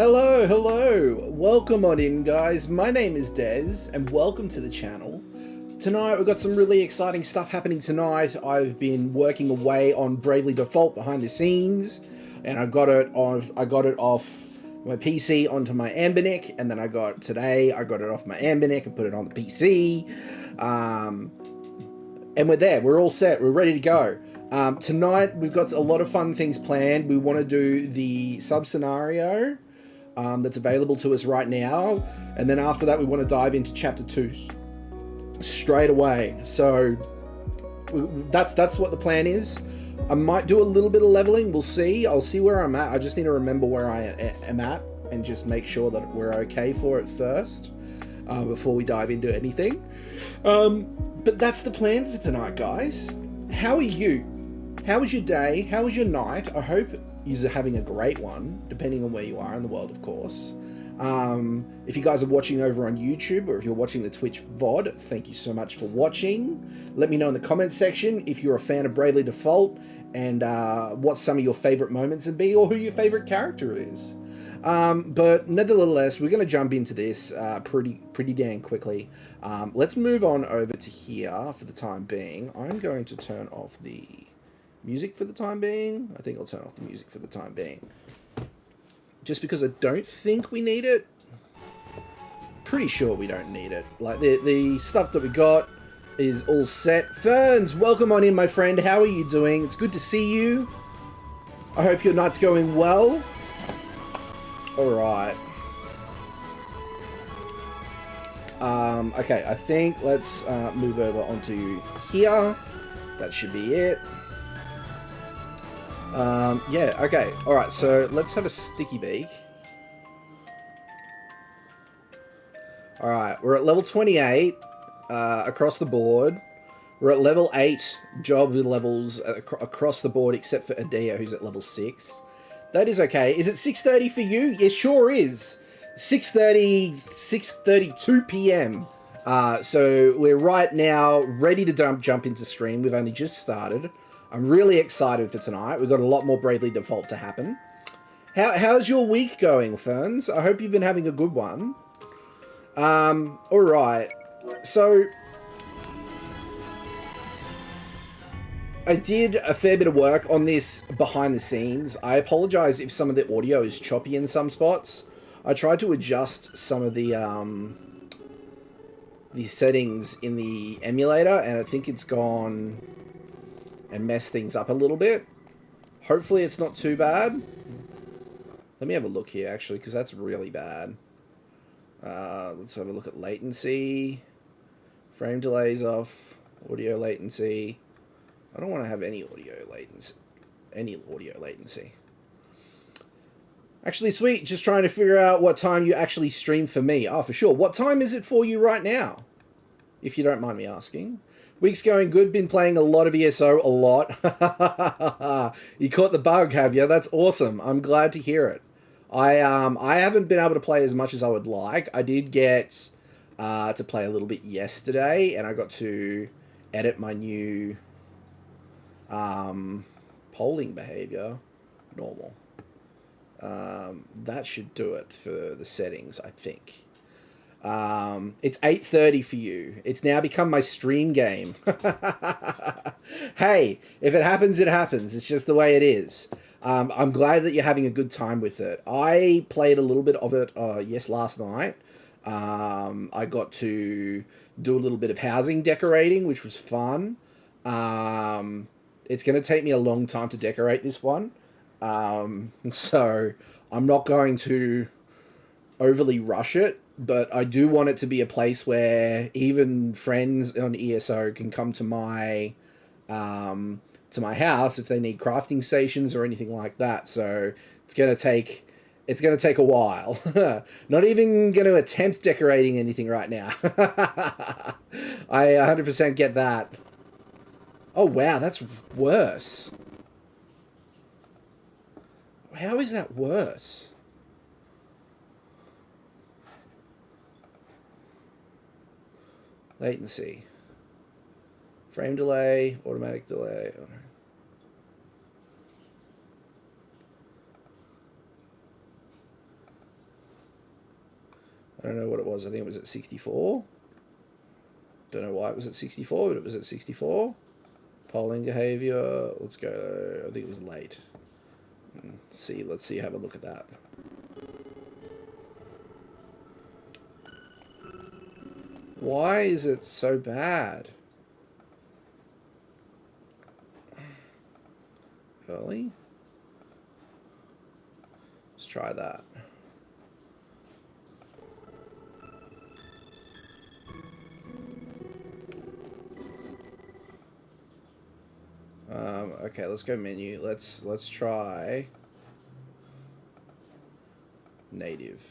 Hello, hello! Welcome on in, guys. My name is Des, and welcome to the channel. Tonight, we've got some really exciting stuff happening tonight. I've been working away on Bravely Default behind the scenes, and I got it off my PC onto my Ambernick, and then I got it off my Ambernick and put it on the PC. And we're there. We're all set. We're ready to go. Tonight, we've got a lot of fun things planned. We want to do the sub-scenario that's available to us right now. And then after that, we want to dive into Chapter 2 straight away. So that's what the plan is. I might do a little bit of leveling. We'll see. I'll see where I'm at. I just need to remember where I am at and just make sure that we're okay for it first before we dive into anything. But that's the plan for tonight, guys. How are you? How was your day? How was your night? I hope you're having a great one, depending on where you are in the world, of course. If you guys are watching over on YouTube, or if you're watching the Twitch VOD, thank you so much for watching. Let me know in the comments section if you're a fan of Bravely Default, and what some of your favorite moments would be, or who your favorite character is. But nevertheless, we're going to jump into this pretty dang quickly. Let's move on over to here for the time being. I'm going to turn off the music for the time being. I think I'll turn off the music for the time being. Just because I don't think we need it. Pretty sure we don't need it. Like, the stuff that we got is all set. Ferns, welcome on in, my friend. How are you doing? It's good to see you. I hope your night's going well. Alright. Okay, I think let's move over onto here. That should be it. Yeah, okay. Alright, so let's have a sticky beak. Alright, we're at level 28 across the board. We're at level 8 job levels across the board, except for Adea, who's at level 6. That is okay. Is it 6:30 for you? It sure is. 6:32 p.m. So we're right now ready to jump into stream. We've only just started. I'm really excited for tonight. We've got a lot more Bravely Default to happen. How's your week going, Ferns? I hope you've been having a good one. Alright. So I did a fair bit of work on this behind the scenes. I apologize if some of the audio is choppy in some spots. I tried to adjust some of the settings in the emulator, and I think it's gone and messed things up a little bit. Hopefully it's not too bad. Let me have a look here, actually, because that's really bad. Let's have a look at latency. Frame delays off. Audio latency. I don't want to have any audio latency. Actually, sweet. Just trying to figure out what time you actually stream for me. Oh, for sure. What time is it for you right now? If you don't mind me asking. Week's going good. Been playing a lot of ESO. A lot. You caught the bug, have you? That's awesome. I'm glad to hear it. I haven't been able to play as much as I would like. I did get to play a little bit yesterday, and I got to edit my new polling behavior. Normal. That should do it for the settings, I think. It's 8:30 for you. It's now become my stream game. Hey, if it happens, it happens. It's just the way it is. I'm glad that you're having a good time with it. I played a little bit of it, last night. I got to do a little bit of housing decorating, which was fun. It's going to take me a long time to decorate this one. So I'm not going to overly rush it, but I do want it to be a place where even friends on ESO can come to my house if they need crafting stations or anything like that. So it's going to take a while. Not even going to attempt decorating anything right now. I 100% get that. Oh wow, that's worse. How is that worse? Latency. Frame delay, automatic delay. I don't know what it was. I think it was at 64. Don't know why it was at 64, but it was at 64. Polling behavior. Let's go. I think it was late. Let's see. Have a look at that. Why is it so bad? Early? Let's try that. Okay, let's go menu. Let's try native.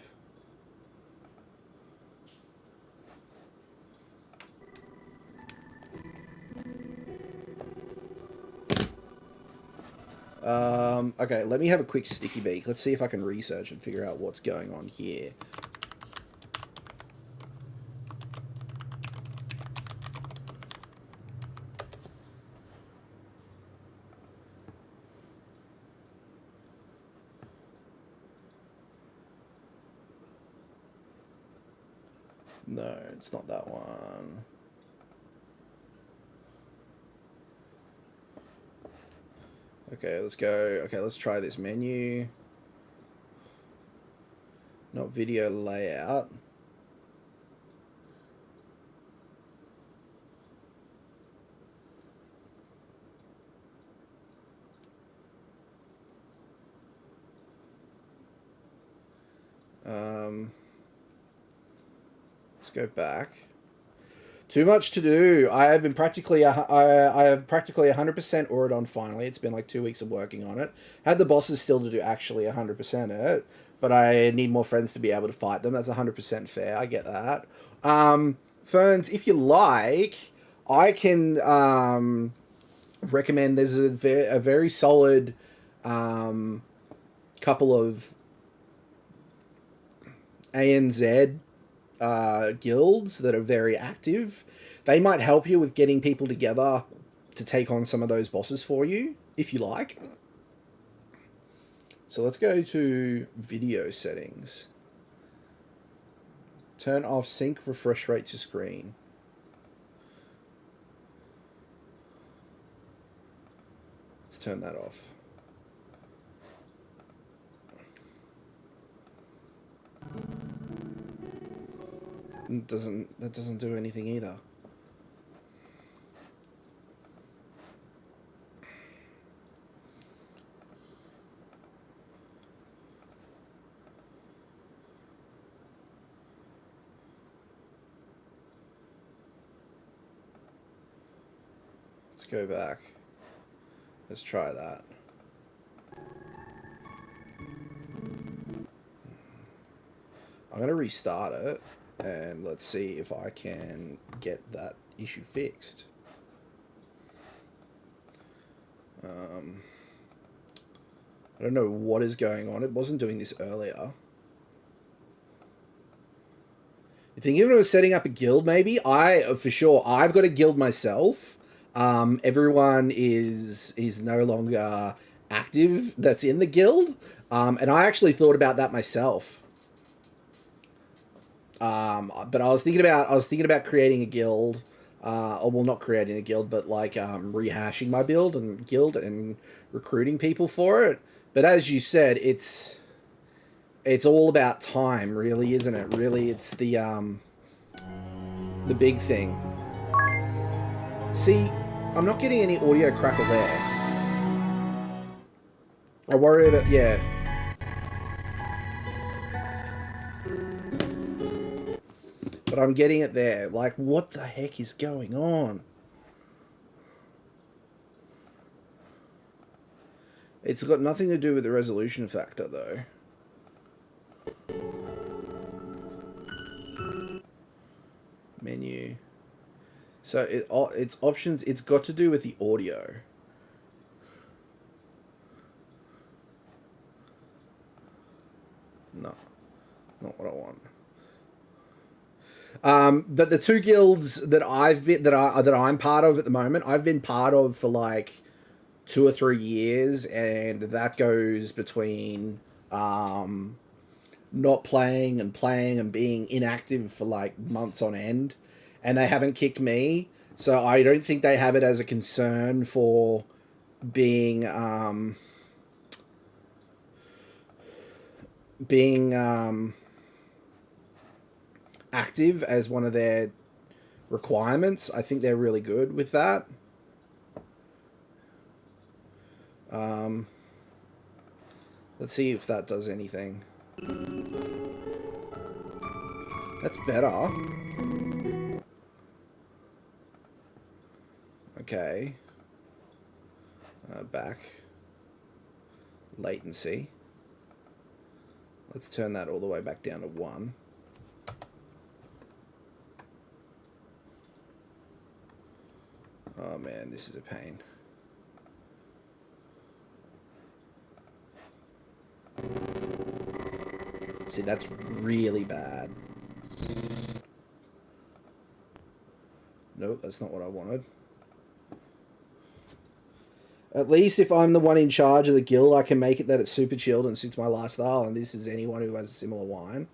Okay, let me have a quick sticky beak. Let's see if I can research and figure out what's going on here. No, it's not that one. Okay, let's go. Okay, let's try this menu. Not video layout. Let's go back. Too much to do. I have been practically I have practically 100% Auradon finally. It's been like 2 weeks of working on it. Had the bosses still to do actually 100% it, but I need more friends to be able to fight them. That's 100% fair. I get that. Ferns, if you like, I can recommend. There's a very solid couple of ANZ guilds that are very active. They might help you with getting people together to take on some of those bosses for you, if you like. So let's go to video settings. Turn off sync refresh rate to screen. Let's turn that off. That doesn't do anything either. Let's go back. Let's try that. I'm going to restart it. And let's see if I can get that issue fixed. I don't know what is going on. It wasn't doing this earlier. You think even was setting up a guild, maybe? For sure, I've got a guild myself. Everyone is no longer active that's in the guild. And I actually thought about that myself. But I was thinking about creating a guild, or well, not creating a guild, but like rehashing my build and guild and recruiting people for it. But as you said, it's all about time, really, isn't it? Really, it's the big thing. See, I'm not getting any audio crackle there. I worry about But I'm getting it there. Like, what the heck is going on? It's got nothing to do with the resolution factor, though. Menu. So it's options. It's got to do with the audio. No, not what I want. But the two guilds that I'm part of at the moment, I've been part of for like 2 or 3 years, and that goes between not playing and being inactive for like months on end, and they haven't kicked me. So I don't think they have it as a concern for being active as one of their requirements. I think they're really good with that. Let's see if that does anything. That's better. Okay. Back. Latency. Let's turn that all the way back down to 1. Oh man, this is a pain. See, that's really bad. Nope, that's not what I wanted. At least if I'm the one in charge of the guild, I can make it that it's super chilled and suits my lifestyle, and this is anyone who has a similar wine.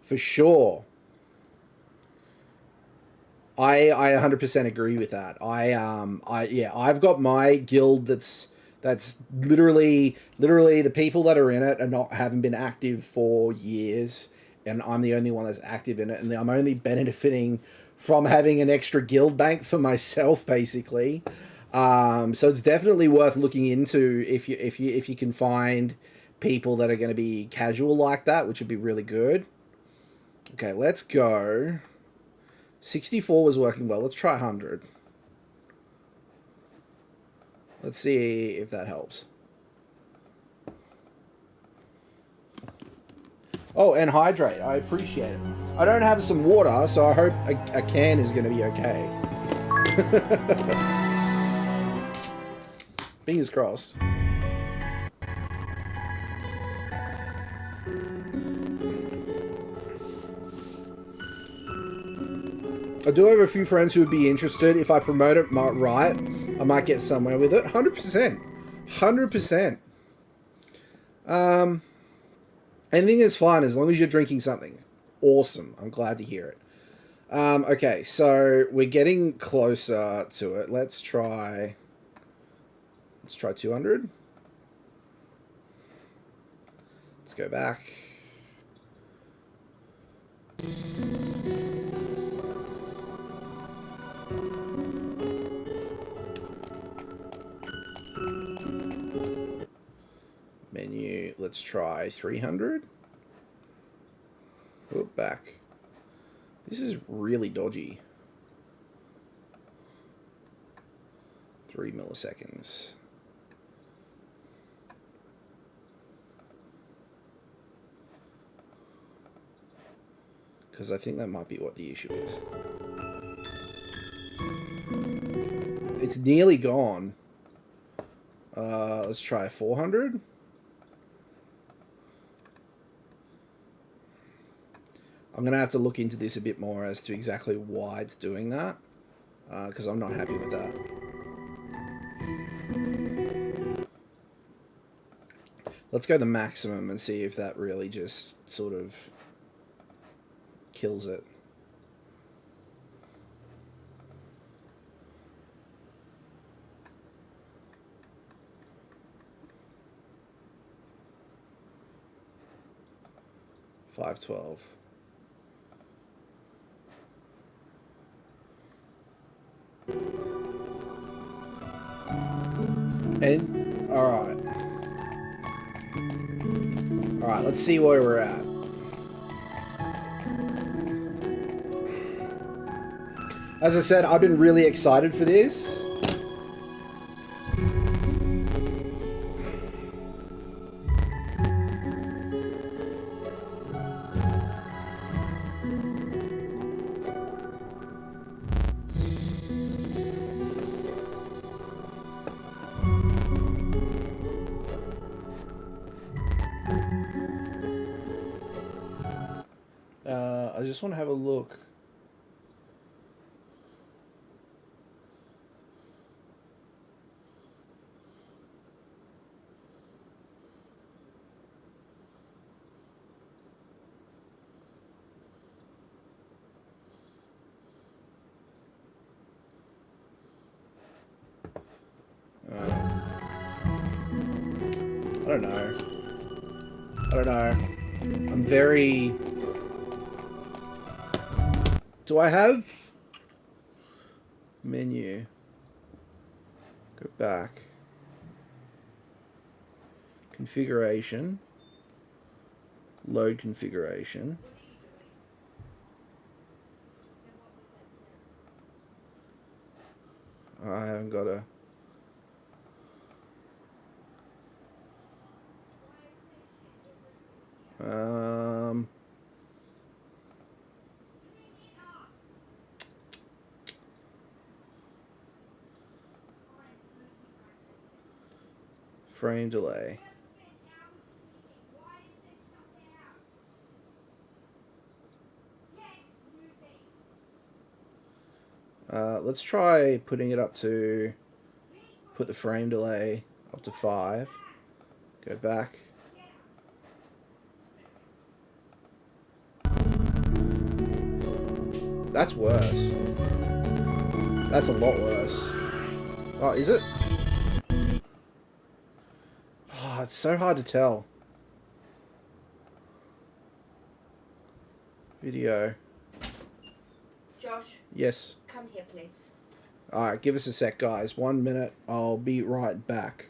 For sure. I 100% agree with that. Yeah, I've got my guild that's literally the people that are in it haven't been active for years, and I'm the only one that's active in it, and I'm only benefiting from having an extra guild bank for myself, basically. So it's definitely worth looking into if you can find people that are going to be casual like that, which would be really good. Okay, let's go. 64 was working well. Let's try 100. Let's see if that helps. Oh, and hydrate. I appreciate it. I don't have some water, so I hope a can is going to be okay. Fingers crossed. I do have a few friends who would be interested. If I promote it right, I might get somewhere with it. 100%. 100%. Anything is fine as long as you're drinking something. Awesome. I'm glad to hear it. Okay, so we're getting closer to it. Let's try 200. Let's go back. Menu, let's try 300. Oh, back. This is really dodgy. 3 milliseconds. Because I think that might be what the issue is. It's nearly gone. Let's try 400. I'm going to have to look into this a bit more as to exactly why it's doing that. Because I'm not happy with that. Let's go the maximum and see if that really just sort of kills it. $5.12. And all right, let's see where we're at. As I said, I've been really excited for this. I just want to have a look. don't know. I don't know. I'm very... Do I have... Menu. Go back. Configuration. Load configuration. I haven't got a... Frame delay. Let's try putting it up to... Put the frame delay up to 5. Go back. That's worse. That's a lot worse. Oh, is it? Oh, it's so hard to tell. Video. Josh. Yes. Come here, please. Alright, give us a sec, guys. 1 minute. I'll be right back.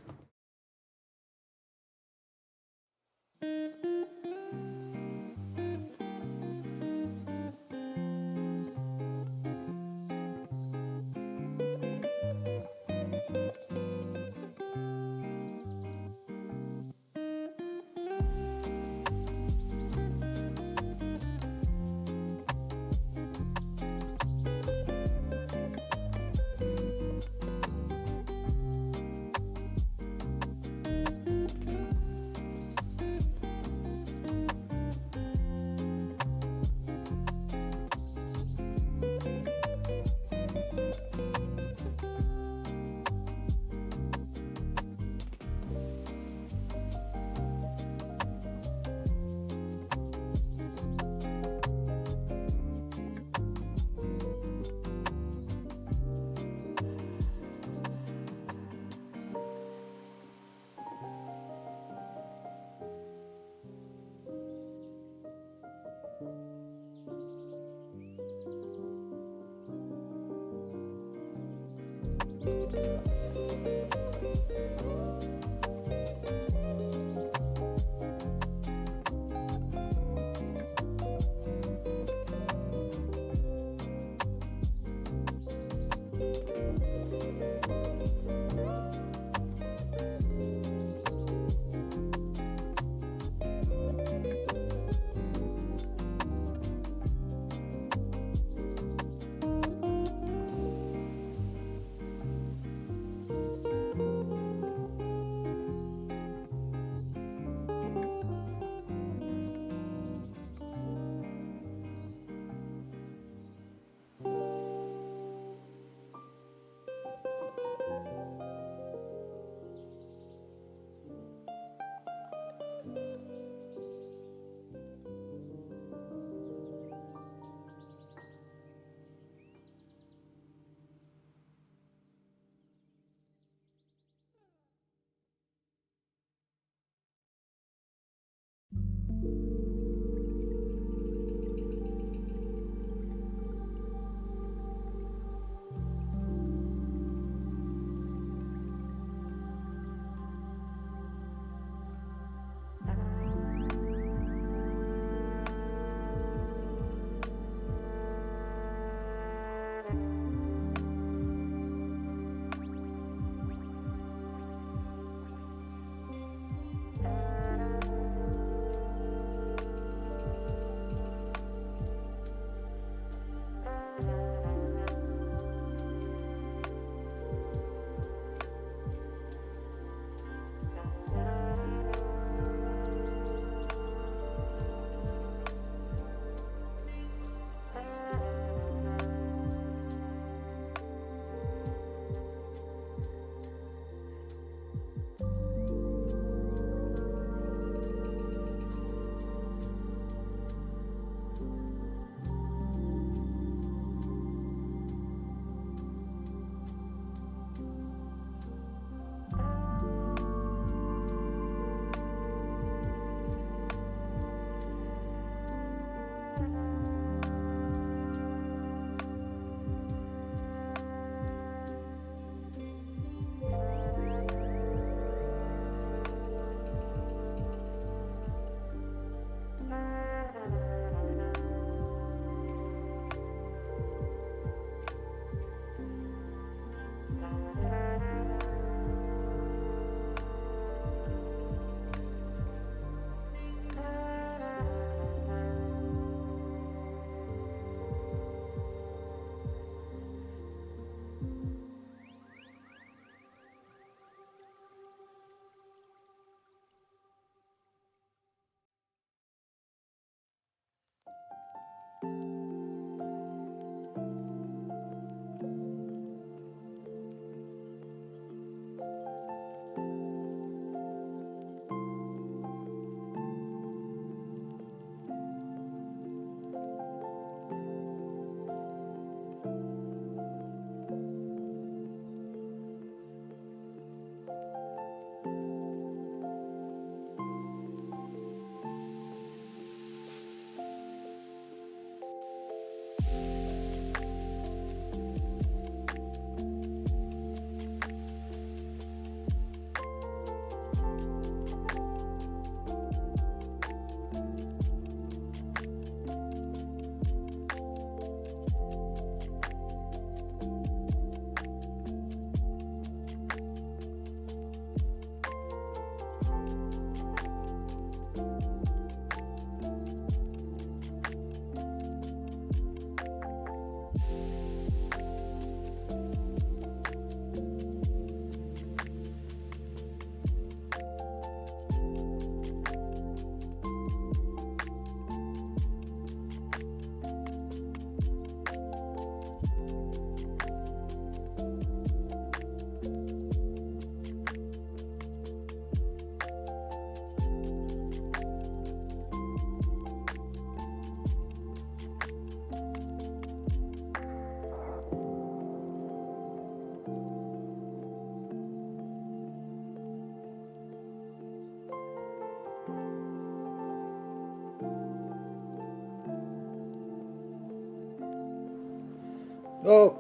Oh.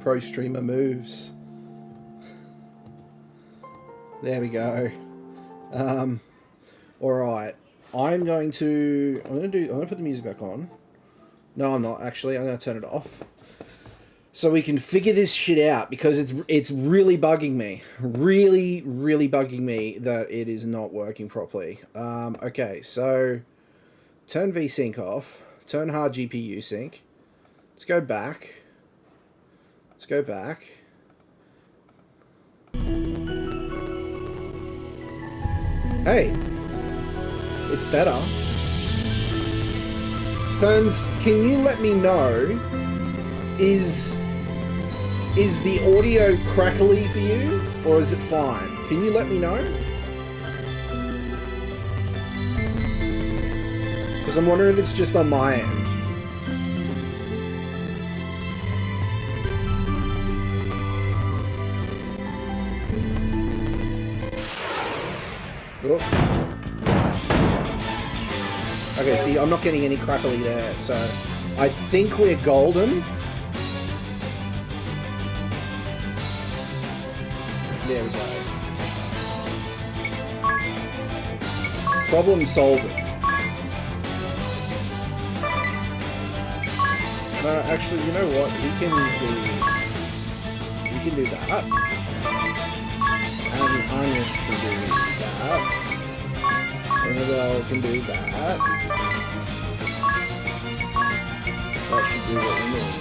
Pro streamer moves. There we go. Alright. I'm gonna put the music back on. No, I'm not actually. I'm gonna turn it off. So we can figure this shit out, because it's really bugging me. Really, really bugging me that it is not working properly. Okay, so turn VSync off. Turn hard GPU sync. Let's go back. Let's go back. Hey, it's better. Ferns, can you let me know, is the audio crackly for you, or is it fine? Can you let me know? Because I'm wondering if it's just on my end. Oh. Okay, see, I'm not getting any crackly there, so I think we're golden. There we go. Problem solved. No, actually, you know what? We can do that. And Agnes can do that. Annabelle can do that. That should do what we need.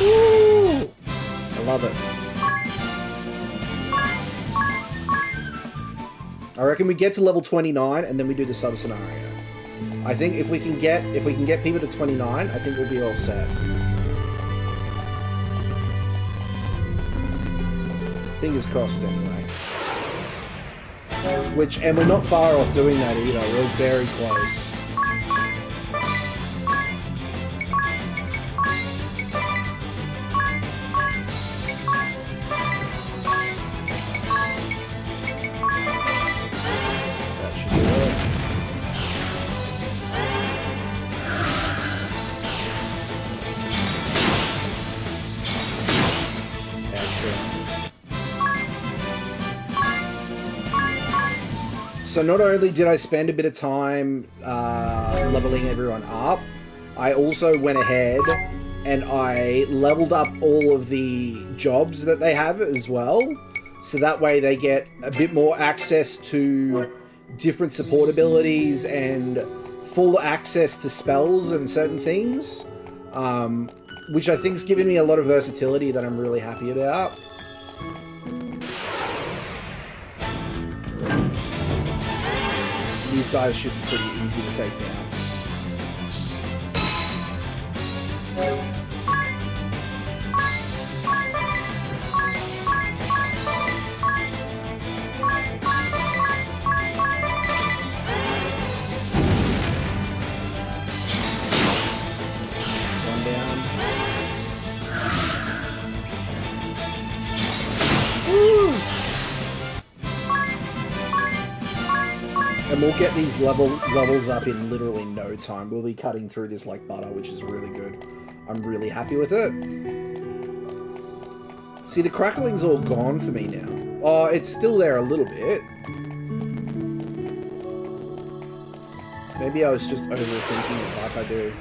Woo! I love it. I reckon we get to level 29 and then we do the sub scenario. I think if we can get people to 29, I think we'll be all set. Fingers crossed anyway. And we're not far off doing that either. We're very close. So not only did I spend a bit of time leveling everyone up, I also went ahead and I leveled up all of the jobs that they have as well. So that way they get a bit more access to different support abilities and full access to spells and certain things, which I think is giving me a lot of versatility that I'm really happy about. These guys should be pretty easy to take down. This one down. Woo! And we'll get these levels up in literally no time. We'll be cutting through this like butter, which is really good. I'm really happy with it. See, the crackling's all gone for me now. Oh, it's still there a little bit. Maybe I was just overthinking it like I do.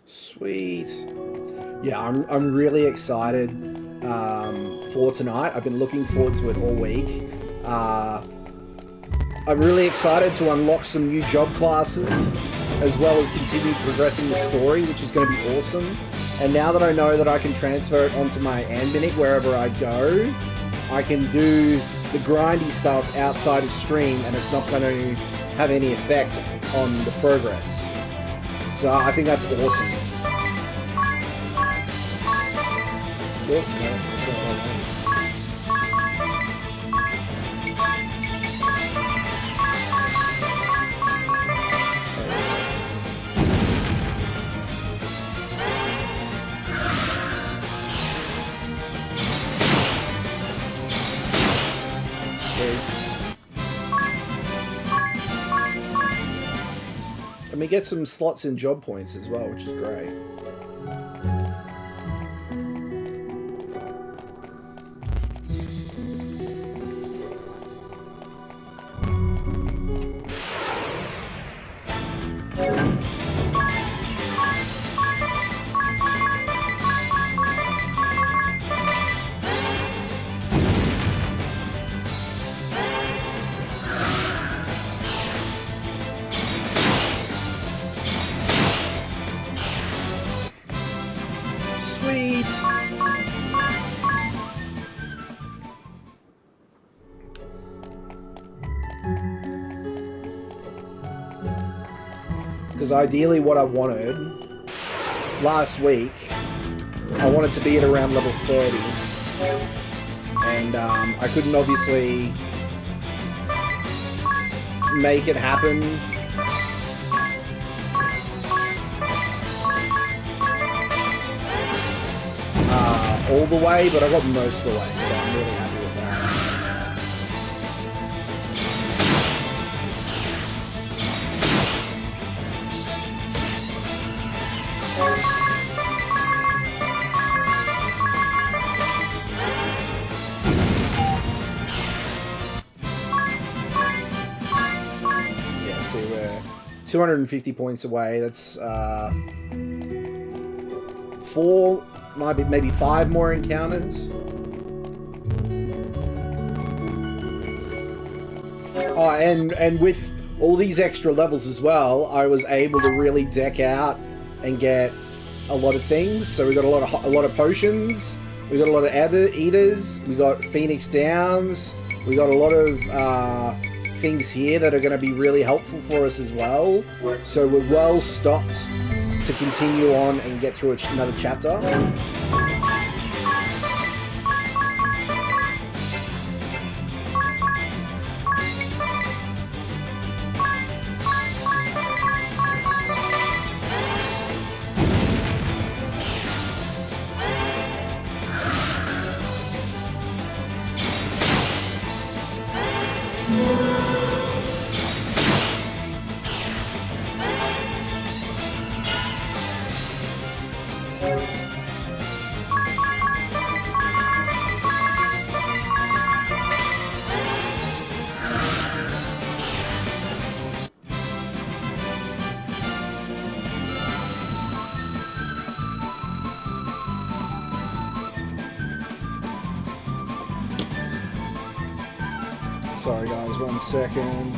Sweet. Yeah, I'm really excited for tonight. I've been looking forward to it all week. I'm really excited to unlock some new job classes, as well as continue progressing the story, which is going to be awesome. And now that I know that I can transfer it onto my Anbinic wherever I go, I can do the grindy stuff outside of stream and it's not going to have any effect on the progress. So I think that's awesome. Oh, no, that's not what I want. And we get some slots in job points as well, which is great. Because ideally what I wanted last week, I wanted to be at around level 30. And I couldn't obviously make it happen. All the way, but I got most of the way, so I'm really happy with that. Yeah, see, we're 250 points away. That's 4, maybe 5 more encounters. Oh, and with all these extra levels as well, I was able to really deck out and get a lot of things. So we got a lot of potions, we got a lot of eaters, we got Phoenix Downs, we got a lot of things here that are going to be really helpful for us as well. So we're well stocked to continue on and get through another chapter. Sorry guys, 1 second.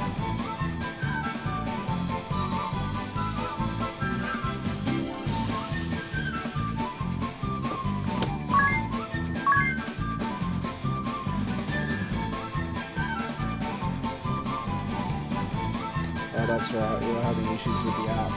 Oh, that's right, we were having issues with the app.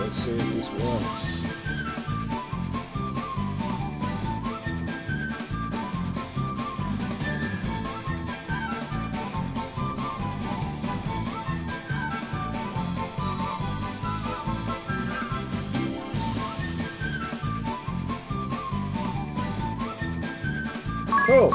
Let's see if this works. Cool.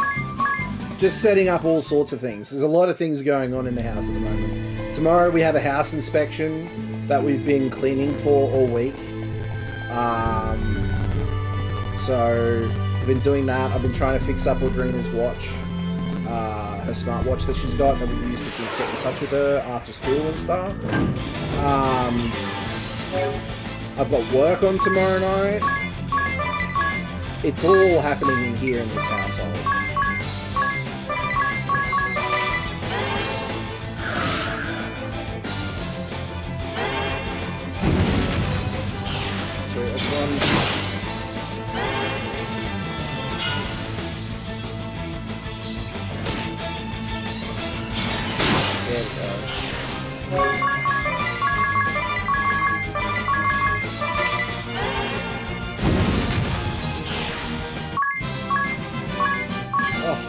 Just setting up all sorts of things. There's a lot of things going on in the house at the moment. Tomorrow we have a house inspection that we've been cleaning for all week. So I've been doing that. I've been trying to fix up Audrina's watch, her smartwatch that she's got that we used to get in touch with her after school and stuff. I've got work on tomorrow night. It's all happening in here in this household. So that's one. There we go.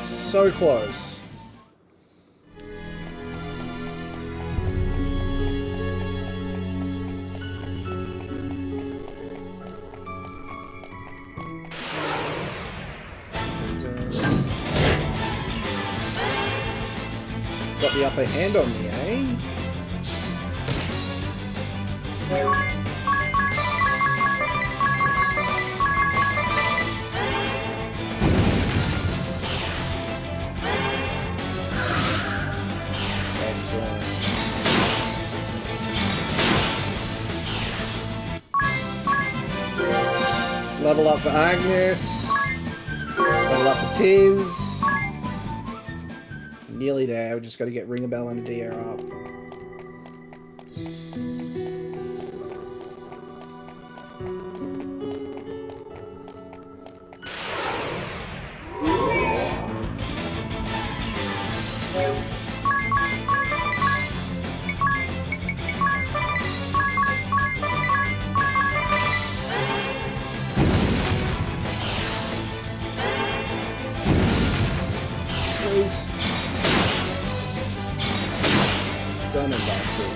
So close. Got the upper hand on me, eh? Level up for Agnes. Level up for Tiz. Nearly there. We just got to get Ringabel and Adia up. Done and dusted.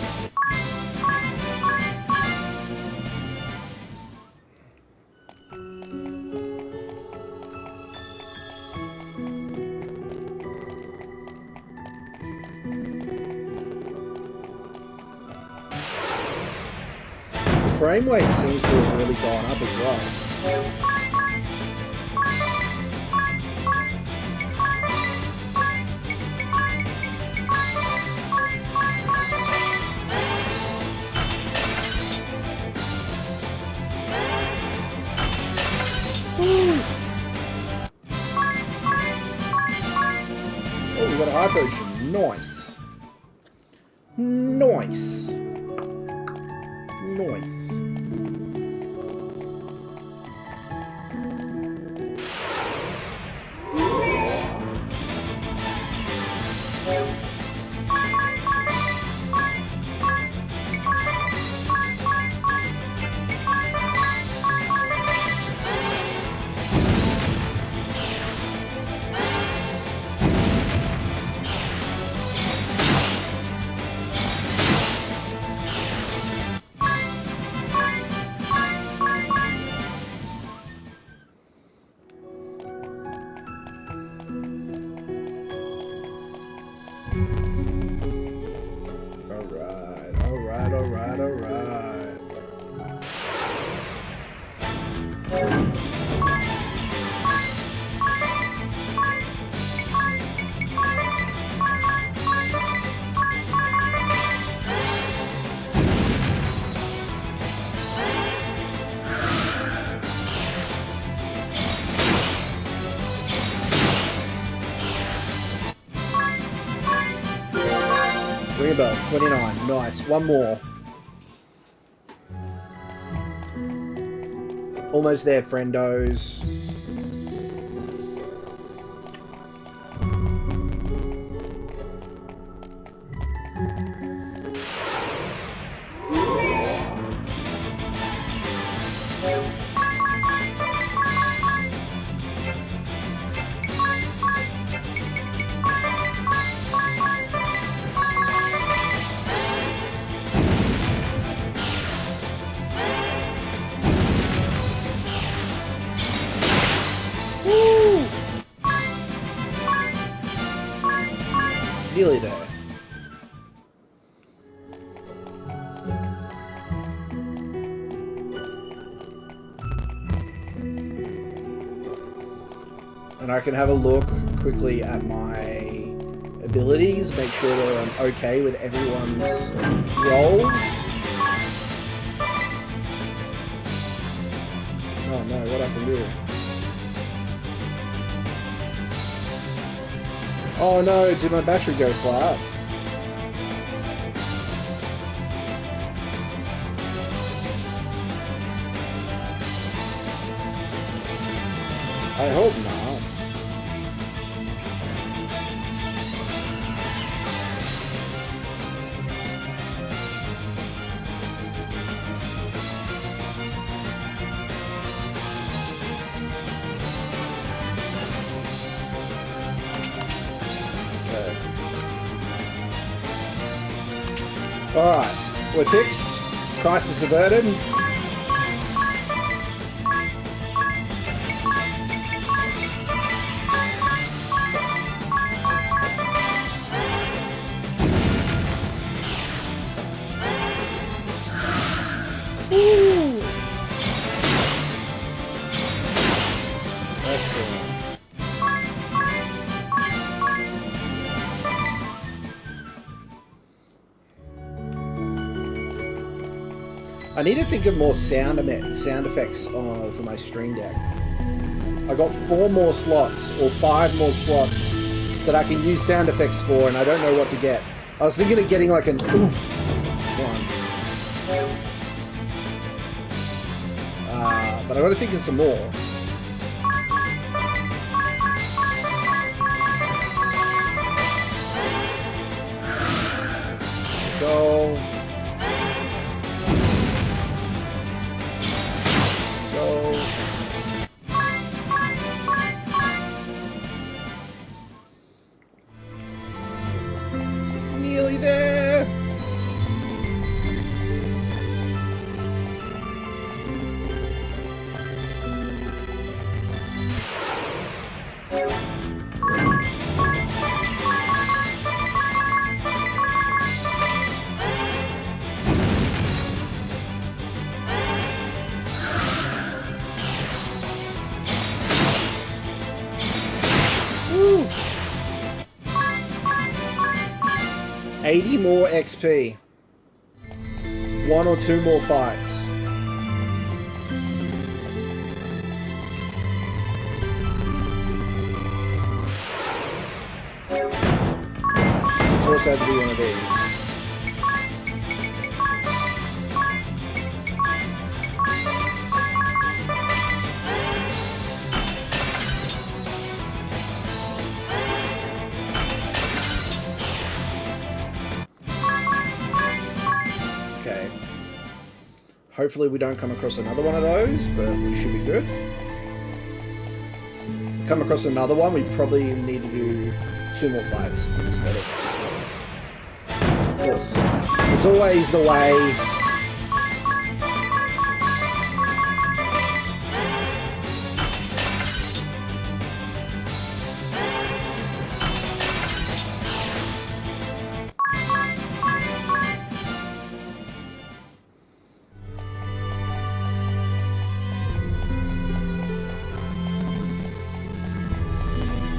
The frame rate seems to have really gone up as well. Got a high potion. Nice. Nice. Nice. Rebel, 29. Nice. One more. Almost there, friendos. Nearly there. And I can have a look quickly at my abilities, make sure that I'm okay with everyone's rolls. Oh no, what happened here? Oh no, did my battery go flat? I hope not. Alright, we're fixed. Crisis averted. Woo! Excellent. I need to think of more sound effects for my stream deck. I got 4 more slots or 5 more slots that I can use sound effects for, and I don't know what to get. I was thinking of getting like an oof one. But I gotta think of some more. Go. Nearly there. Woo. 80 more XP. 1 or 2 more fights. Also had to be one of these. Hopefully we don't come across another one of those, but we should be good. Come across another one, we probably need to do 2 more fights instead of just one. Of course, it's always the way.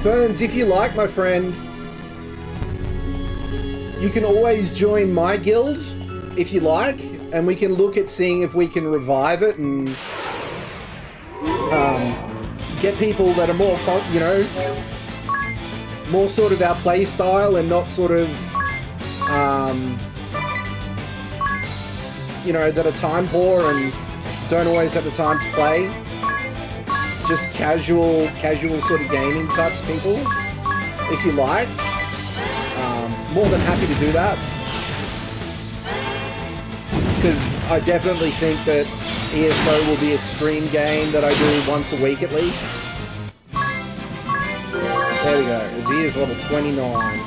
Ferns, if you like, my friend, you can always join my guild if you like, and we can look at seeing if we can revive it and get people that are more, you know, more sort of our play style and not sort of, you know, that are time poor and don't always have the time to play. Just casual sort of gaming types people, if you like. More than happy to do that. Because I definitely think that ESO will be a stream game that I do once a week at least. There we go. G is level 29.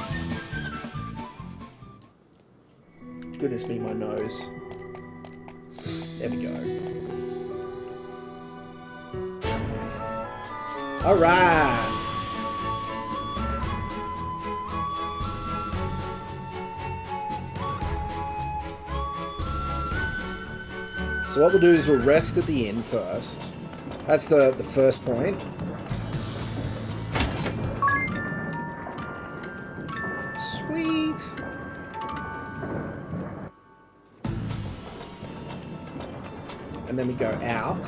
Goodness me, my nose. There we go. Alright. So what we'll do is we'll rest at the inn first. That's the first point. Sweet. And then we go out.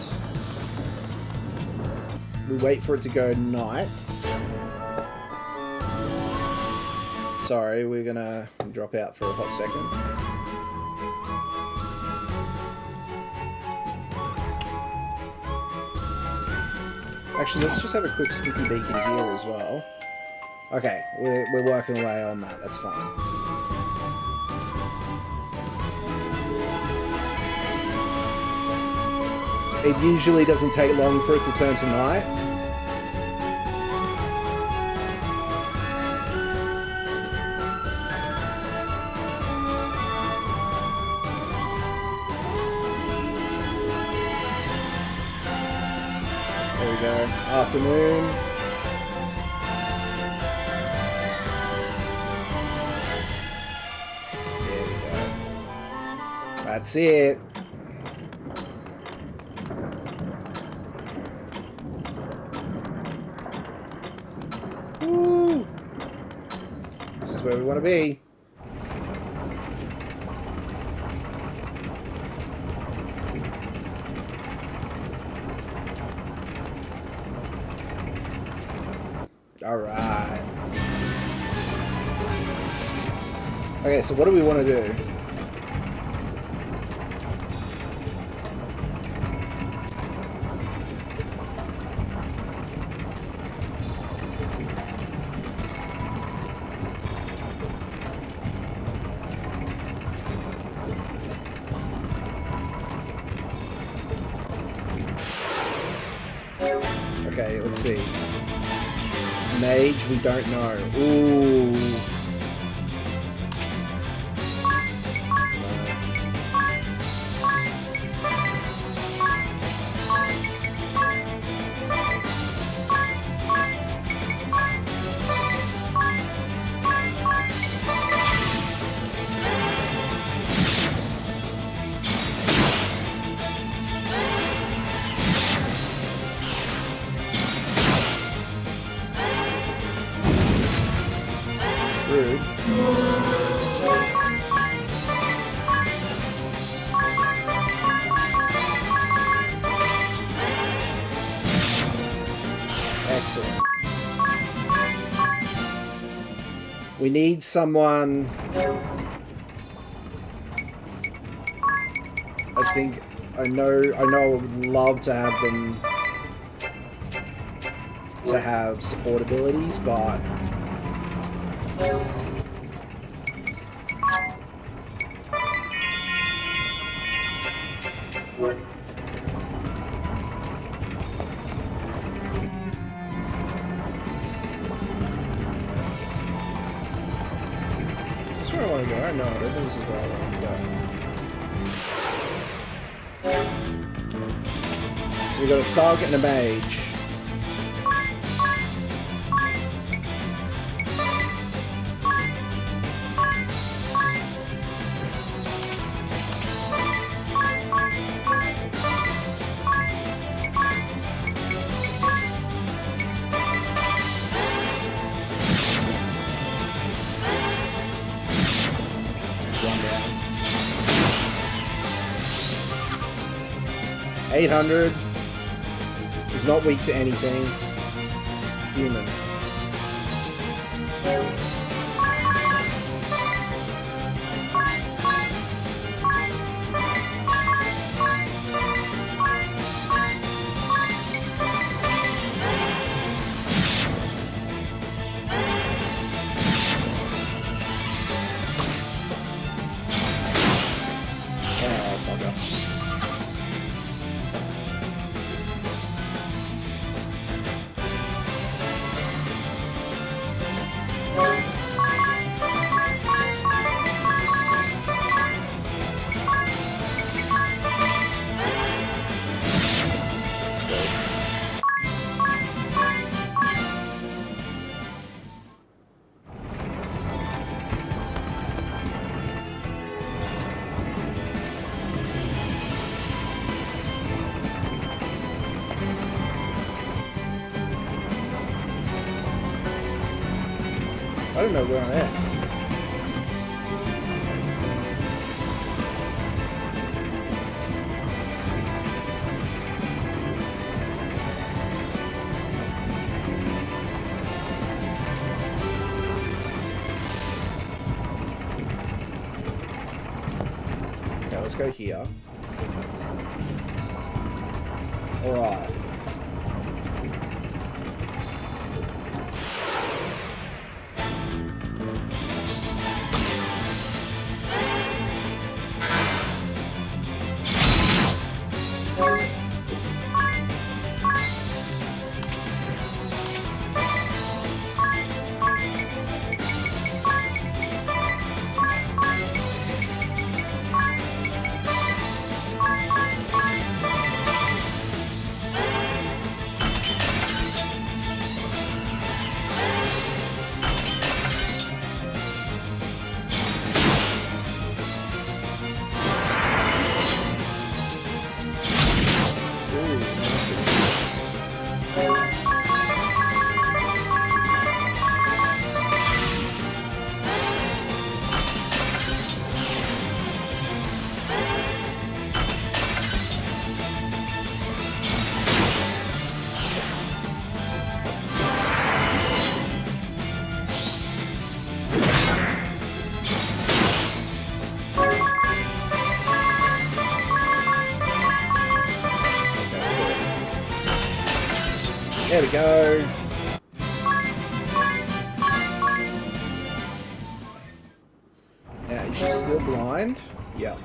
We wait for it to go night. Sorry, we're gonna drop out for a hot second. Actually, let's just have a quick sticky beacon here as well. Okay, we're working away on that. That's fine. It usually doesn't take long for it to turn to night. There we go. Afternoon. There we go. That's it. Woo! This is where we want to be. All right. Okay, so what do we want to do? Okay, let's see. Mage, we don't know. Ooh. Rude. Excellent. We need someone. I know I would love to have them to have support abilities, but is this where I want to go? No, I don't think this is where I want to go. So we got a thug and a mage. One down. 800. He's not weak to anything. Human. Oh, bugger. I don't know where I'm at. Okay, let's go here. Alright. There we go. Now, is she still blind? Yep.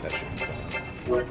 That should be fine.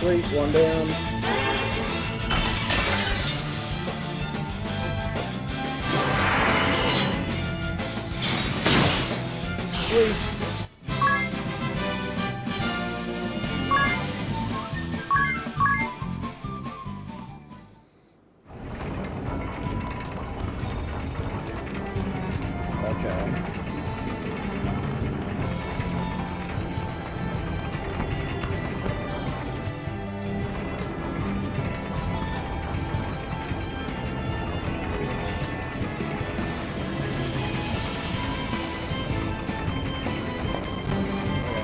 Sweet, one down. Sweet. Okay.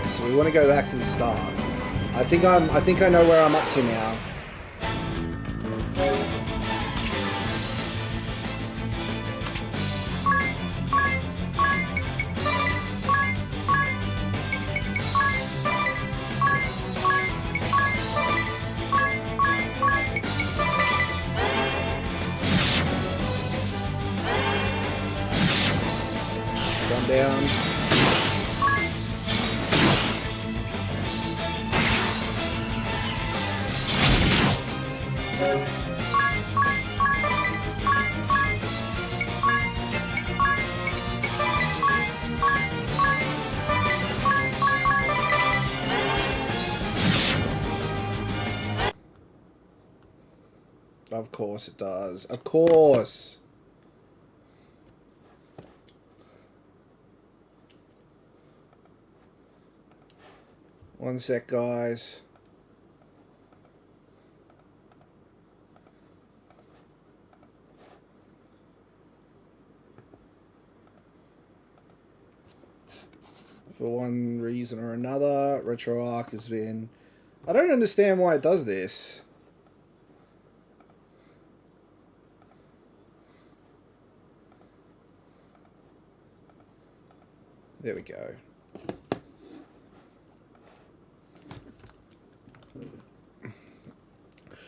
So we want to go back to the start. I think I know where I'm up to now. One down. Of course it does. Of course. One sec, guys. For one reason or another, RetroArch has been... I don't understand why it does this. There we go.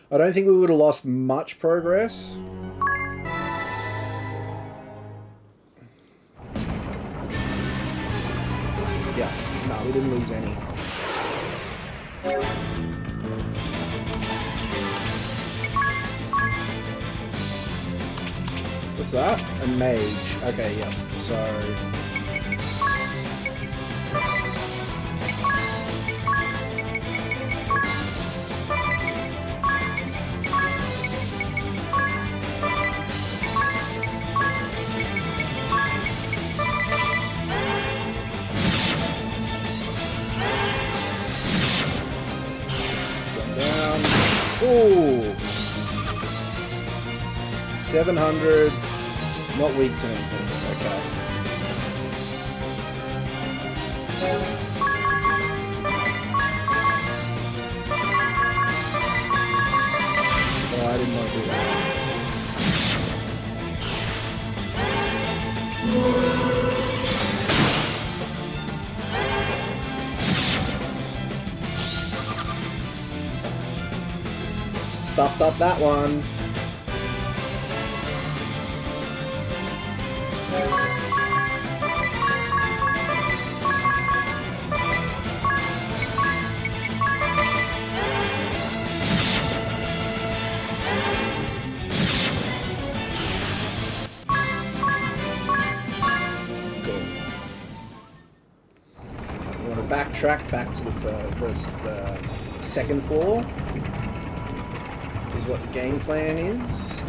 I don't think we would have lost much progress. Yeah, no, we didn't lose any. What's that? A mage. Okay, yeah. So... Ooh. 700. Not weak to anything. Okay. Oh, I didn't want to do that. Stuffed up that one. Cool. We want to backtrack back to the second floor. Is what the game plan is.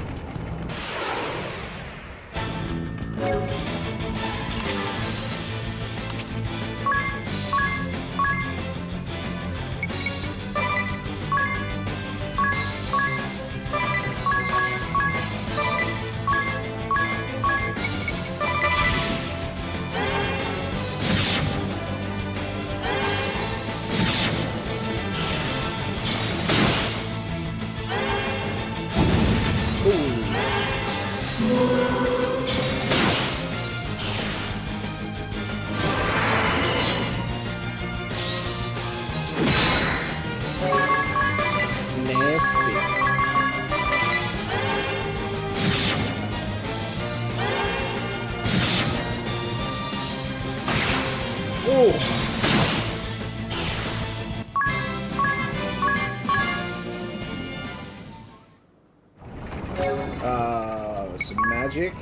Some magic.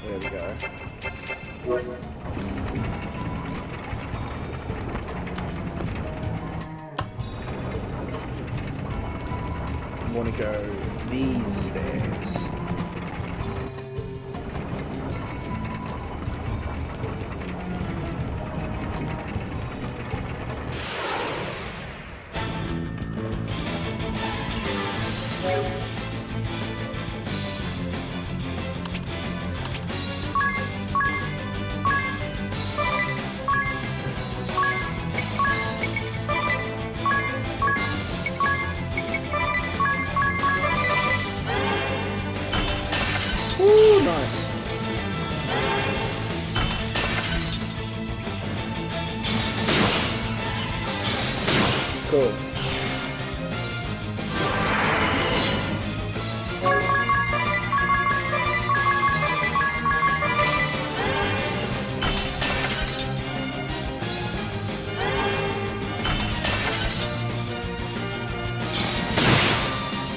There we go. I want to go these stairs. Cool.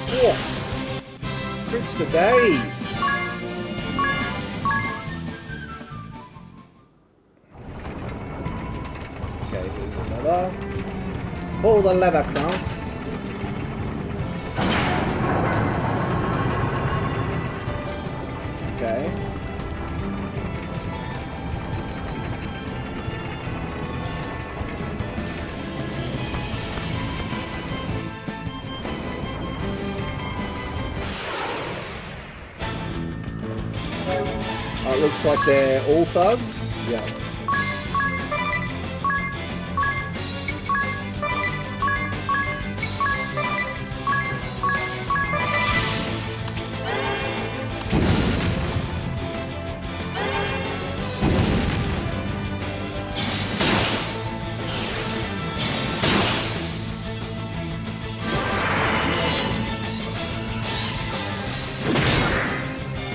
Oh, crits for days. Okay, there's another. Pull the lever, Crown. Okay. looks like they're all thugs. Yeah.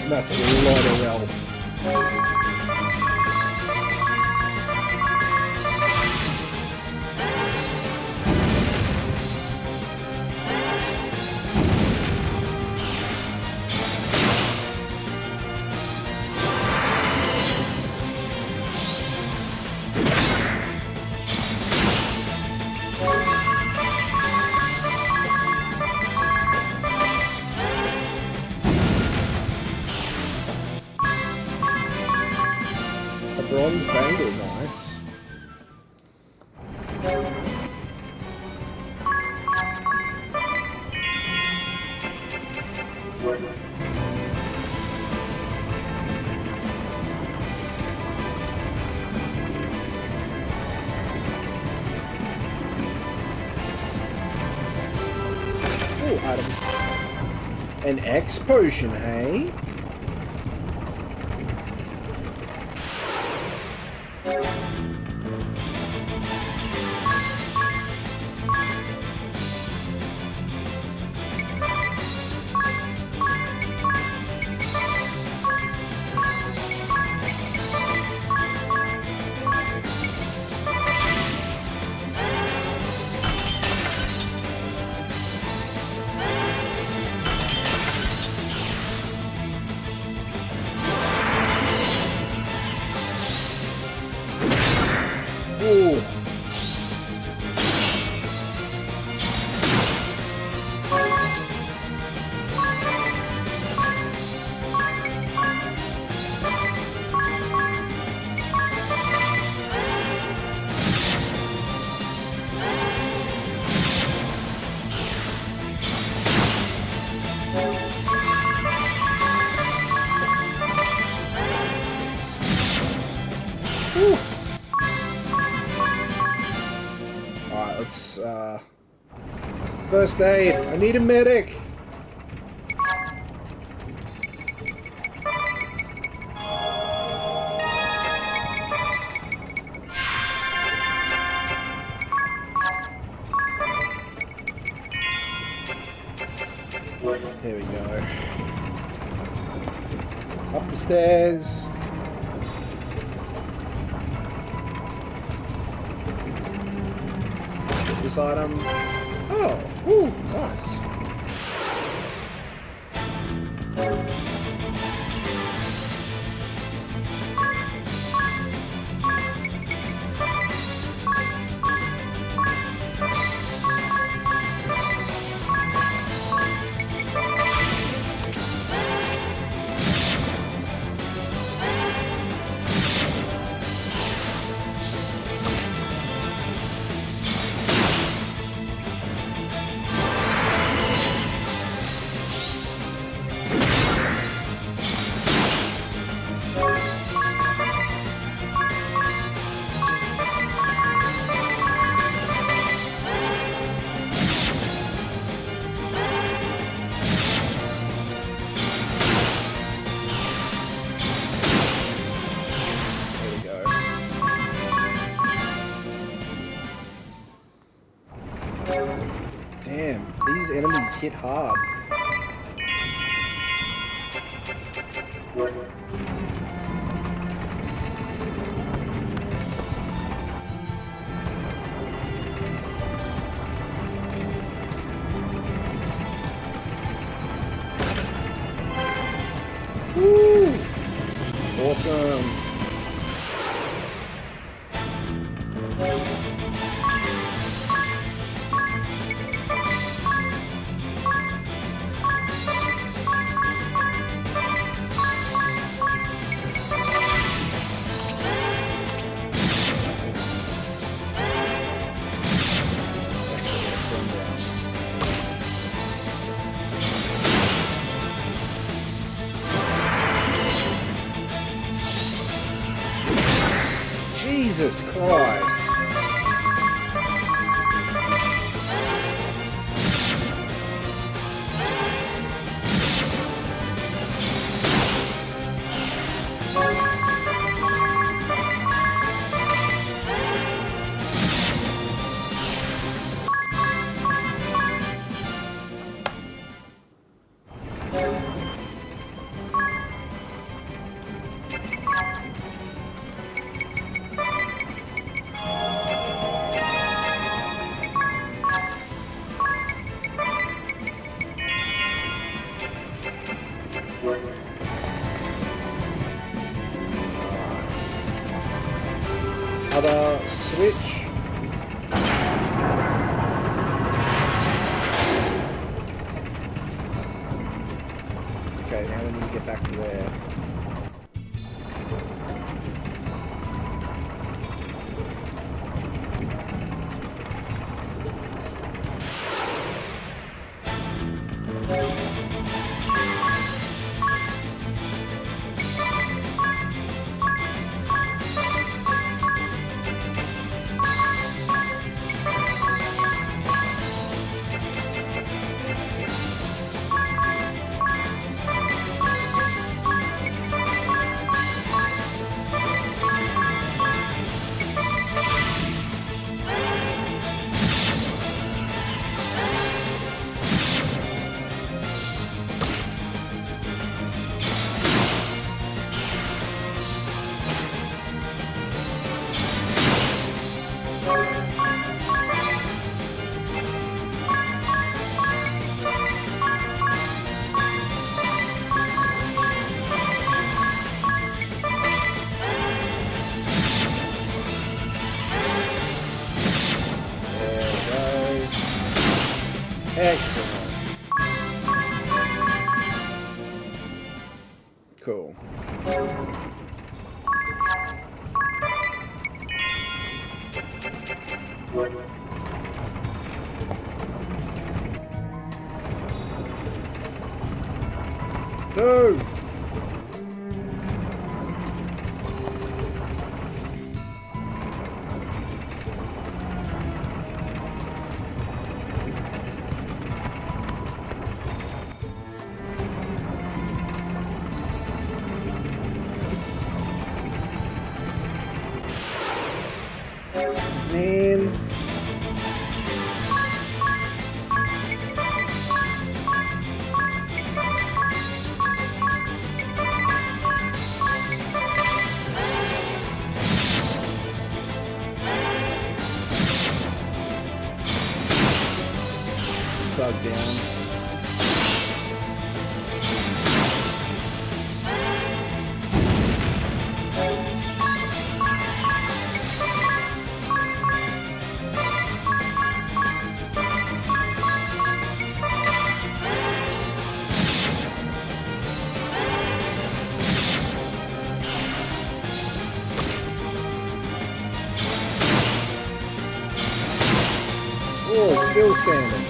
That's a lot of elf. Bronze bangle, nice. Oh, Adam. An X potion, hey? Ooh. Ooh. Alright, let's, first aid. I need a medic. Here we go. Up the stairs. Get this item. Oh, ooh, nice. Damn, these enemies hit hard. Woo! Awesome. Jesus Christ. Other switch. Okay, now we need to get back to there. Excellent. Cool. No! Man. Thug down. Oh, still standing.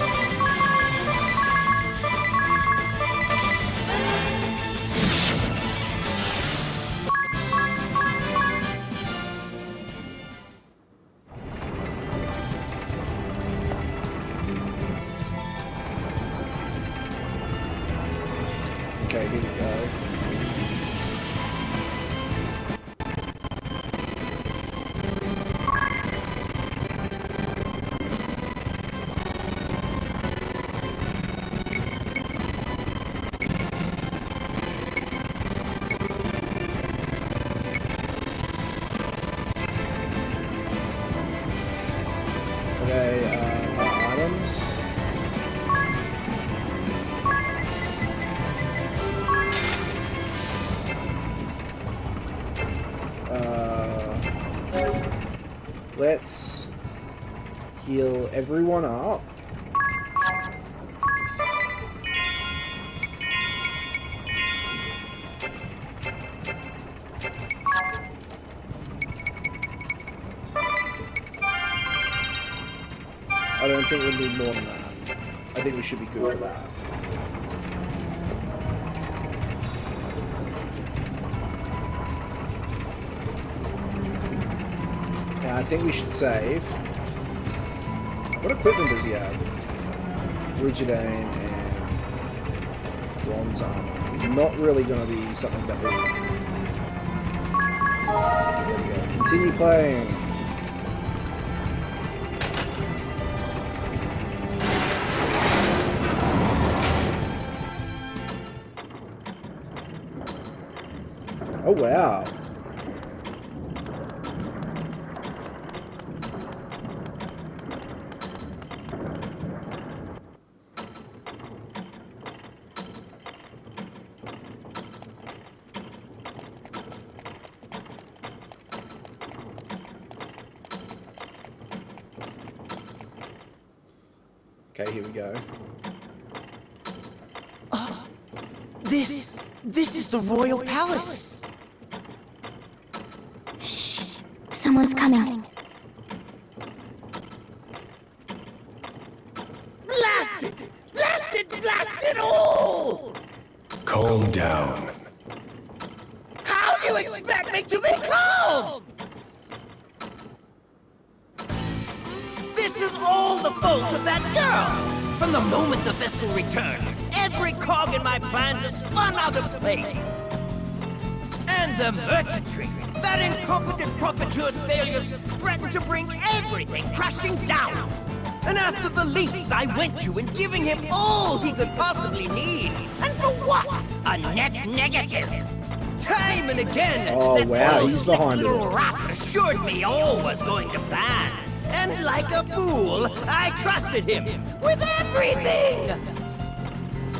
Okay, here we go. Okay, our items. Let's heal everyone up. I don't think we need more than that. I think we should be good for that. I think we should save. What equipment does he have? Rigid aim and bronze armor. Not really going to be something that we... There we go. Continue playing. Oh, wow. Okay, here we go. This is the royal palace. Shh! Someone's coming. Blast it! Blast it! Blast it all! Calm down. How do you expect me to be calm? This is all the fault of that girl! From the moment the vessel returned, every cog in my plans is spun out of place. And the merchantry, that incompetent profiteur's failures threatened to bring everything crashing down. And after the lengths I went to in giving him all he could possibly need, and for what? A net negative. Time and again, Oh, that wow, he's behind it. little rat assured me all was going to plan. And like a fool, I trusted him with everything!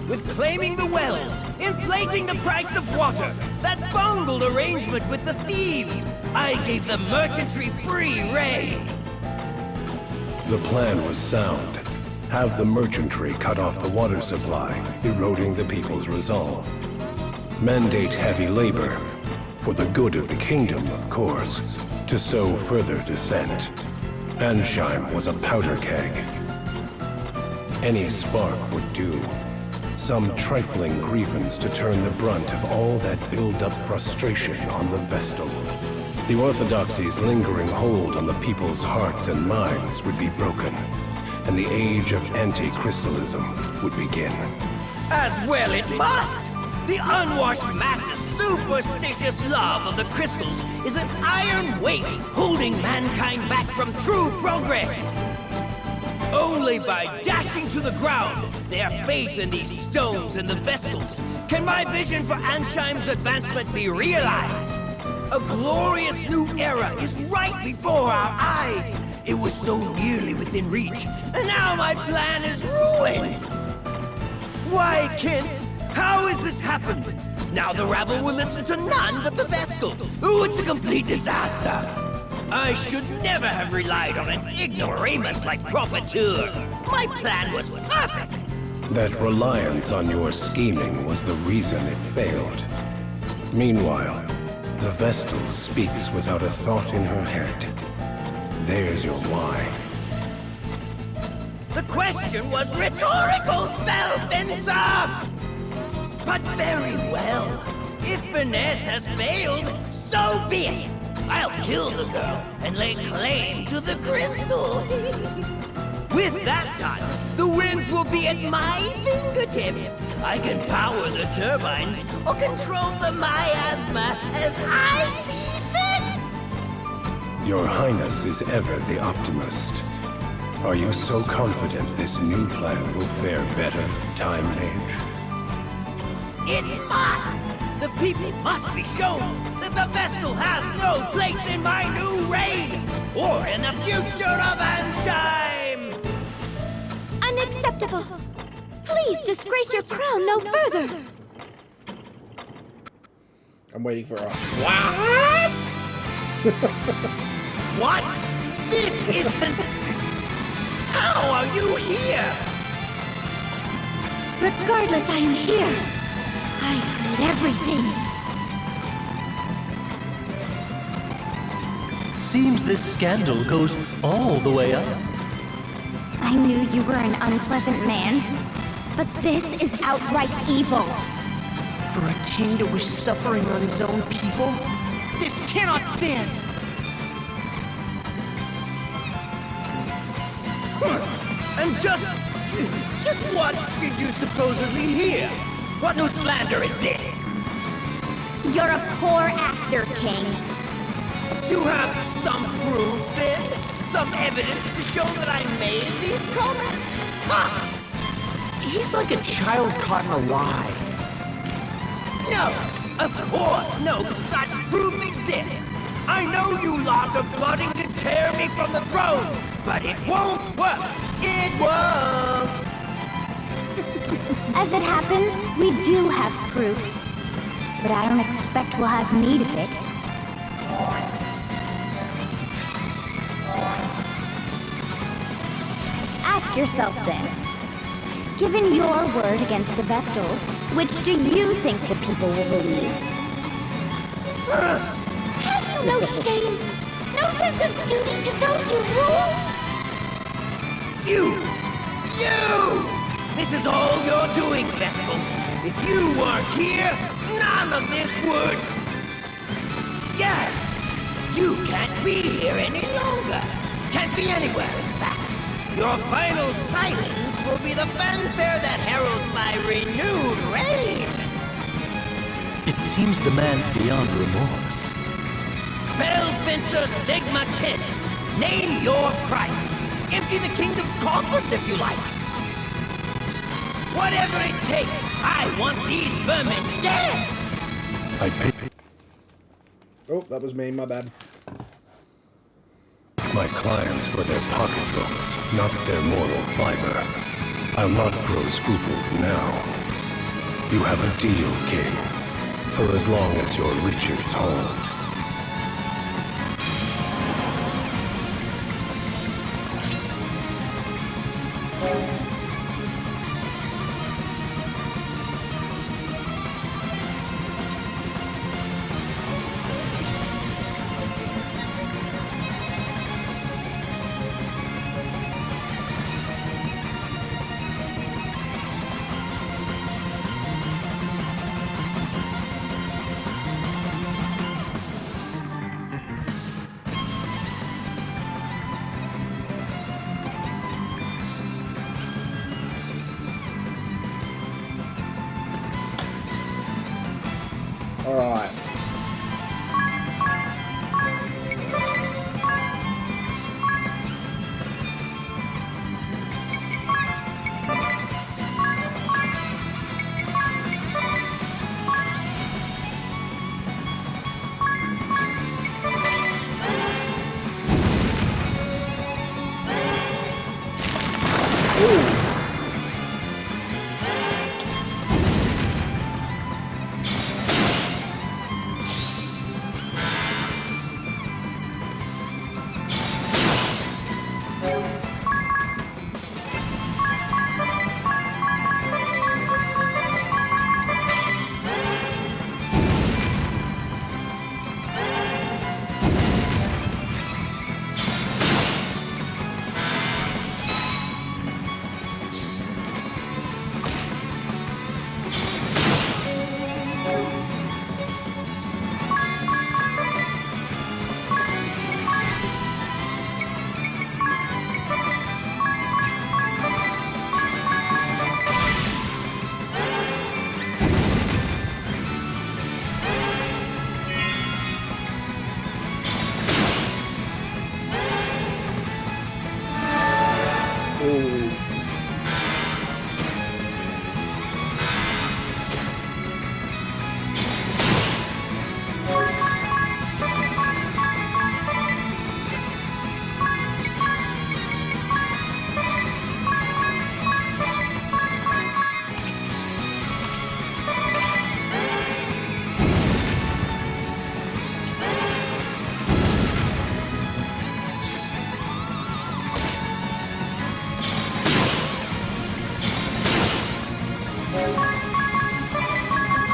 With claiming the wells, inflating the price of water, that bungled arrangement with the thieves, I gave the merchantry free rein. The plan was sound. Have the merchantry cut off the water supply, eroding the people's resolve. Mandate heavy labor, for the good of the kingdom, of course, to sow further dissent. Achiem was a powder keg. Any spark would do. Some trifling grievance to turn the brunt of all that build-up frustration on the Vestal. The Orthodoxy's lingering hold on the people's hearts and minds would be broken, and the age of anti-crystalism would begin. As well it must! The unwashed masses' superstitious love of the crystals is an iron weight holding mankind back from true progress. Only by dashing to the ground their faith in these stones and the Vestals can my vision for Achiem's advancement be realized. A glorious new era is right before our eyes. It was so nearly within reach, and now my plan is ruined. Why, Kent? How has this happened? Now the rabble will listen to none but the Vestal. Ooh, it's a complete disaster. I should never have relied on an ignoramus like Profiteur. My plan was perfect. That reliance on your scheming was the reason it failed. Meanwhile, the Vestal speaks without a thought in her head. There's your why. The question was rhetorical, Spellfencer! But very well. If finesse has failed, so be it. I'll kill the girl and lay claim to the crystal. With that done, the winds will be at my fingertips. I can power the turbines or control the miasma as I see fit. Your Highness is ever the optimist. Are you so confident this new plan will fare better, Time Mage? It must! The people must be shown that the Vestal has no place in my new reign, or in the future of Achiem! Unacceptable! Please disgrace your crown no further! I'm waiting for a... What? What? This isn't... How are you here? Regardless, I am here! I heard everything! Seems this scandal goes all the way up. I knew you were an unpleasant man, but this is outright evil! For a king to wish suffering on his own people? This cannot stand! And just what did you supposedly hear? What new slander is this? You're a poor actor, King. You have some proof, then? Some evidence to show that I made these comments? Ha! He's like a child caught in a lie. No, of course no such proof exists. I know you lot are plotting to tear me from the throne, but it won't work. It won't. As it happens, we do have proof. But I don't expect we'll have need of it. Ask yourself this. Given your word against the Vestals, which do you think the people will believe? Have you no shame? No sense of duty to those you rule? You! This is all you're doing, Vestal. If you weren't here, none of this would. Yes! You can't be here any longer. Can't be anywhere, in fact. Your final silence will be the fanfare that heralds my renewed reign. It seems the man's beyond remorse. Spellfencer Sigma Kent, name your price. Empty the kingdom's coffers if you like. Whatever it takes, I want these vermin dead! I pay Oh, that was me, my bad. my clients for their pocketbooks, not their moral fiber. I'll not grow scruples now. You have a deal, King, for as long as your riches hold. Alright.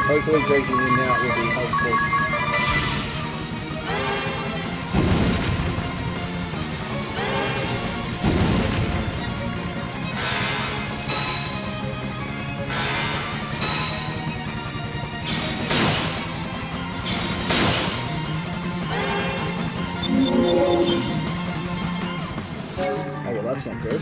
Hopefully taking him out will be helpful. Oh, well, that's not good.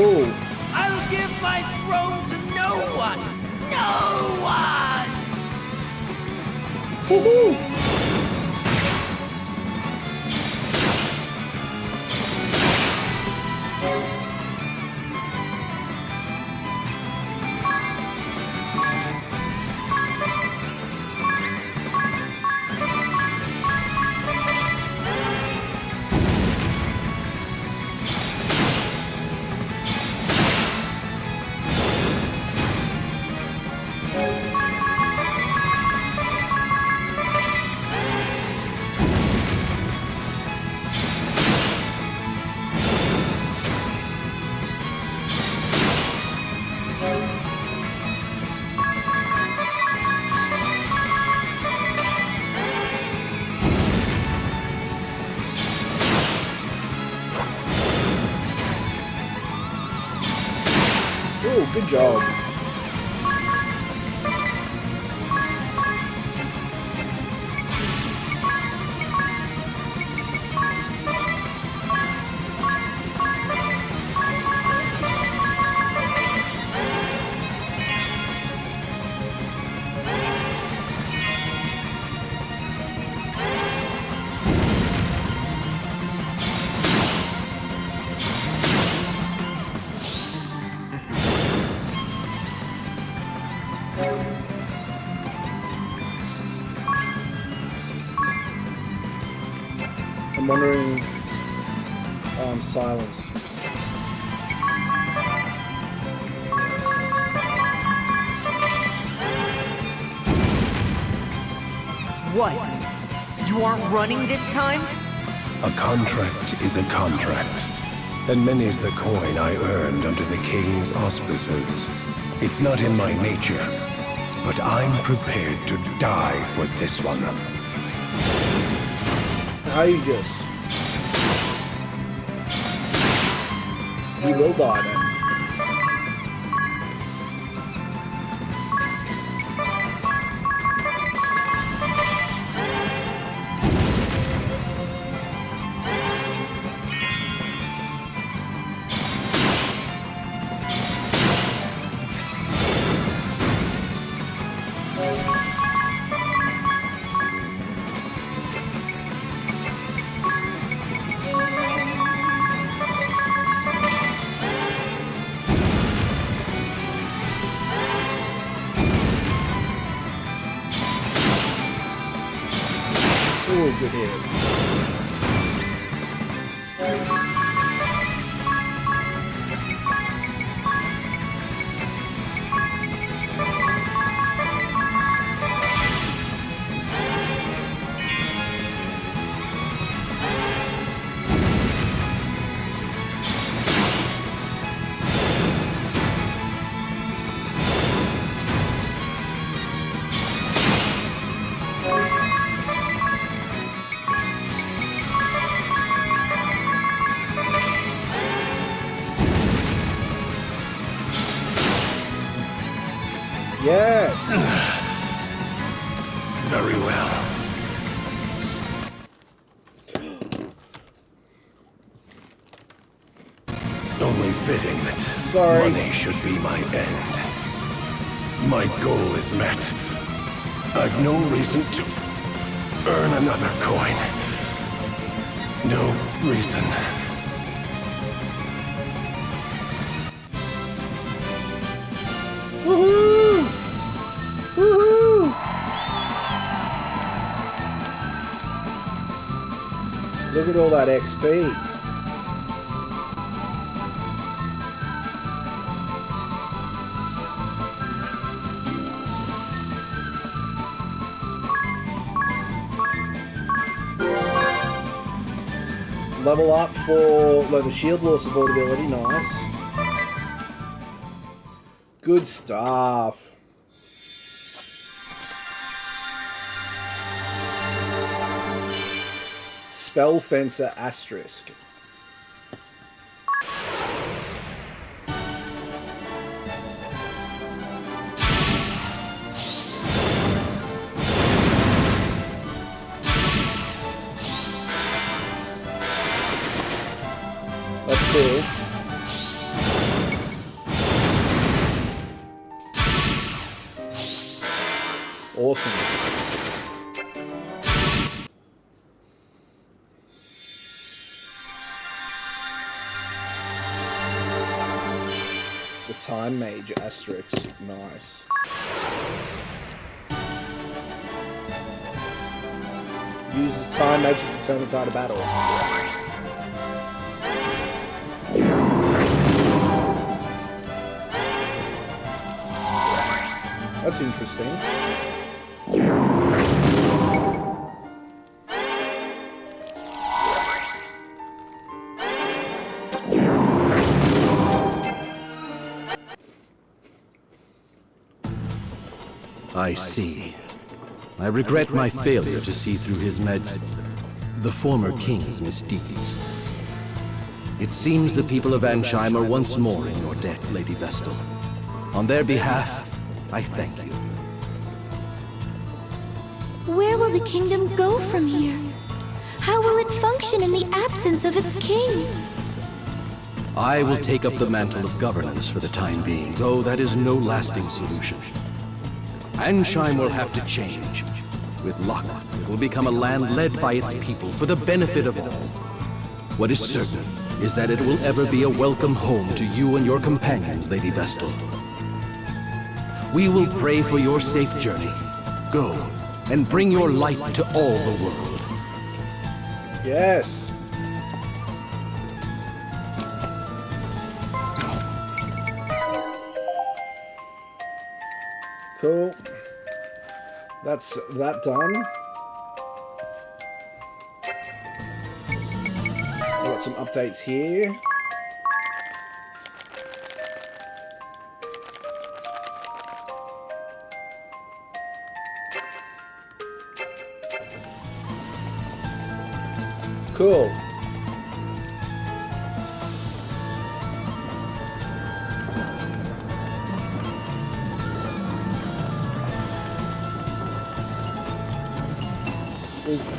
Oh. I'll give my throne to no one! No one! Woohoo! Oh, good job. I'm wondering. Oh, I'm silenced. What? You aren't running this time? A contract is a contract, and many's the coin I earned under the king's auspices. It's not in my nature, but I'm prepared to die for this one. Aegis. You will die then. Oh, good hit. Yes. Very well. Only fitting that Sorry. money should be my end. My goal is met. I've no reason to earn another coin. No reason. Woohoo! Woohoo! Look at all that XP. Level up for the shield law support ability, nice. Good stuff. Spell Fencer Asterisk. That's cool. Awesome. The Time Mage asterisk. Nice. Uses time magic to turn the tide of battle. That's interesting. I see. I regret my failure to see through the former king's misdeeds. It seems the people of Achiem are once more in your debt, Lady Vestal. On their behalf, I thank you. Where will the kingdom go from here? How will it function in the absence of its king? I will take up the mantle of governance for the time being, though that is no lasting solution. Achiem will have to change. With luck, it will become a land led by its people for the benefit of all. What is certain is that it will ever be a welcome home to you and your companions, Lady Vestal. We will pray for your safe journey. Go, and bring your light to all the world. Yes. Cool. That's that done. I've got some updates here. Cool.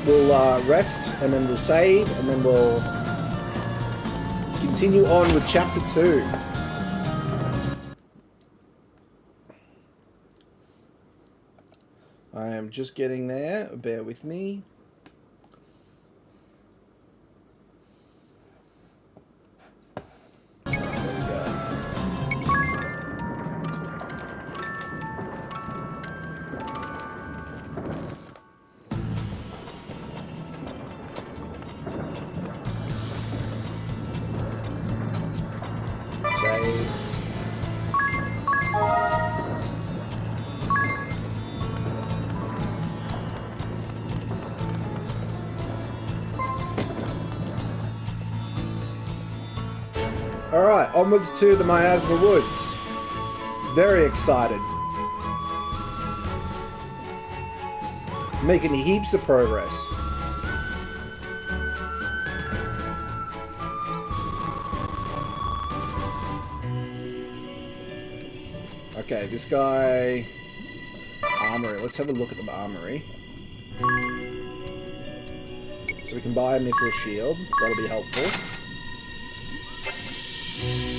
We'll rest, and then we'll save, and then we'll continue on with chapter 2. I am just getting there. Bear with me. Alright, onwards to the Miasma Woods. Very excited. Making heaps of progress. Okay, this guy... Armory. Let's have a look at the armory. So we can buy a mithril shield. That'll be helpful.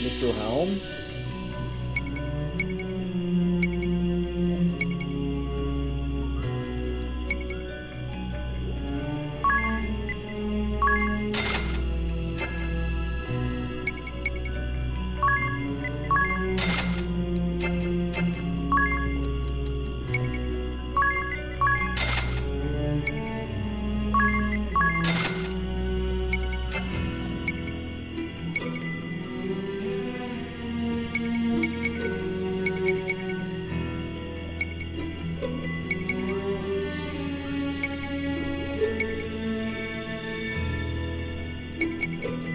Mithril helm.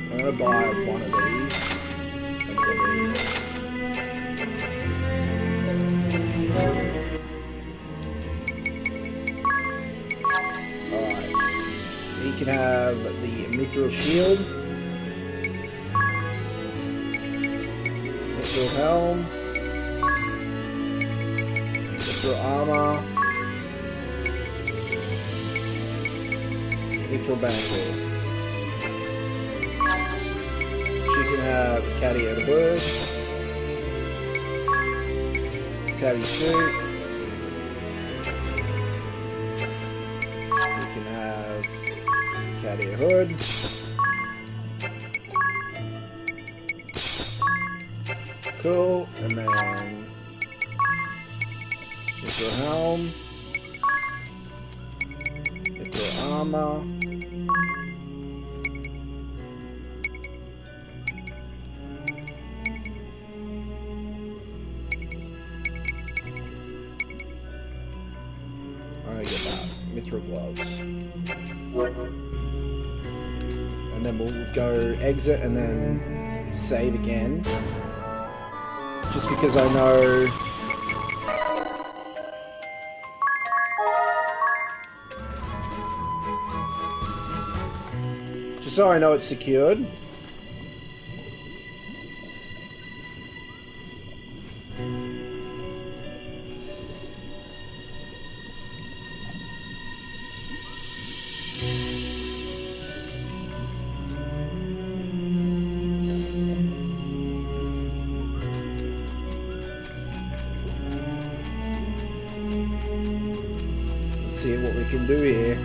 I'm gonna buy one of these and one of these. Alright. He can have the mithril shield, mithril helm, mithril armor, mithril bangle. She can have caddy and hood, tabby suit, your hood. Cool, and then Mithril helm, Mithril armor. I get that. Mithril gloves. And then we'll go exit and then save again. Just because I know... Just so I know it's secured. See what we can do here.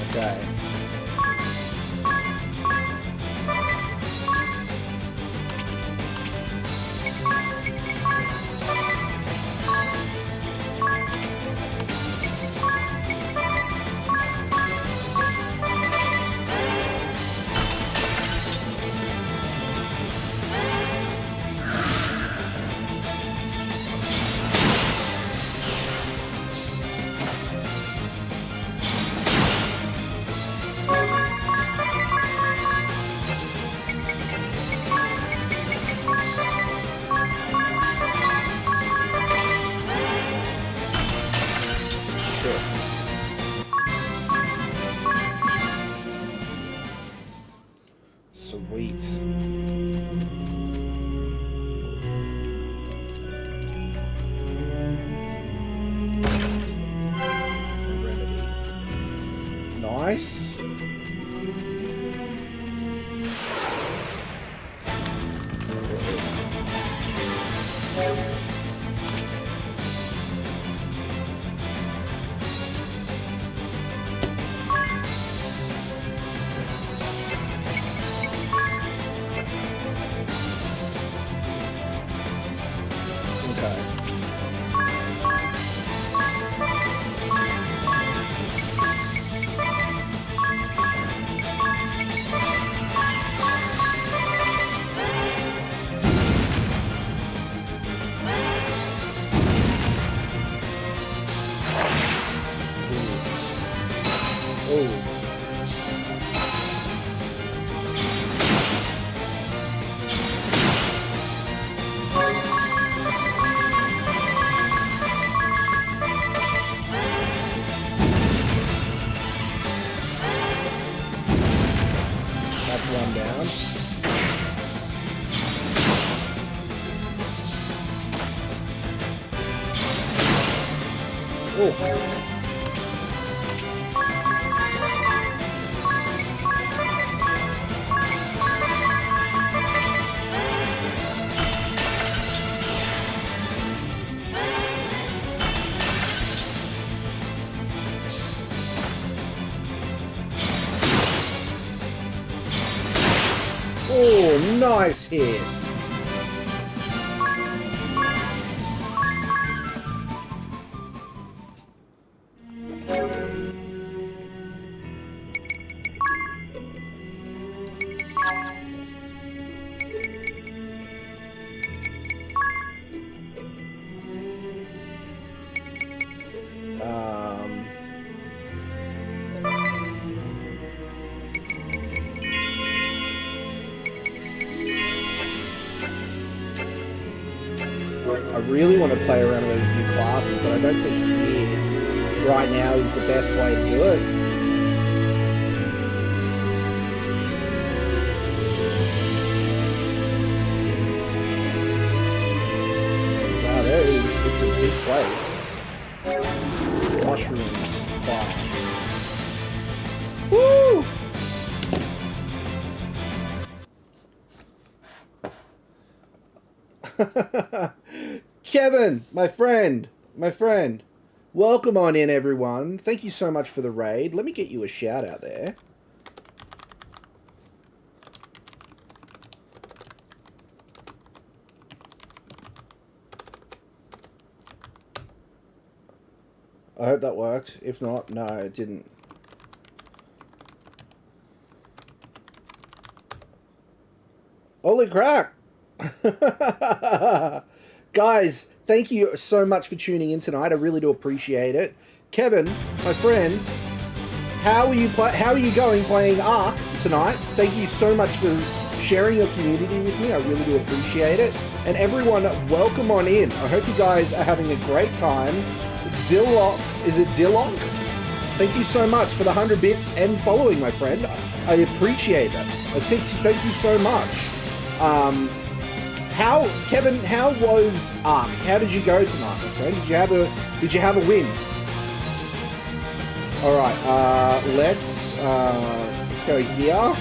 Okay. Sweet. Remedy. Nice. One down. Oh. Oh, nice hit. I really want to play around with those new classes, but I don't think here right now is the best way to do it. Wow, it's a big place. Mushrooms, fire. Woo! Kevin, my friend. Welcome on in, everyone. Thank you so much for the raid. Let me get you a shout out there. I hope that worked. If not, no, it didn't. Holy crap! Guys, thank you so much for tuning in tonight. I really do appreciate it. Kevin, my friend, how are you going playing Ark tonight? Thank you so much for sharing your community with me. I really do appreciate it. And everyone, welcome on in. I hope you guys are having a great time. Dillock, is it Dillock? Thank you so much for the 100 bits and following, my friend. I appreciate it. Thank you so much. Kevin, how was Ark? How did you go tonight, my friend? Did you have a win? All right, let's go here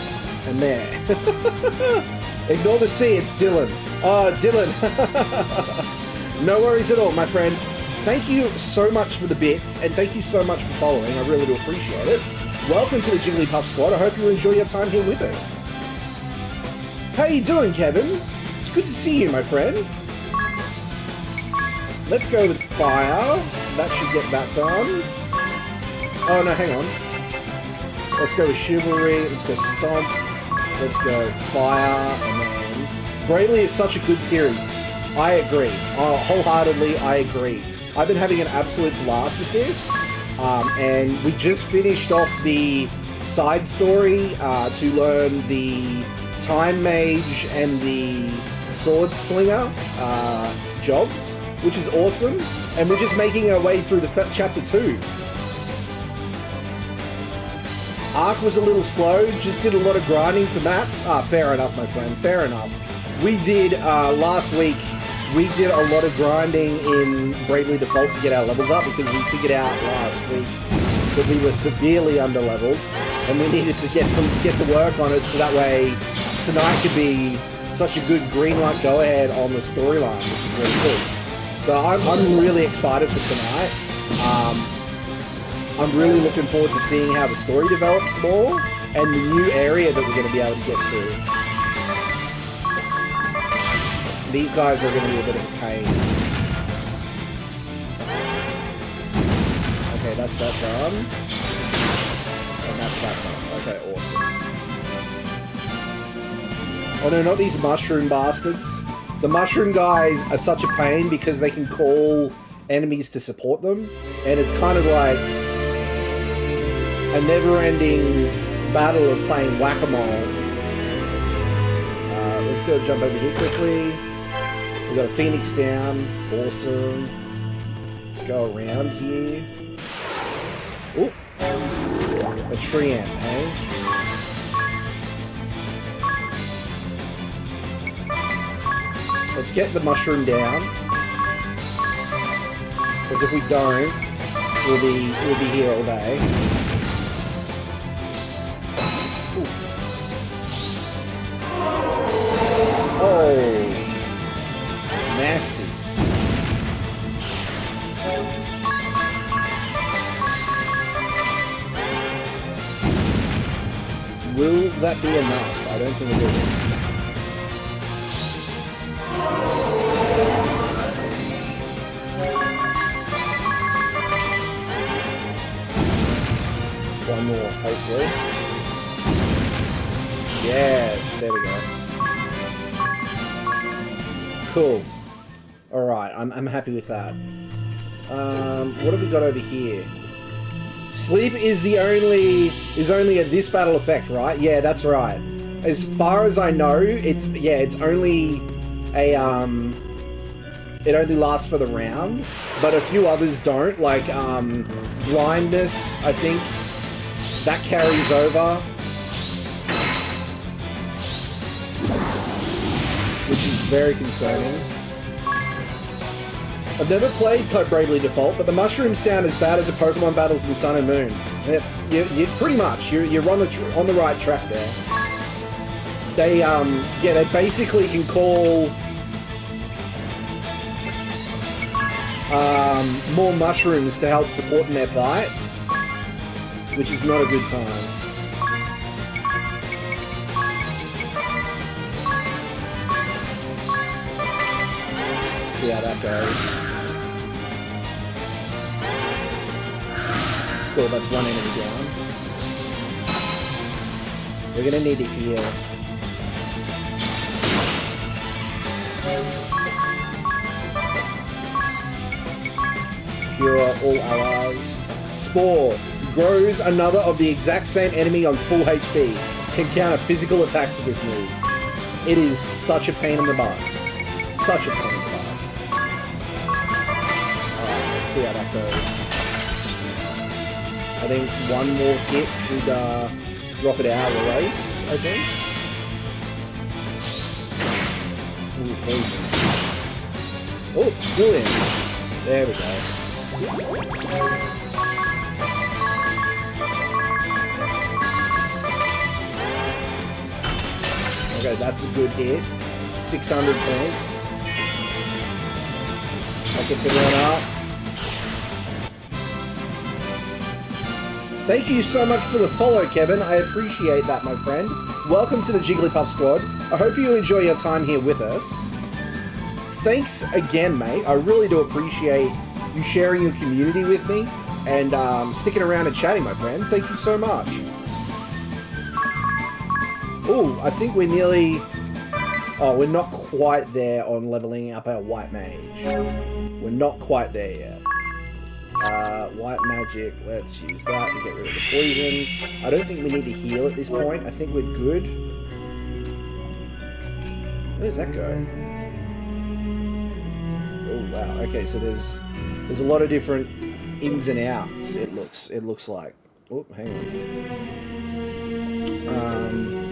and there. Ignore the C, it's Dylan. Dylan. No worries at all, my friend. Thank you so much for the bits, and thank you so much for following. I really do appreciate it. Welcome to the Jigglypuff Squad. I hope you enjoy your time here with us. How you doing, Kevin? It's good to see you, my friend. Let's go with fire. That should get that done. Oh, no, hang on. Let's go with chivalry. Let's go stomp. Let's go fire. And then... Bravely is such a good series. I agree. Wholeheartedly, I agree. I've been having an absolute blast with this, and we just finished off the side story to learn the Time Mage and the Sword Slinger jobs, which is awesome, and we're just making our way through the chapter 2. Ark was a little slow, just did a lot of grinding for mats. Fair enough, my friend, fair enough. We did, last week, we did a lot of grinding in Bravely Default to get our levels up because we figured out last week that we were severely underleveled and we needed to get to work on it so that way tonight could be such a good green light go ahead on the storyline, which is really cool. So I'm really excited for tonight. I'm really looking forward to seeing how the story develops more and the new area that we're going to be able to get to. These guys are going to be a bit of a pain. Okay, that's that done. And that's that done. Okay, awesome. Oh no, not these mushroom bastards. The mushroom guys are such a pain because they can call enemies to support them. And it's kind of like a never-ending battle of playing whack-a-mole. Let's go jump over here quickly. We've got a Phoenix down. Awesome. Let's go around here. Oh, a tree ant, hey? Let's get the mushroom down. Because if we don't, we'll be here all day. Ooh. Oh. Nasty. Will that be enough? I don't think it will. One more, hopefully. Yes, there we go. Cool. Alright, I'm happy with that. What have we got over here? Sleep is only a this battle effect, right? Yeah, that's right. As far as I know, it's only a it only lasts for the round, but a few others don't, like blindness, I think that carries over, which is very concerning. I've never played Bravely Default, but the mushrooms sound as bad as the Pokemon battles in Sun and Moon. You pretty much, you're on the right track there. They basically can call more mushrooms to help support in their fight, which is not a good time. See how that goes. Cool, that's one enemy down. We're gonna need to heal. Cure all allies. Spore. Grows another of the exact same enemy on full HP. Can counter physical attacks with this move. It is such a pain in the butt. Such a pain in the butt. Alright, let's see how that goes. I think one more hit should drop it out of the race, I think. Ooh, poison. Oh, still in. There we go. Okay, that's a good hit. 600 points. That gets everyone up. Thank you so much for the follow, Kevin. I appreciate that, my friend. Welcome to the Jigglypuff Squad. I hope you enjoy your time here with us. Thanks again, mate. I really do appreciate you sharing your community with me and sticking around and chatting, my friend. Thank you so much. Oh, I think we're nearly... Oh, we're not quite there on leveling up our White Mage. We're not quite there yet. White Magic, let's use that to get rid of the poison. I don't think we need to heal at this point. I think we're good. Where does that go? Oh, wow. Okay, so there's a lot of different ins and outs, it looks like. Oh, hang on.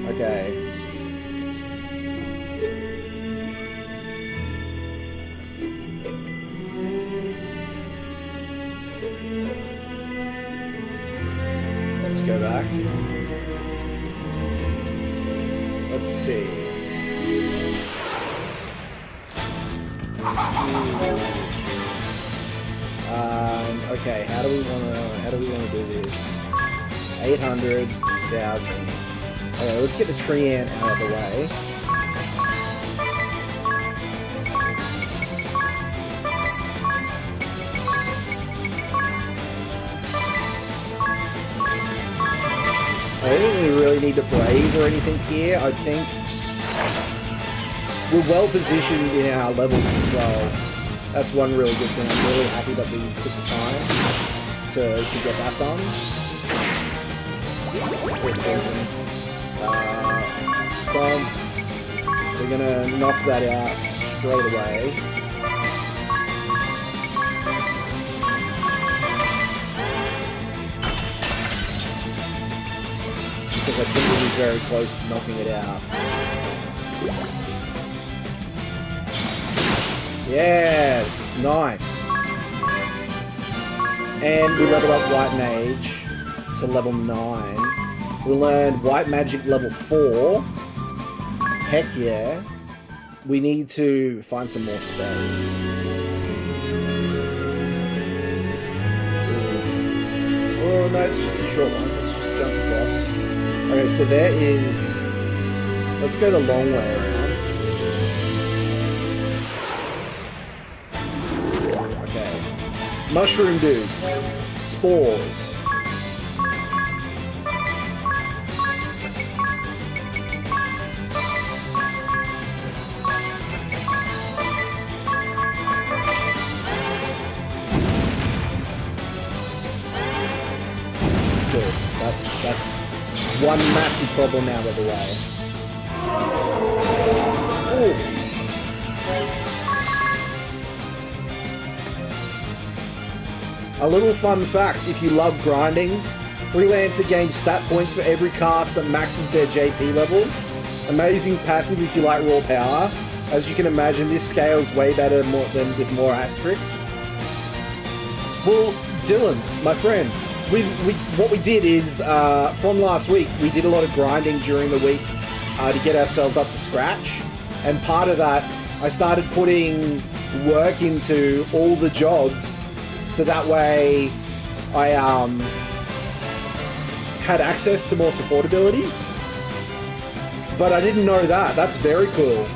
Okay. Let's go back. Let's see. Okay, how do we wanna do this? 800,000. Okay, let's get the tree ant out of the way. I don't think we really need to brave or anything here. I think we're well positioned in our levels as well. That's one really good thing. I'm really happy that we took the time to get that done. Stomp. We're gonna knock that out straight away. Because I think we'll be very close to knocking it out. Yes! Nice! And we level up White Mage to level 9. We learned White Magic level 4. Heck yeah. We need to find some more spells. Oh no, it's just a short one. Let's just jump across. Okay, so there is... Let's go the long way around. Okay. Mushroom Dude. Spores. Good. That's one massive problem out of the way. Ooh. A little fun fact, if you love grinding, Freelancer gains stat points for every cast that maxes their JP level. Amazing passive if you like raw power. As you can imagine, this scales way better than with more asterisks. Well, Dylan, my friend, what we did is, from last week, we did a lot of grinding during the week to get ourselves up to scratch. And part of that I started putting work into all the jobs, so that way I had access to more support abilities. But I didn't know that. That's very cool.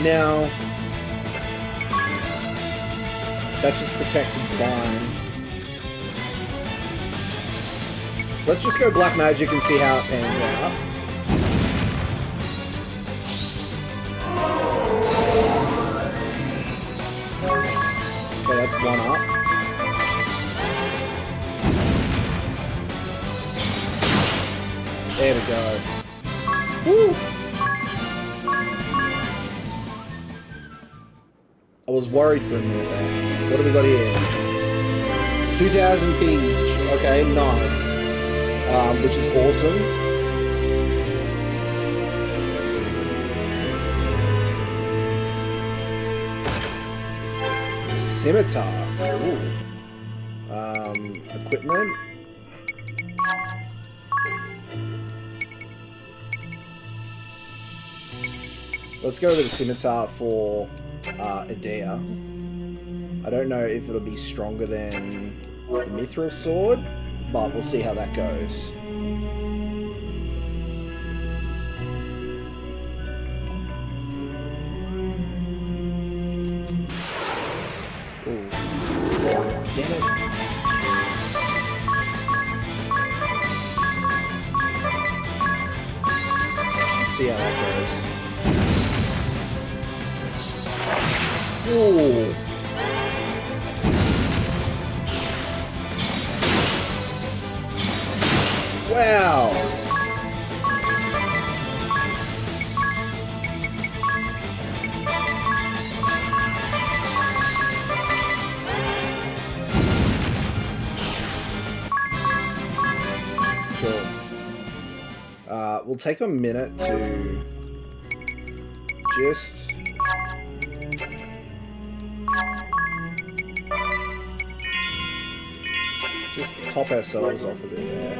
Now, that just protects blind. Let's just go black magic and see how it pans out. Okay, that's one up. There we go. Woo! I was worried for a minute there. What have we got here? 2000 peach. Okay, nice. Which is awesome. Scimitar. Ooh. Equipment. Let's go with the scimitar for Idea. I don't know if it'll be stronger than the mithril sword, but we'll see how that goes. Ooh. Damn it. Let's see how that goes. Ooh. Wow. Cool. We'll take a minute to just top ourselves off a bit there.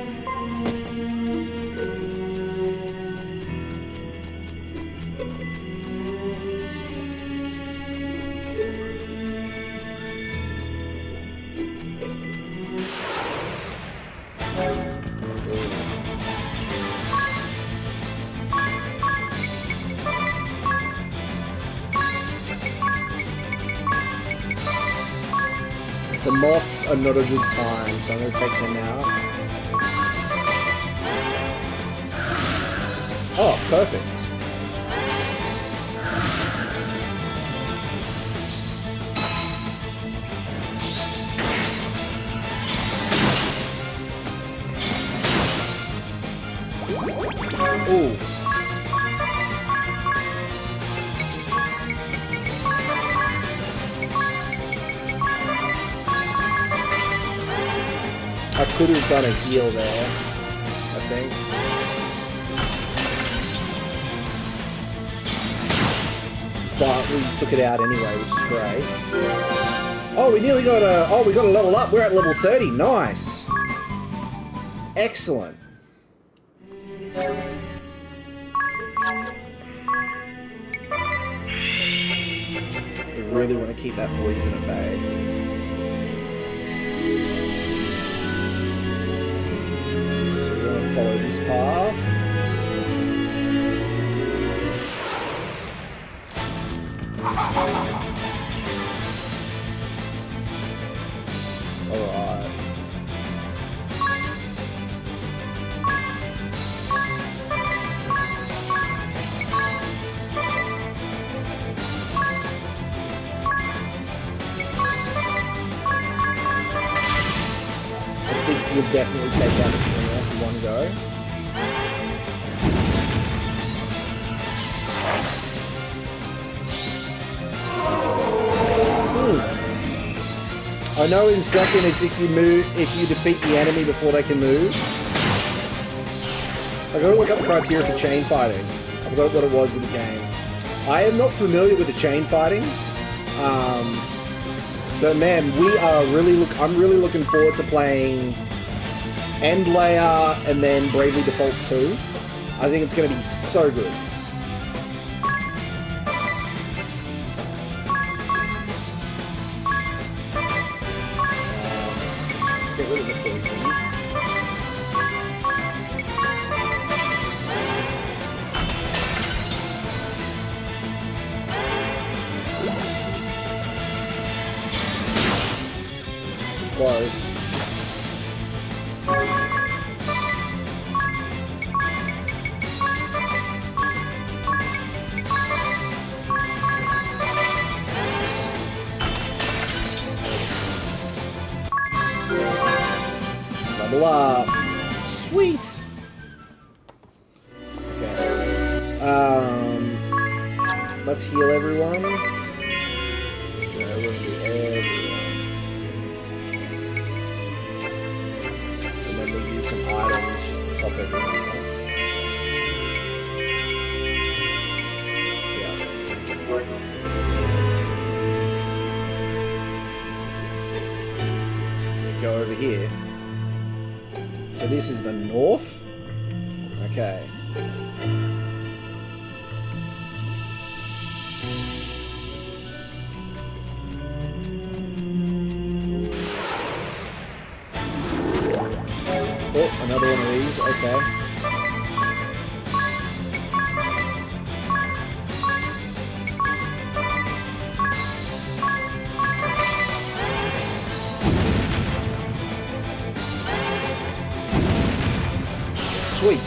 The moths are not a good time, so I'm going to take them out. Oh, perfect. Ooh. I could have done a heal there, I think. But we took it out anyway, which is great. Oh, we nearly got a... Oh, we got a level up. We're at level 30. Nice. Excellent. We really want to keep that poison at bay. Follow this path. Alright. I think we'll definitely take out the trainer in one go. I know in second it's if you defeat the enemy before they can move. I gotta look up the criteria for chain fighting. I forgot what it was in the game. I am not familiar with the chain fighting. But man, I'm really looking forward to playing End Layer and then Bravely Default 2. I think it's gonna be so good. close. Level up. Sweet. Okay. Let's heal everyone. Yeah, we're gonna do everyone. And then we'll use some items just to top everyone off. Yeah. Go over here. So this is the north? Okay. Oh, another one of these, okay. Sweet.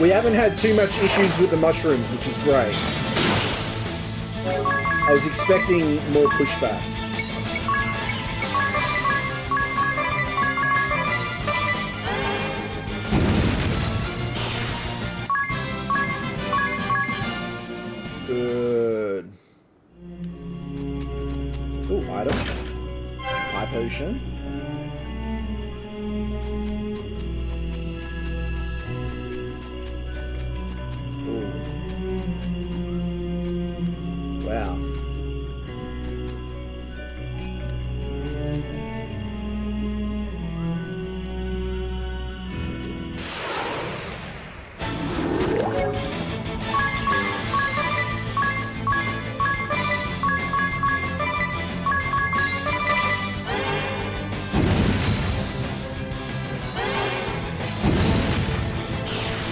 We haven't had too much issues with the mushrooms, which is great. I was expecting more pushback. Good. Ooh, item. High potion. Wow.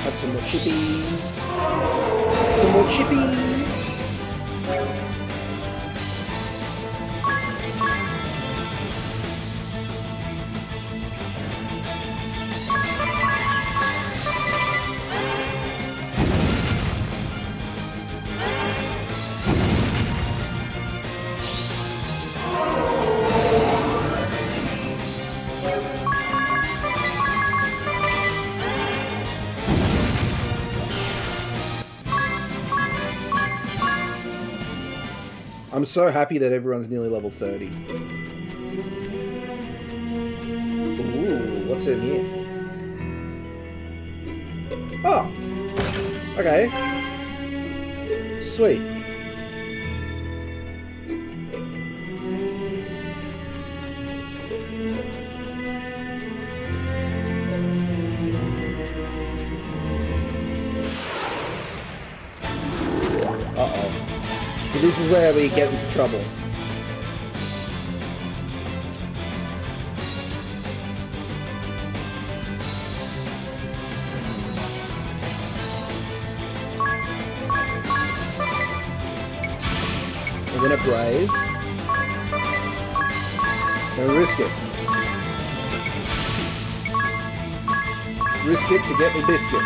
Got some more chippies. Some more chippies. I'm so happy that everyone's nearly level 30. Ooh, what's in here? Oh! Okay. Sweet. Uh-oh. So this is where we get into trouble. We're gonna brave. Gonna risk it. Risk it to get me biscuit.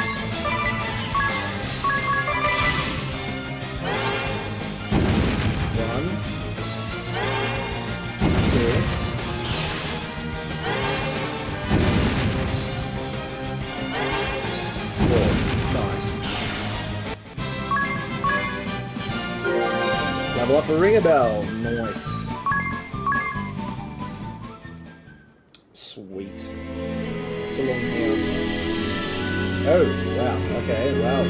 Level up a ring a bell. Nice. Sweet. It's a long hair. Oh, wow. Okay. Wow.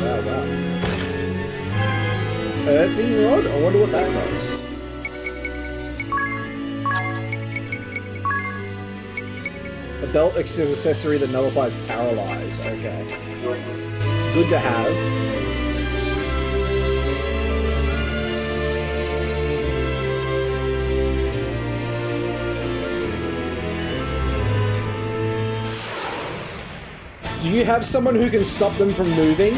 Earthing rod? I wonder what that does. A belt accessory that nullifies paralyze. Okay. Good to have. Do you have someone who can stop them from moving?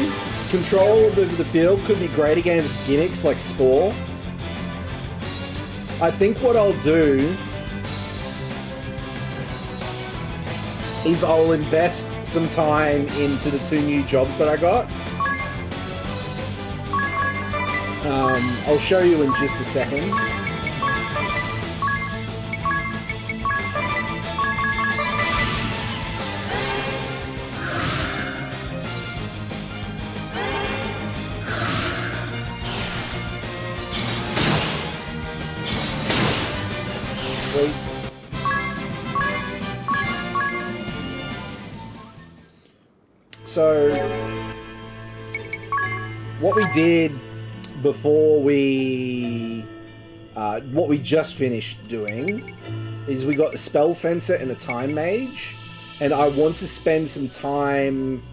Control of the field could be great against gimmicks like Spore. I think what I'll do is I'll invest some time into the 2 new jobs that I got. I'll show you in just a second. Sweet. So, what we did before what we just finished doing is we got the Spell Fencer and the Time Mage, and I want to spend some time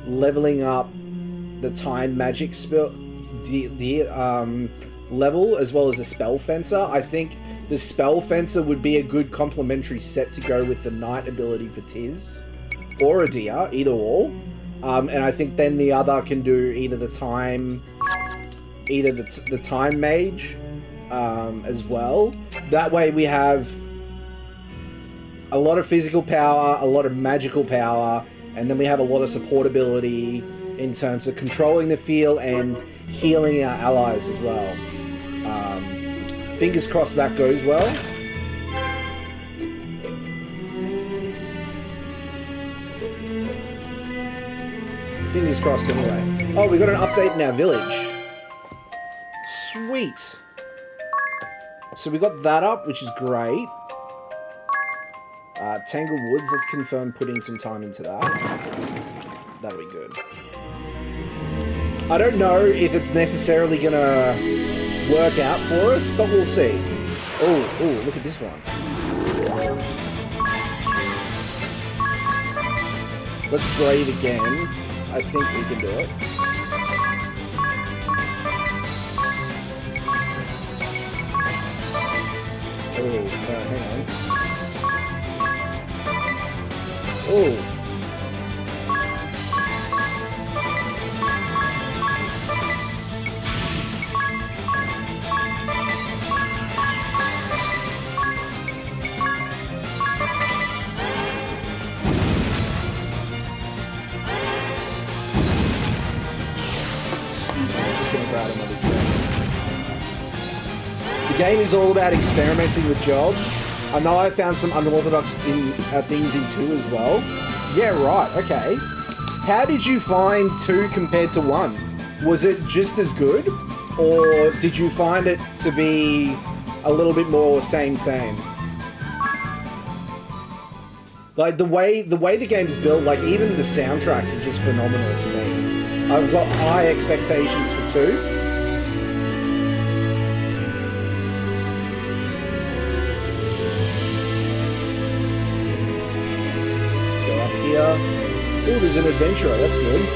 leveling up the Time Magic spell level as well as the Spell Fencer. I think the Spell Fencer would be a good complementary set to go with the Knight ability for Tiz or Adia, either or. And I think then the other can do either the Time Mage as well. That way we have a lot of physical power, a lot of magical power, and then we have a lot of supportability in terms of controlling the field and healing our allies as well. Fingers crossed that goes well. Fingers crossed anyway. Oh, we got an update in our village. Sweet. So we got that up, which is great. Tangle Woods, let's confirm putting some time into that. That'll be good. I don't know if it's necessarily gonna work out for us, but we'll see. Oh, look at this one. Let's brave again. I think we can do it. Oh, hang on. Oh. The game is all about experimenting with jobs. I know I found some unorthodox things in 2 as well. Yeah, right, okay. How did you find 2 compared to 1? Was it just as good? Or did you find it to be a little bit more same? Like, the way the game's built, like, even the soundtracks are just phenomenal to me. I've got high expectations for 2. Oh, there's an adventurer, that's good.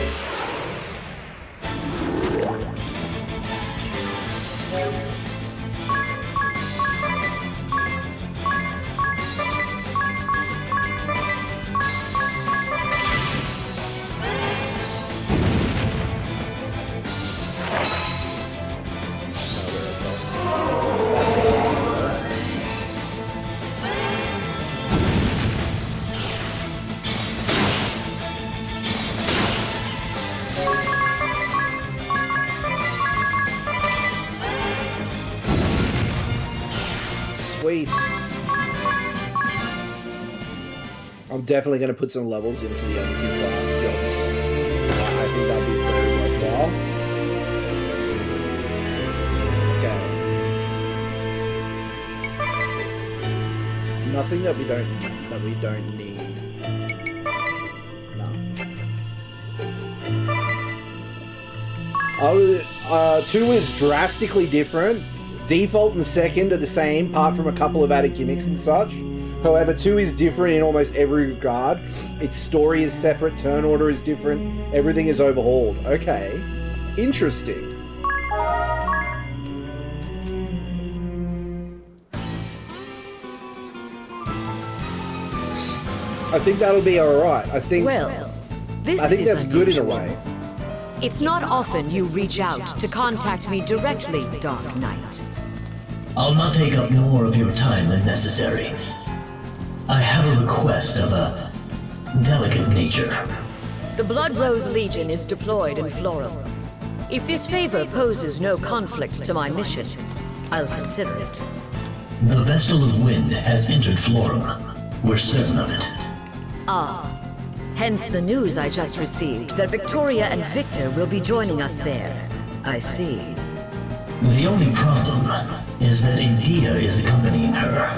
Sweet. I'm definitely going to put some levels into the other 2 jobs. I think that'd be very worthwhile. Okay. Nothing that we don't need. No. 2 is drastically different. Default and second are the same, apart from a couple of added gimmicks and such. However, 2 is different in almost every regard. Its story is separate, turn order is different, everything is overhauled. Okay. Interesting. I think that'll be alright. I think that's good in a way. It's not often you reach out to contact me directly, Dark Knight. I'll not take up more of your time than necessary. I have a request of a delicate nature. The Blood Rose Legion is deployed in Florem. If this favor poses no conflict to my mission, I'll consider it. The Vestal of Wind has entered Florem. We're certain of it. Ah. Hence the news I just received that Victoria and Victor will be joining us there. I see. The only problem is that India is accompanying her.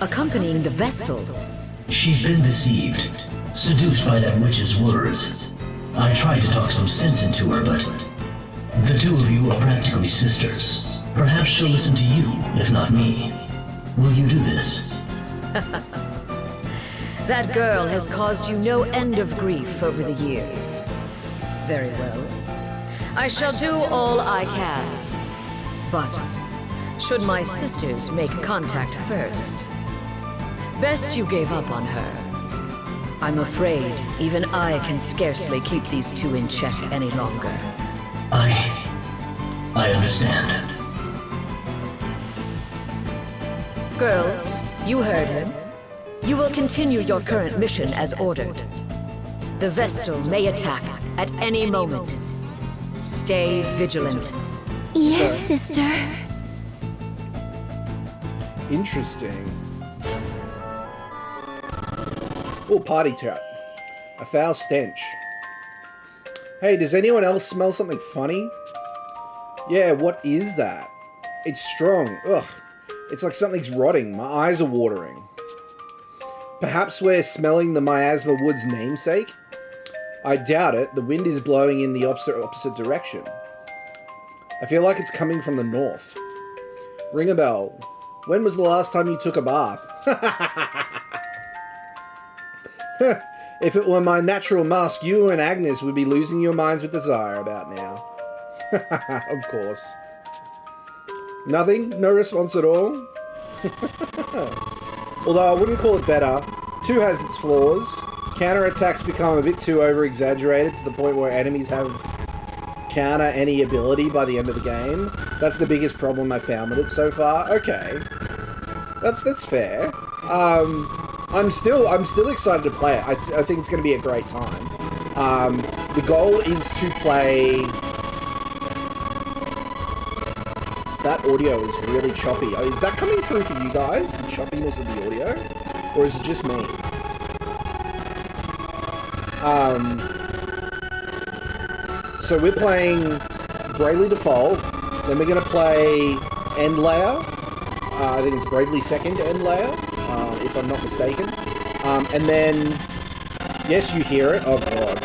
Accompanying the Vestal? She's been deceived, seduced by that witch's words. I tried to talk some sense into her, but the two of you are practically sisters. Perhaps she'll listen to you, if not me. Will you do this? That girl has caused you no end of grief over the years. Very well. I shall do all I can. But should my sisters make contact first, best you gave up on her. I'm afraid even I can scarcely keep these two in check any longer. I understand. Girls, you heard him. You will continue your current mission as ordered. The Vestal may attack at any moment. Stay vigilant. Yes, sister. Interesting. Oh, party chat. A foul stench. Hey, does anyone else smell something funny? Yeah, what is that? It's strong. Ugh. It's like something's rotting. My eyes are watering. Perhaps we're smelling the Miasma Woods namesake? I doubt it. The wind is blowing in the opposite direction. I feel like it's coming from the north. Ring a bell. When was the last time you took a bath? If it were my natural mask, you and Agnes would be losing your minds with desire about now. Of course. Nothing? No response at all? Although I wouldn't call it better. 2 has its flaws. Counterattacks become a bit too over-exaggerated to the point where enemies have counter any ability by the end of the game. That's the biggest problem I found with it so far. Okay. That's fair. I'm still excited to play it. I think it's going to be a great time. The goal is to play... That audio is really choppy. Is that coming through for you guys? The choppiness of the audio? Or is it just me? So we're playing Bravely Default. Then we're going to play End Layer. I think it's Bravely Second End Layer, if I'm not mistaken. And then, yes, you hear it. Oh, God.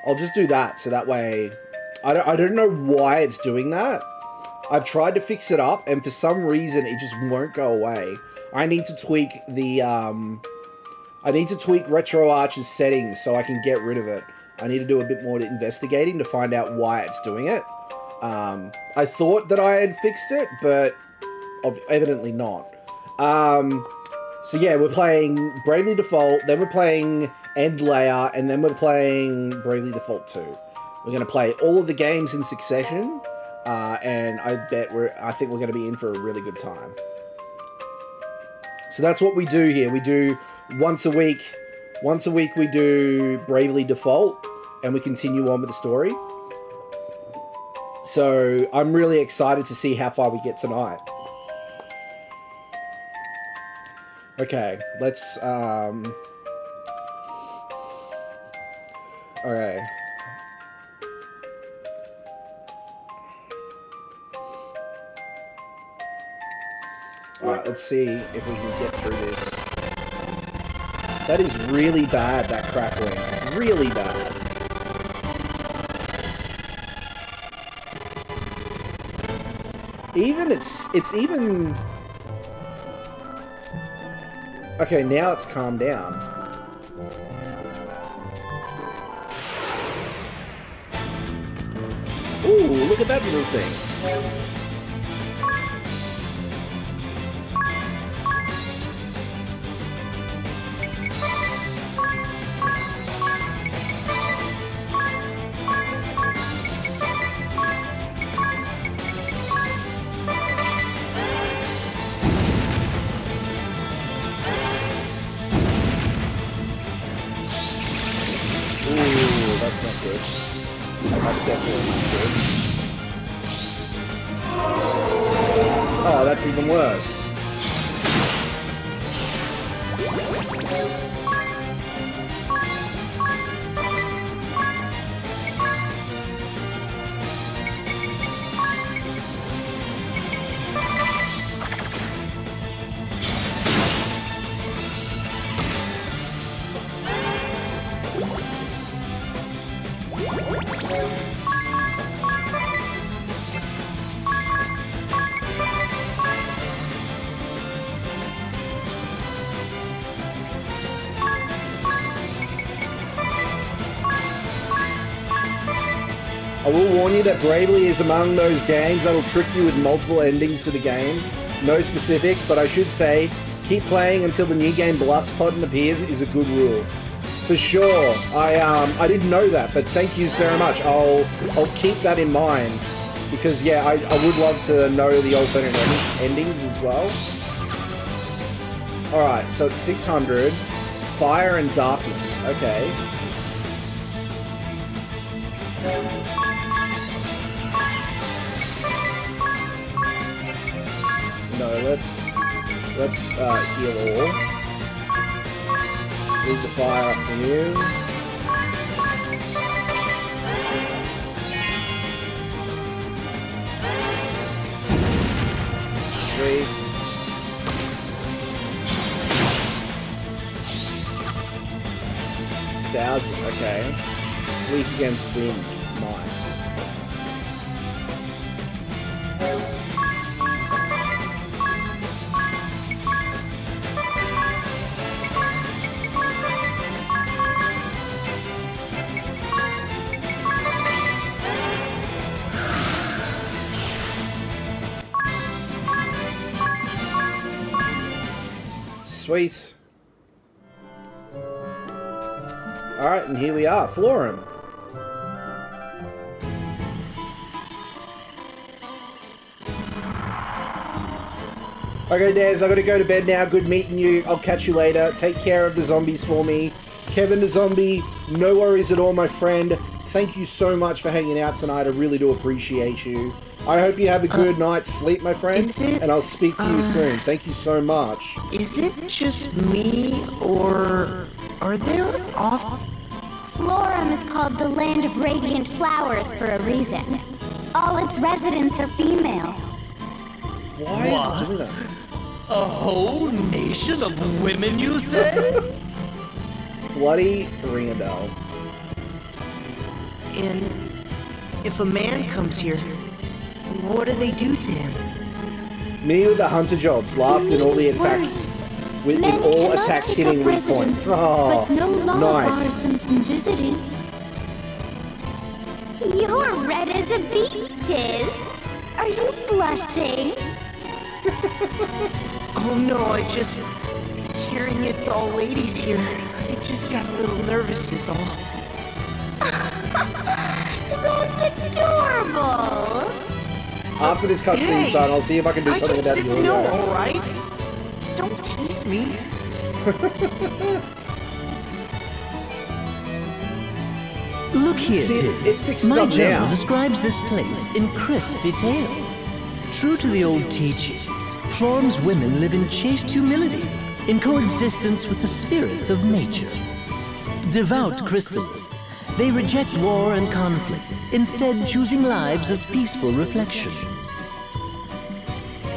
I'll just do that, so that way... I don't know why it's doing that. I've tried to fix it up, and for some reason, it just won't go away. I need to tweak the, I need to tweak RetroArch's settings so I can get rid of it. I need to do a bit more investigating to find out why it's doing it. I thought that I had fixed it, but evidently not. So yeah, we're playing Bravely Default, then we're playing End Layer, and then we're playing Bravely Default 2. We're going to play all of the games in succession, and I think we're going to be in for a really good time. So that's what we do here. We do once a week we do Bravely Default, and we continue on with the story. So I'm really excited to see how far we get tonight. Okay, let's, okay. Alright, let's see if we can get through this. That is really bad, that crackling. Really bad. It's even... Okay, now it's calmed down. Ooh, look at that little thing. that's definitely not good. Oh, that's even worse. I will warn you that Bravely is among those games that'll trick you with multiple endings to the game. No specifics, but I should say, keep playing until the new game Blustpodden appears is a good rule. For sure. I didn't know that, but thank you so much. I'll keep that in mind. Because yeah, I would love to know the alternate endings as well. Alright, so it's 600. Fire and Darkness. Okay. No, let's heal all. Leave the fire up to you. Sweet. $1,000, okay. Weak against wind. Nice. Sweet. Alright, and here we are, Florem. Okay, Daz, I gotta go to bed now. Good meeting you. I'll catch you later. Take care of the zombies for me. Kevin the Zombie, no worries at all, my friend. Thank you so much for hanging out tonight. I really do appreciate you. I hope you have a good night's sleep, my friend, and I'll speak to you soon. Thank you so much. Is it just me, or are there Florem is called the Land of Radiant Flowers for a reason. All its residents are female. Why is it doing that? A whole nation of women, you say? Bloody ring a bell. And if a man comes here, what do they do to him? Me with the hunter jobs, laughed in all the attacks, with in all attacks hitting weak point. Oh, nice. You're red as a beet, Tiz. Are you blushing? Oh no, hearing it's all ladies here, I just got a little nervous is all. That's adorable. After this cutscene's done, I'll see if I can do something about the audio. No, alright? Don't tease me. Look here, See, Tiz. it fixes My up journal now. describes this place in crisp detail. True to the old teachings, Florem's women live in chaste humility, in coexistence with the spirits of nature. Devout crystallists, they reject war and conflict, instead choosing lives of peaceful reflection.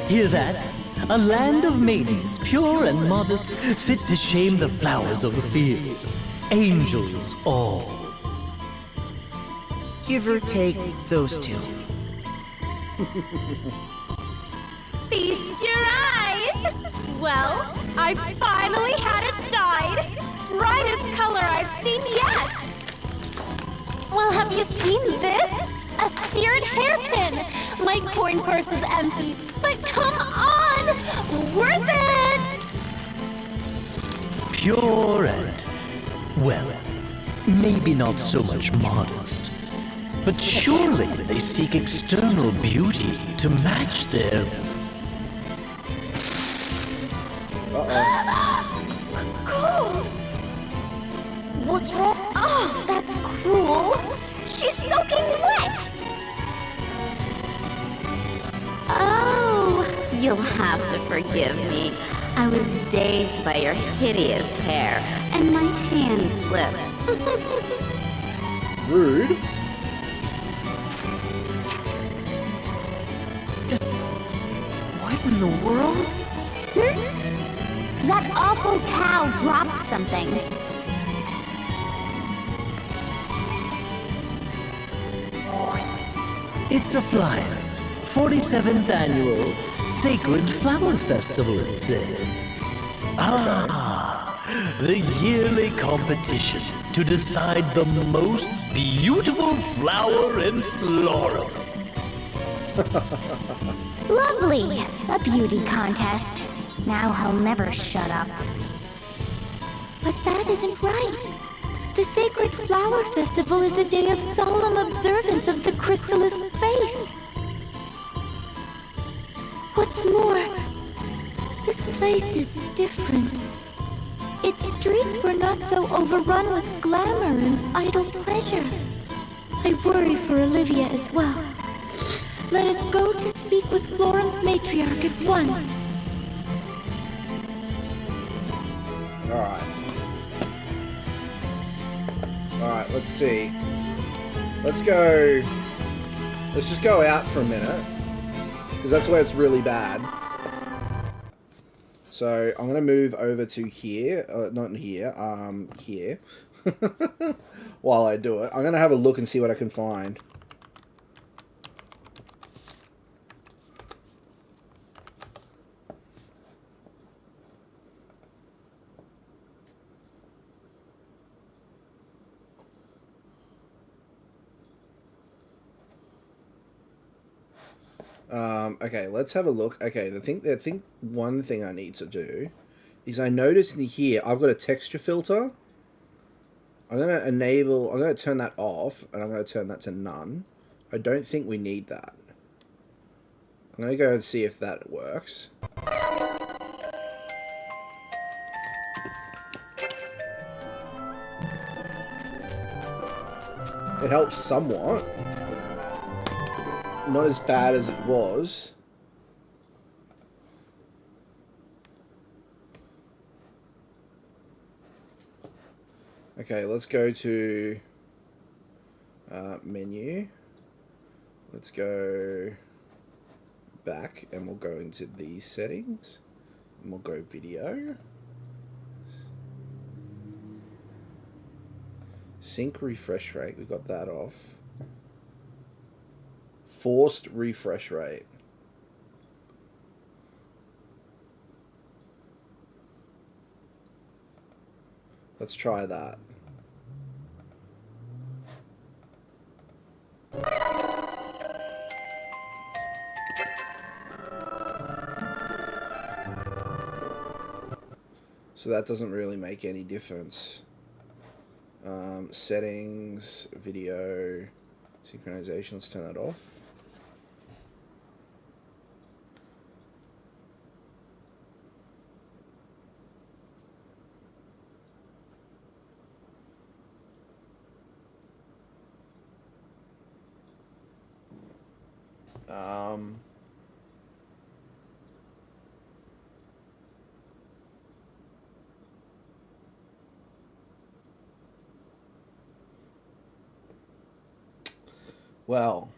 Hear that? A land of maidens, pure and modest, fit to shame the flowers of the field. Angels all. Give or take those two. Feast your eyes! Well, I finally had it dyed! Brightest color I've seen yet! Well, have you seen this? A seared hairpin! My coin purse is empty, but come on! Worth it! Pure and, well, maybe not so much modest. But surely they seek external beauty to match their... Cool! What's wrong? Oh, that's cruel! She's soaking wet! Oh, you'll have to forgive me. I was dazed by your hideous hair, and my hand slipped. Rude. What in the world? That awful cow dropped something. It's a flyer. 47th annual Sacred Flower Festival, it says. Ah, the yearly competition to decide the most beautiful flower in Florem. Lovely. A beauty contest. Now he'll never shut up. But that isn't right. The Sacred Flower Festival is a day of solemn observance of the Crystallis faith. What's more, this place is different. Its streets were not so overrun with glamour and idle pleasure. I worry for Olivia as well. Let us go to speak with Florem's matriarch at once. Alright, let's see. Let's go... Let's just go out for a minute. Because that's where it's really bad. So, I'm going to move over to here. Not here. Here. While I do it. I'm going to have a look and see what I can find. Okay, let's have a look. Okay, I think one thing I need to do is I noticed in here I've got a texture filter. I'm going to turn that off, and I'm going to turn that to none. I don't think we need that. I'm going to go and see if that works. It helps somewhat. Not as bad as it was. Okay, let's go to menu. Let's go back and we'll go into these settings. And we'll go video. Sync refresh rate, we got that off. Forced refresh rate. Let's try that. So that doesn't really make any difference. Settings, video, synchronization, let's turn that off. Well,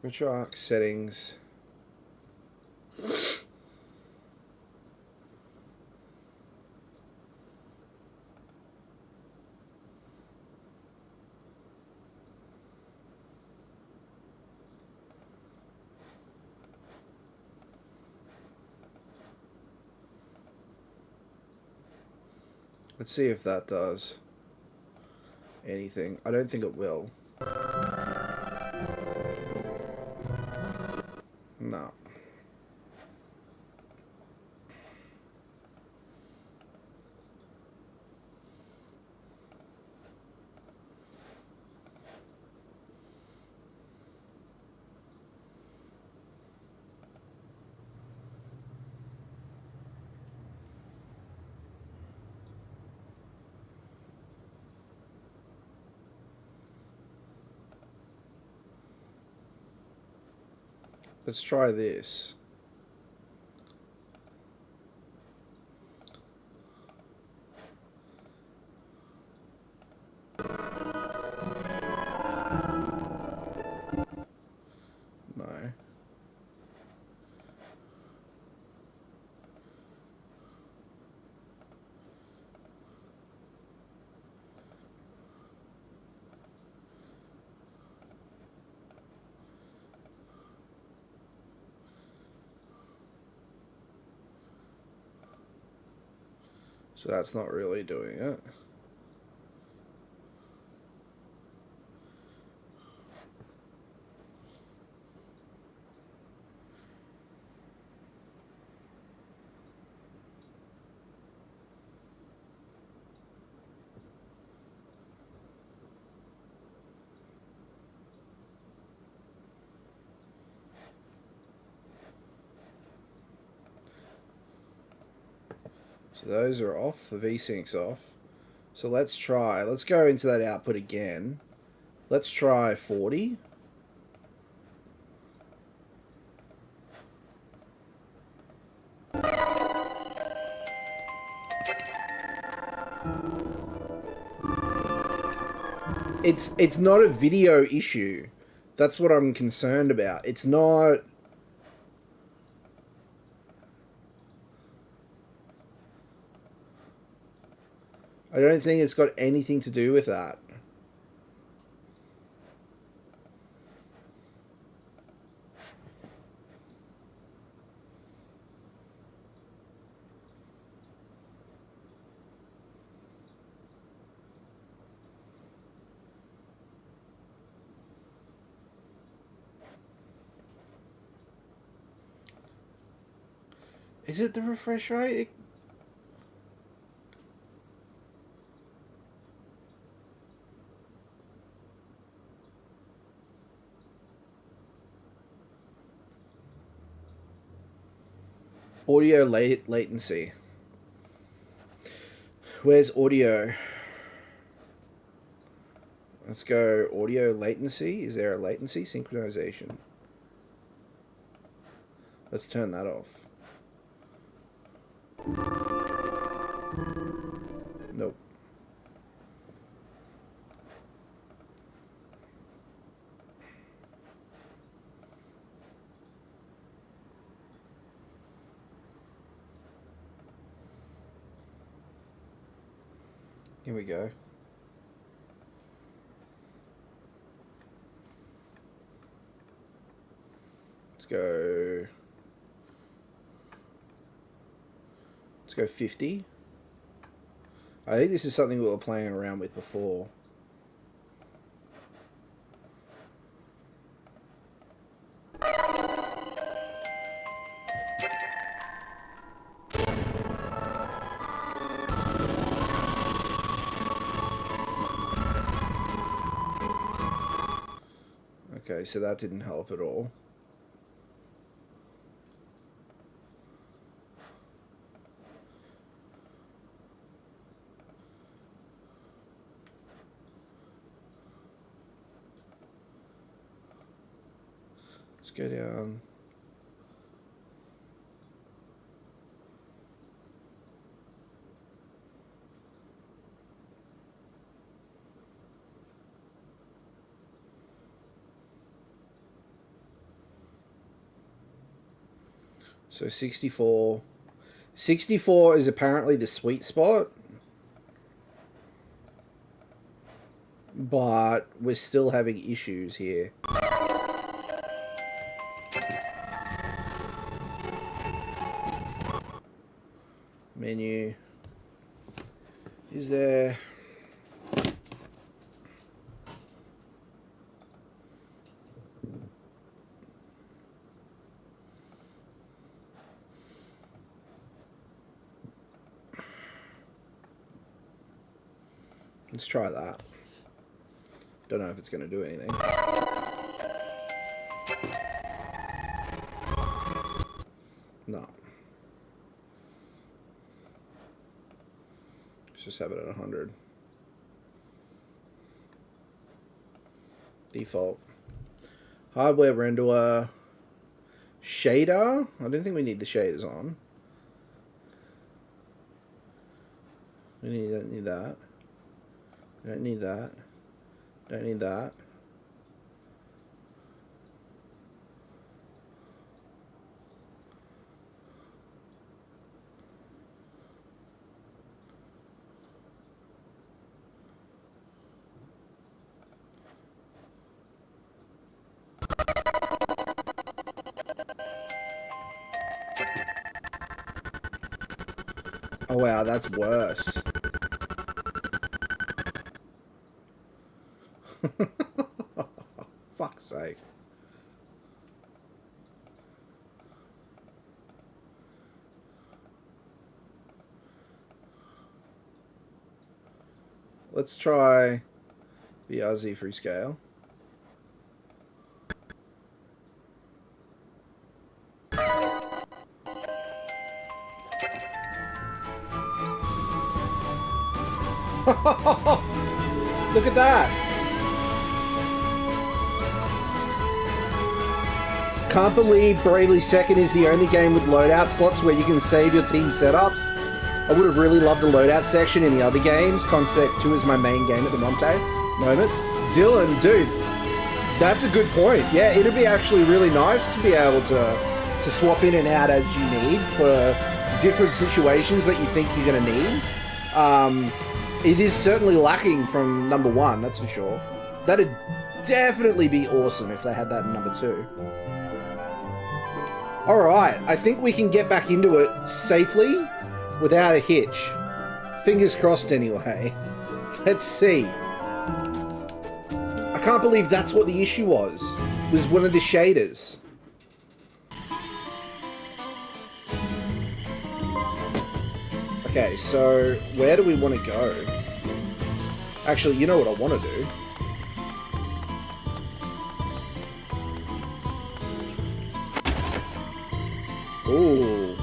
RetroArch settings. Let's see if that does anything. I don't think it will. No. Let's try this. No. So that's not really doing it. So those are off, the V-Sync's off. So let's go into that output again. Let's try 40. It's not a video issue. That's what I'm concerned about. It's not... I don't think it's got anything to do with that. Is it the refresh rate? Audio latency. Where's audio? Let's go audio latency. Is there a latency? Synchronization. Let's turn that off. Nope. Here we go. Let's go 50. I think this is something we were playing around with before. Okay, so that didn't help at all. Let's go down. So 64. 64 is apparently the sweet spot. But we're still having issues here. Menu. Is there... Let's try that. Don't know if it's going to do anything. No. Let's just have it at 100. Default. Hardware renderer. Shader? I don't think we need the shaders on. Don't need that. Don't need that. Don't need that. Oh wow, that's worse. Fuck's sake. Let's try the RZ free scale. Look at that! Can't believe Bravely Second is the only game with loadout slots where you can save your team setups. I would have really loved the loadout section in the other games. Concept 2 is my main game at the moment. Dylan, dude, that's a good point. Yeah, it'd be actually really nice to be able to swap in and out as you need for different situations that you think you're going to need. It is certainly lacking from number 1, that's for sure. That'd definitely be awesome if they had that in number 2. Alright, I think we can get back into it safely without a hitch. Fingers crossed anyway. Let's see. I can't believe that's what the issue was one of the shaders. Okay, so where do we want to go? Actually, you know what I want to do? Ooh.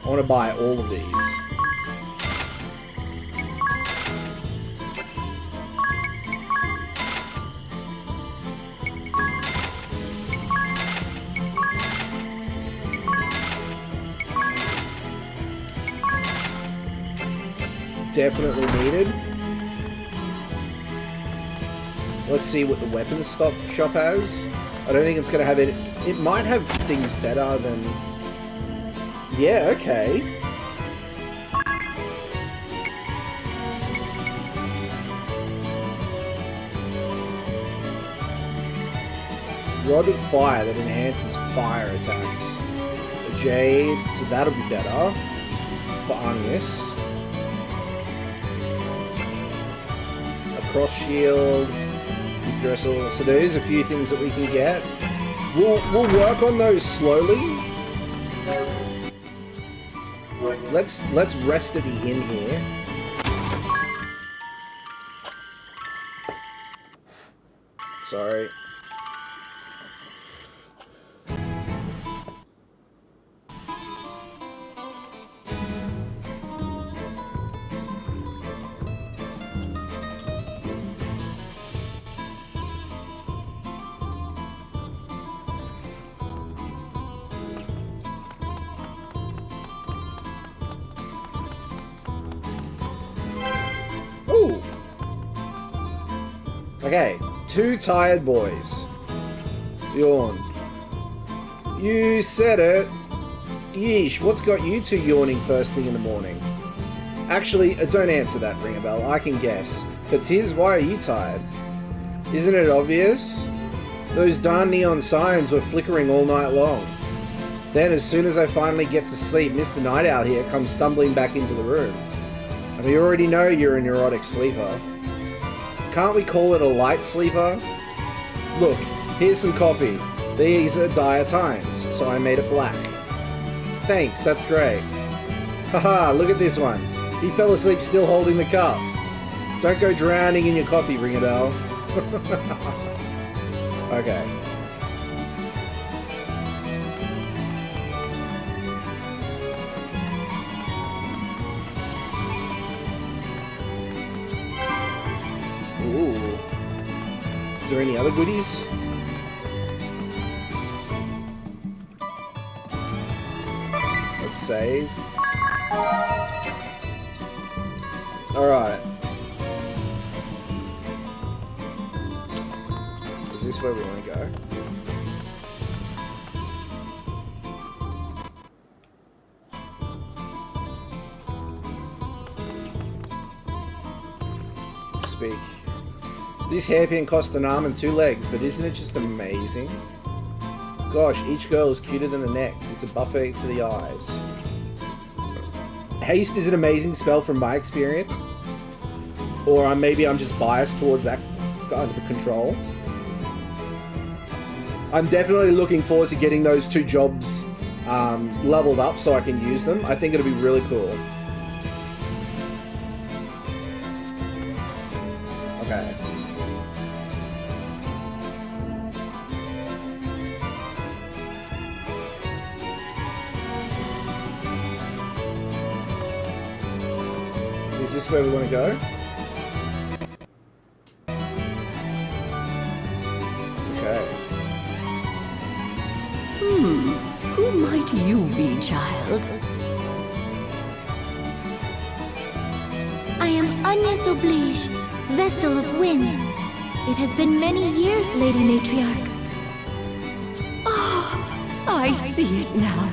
I want to buy all of these. Definitely needed. Let's see what the weapons shop has. I don't think it's going to have it. It might have things better than... Yeah, okay. Rod of Fire that enhances fire attacks. A Jade, so that'll be better for Agnes. Cross shield, Dressel. So there's a few things that we can get. We'll work on those slowly. Let's rest at the inn here. Sorry. Okay, 2 tired boys. Yawn. You said it. Yeesh, what's got you 2 yawning first thing in the morning? Actually, don't answer that, ring a bell. I can guess. But Tiz, why are you tired? Isn't it obvious? Those darn neon signs were flickering all night long. Then, as soon as I finally get to sleep, Mr. Night Owl here comes stumbling back into the room. And we already know you're a neurotic sleeper. Can't we call it a light sleeper? Look, here's some coffee. These are dire times, so I made it black. Thanks, that's great. Haha, look at this one. He fell asleep still holding the cup. Don't go drowning in your coffee, ring a bell. Okay. Is there any other goodies? Let's save. Alright. Is this where we want to go? Speak. This hairpin cost an arm and 2 legs, but isn't it just amazing? Gosh, each girl is cuter than the next. It's a buffet for the eyes. Haste is an amazing spell from my experience. Or maybe I'm just biased towards that kind of control. I'm definitely looking forward to getting those 2 jobs leveled up so I can use them. I think it'll be really cool. Okay. Is this where we want to go? Okay. Who might you be, child? I am Agnes Oblige, Vestal of Wind. It has been many years, Lady Matriarch. Ah, I see it now.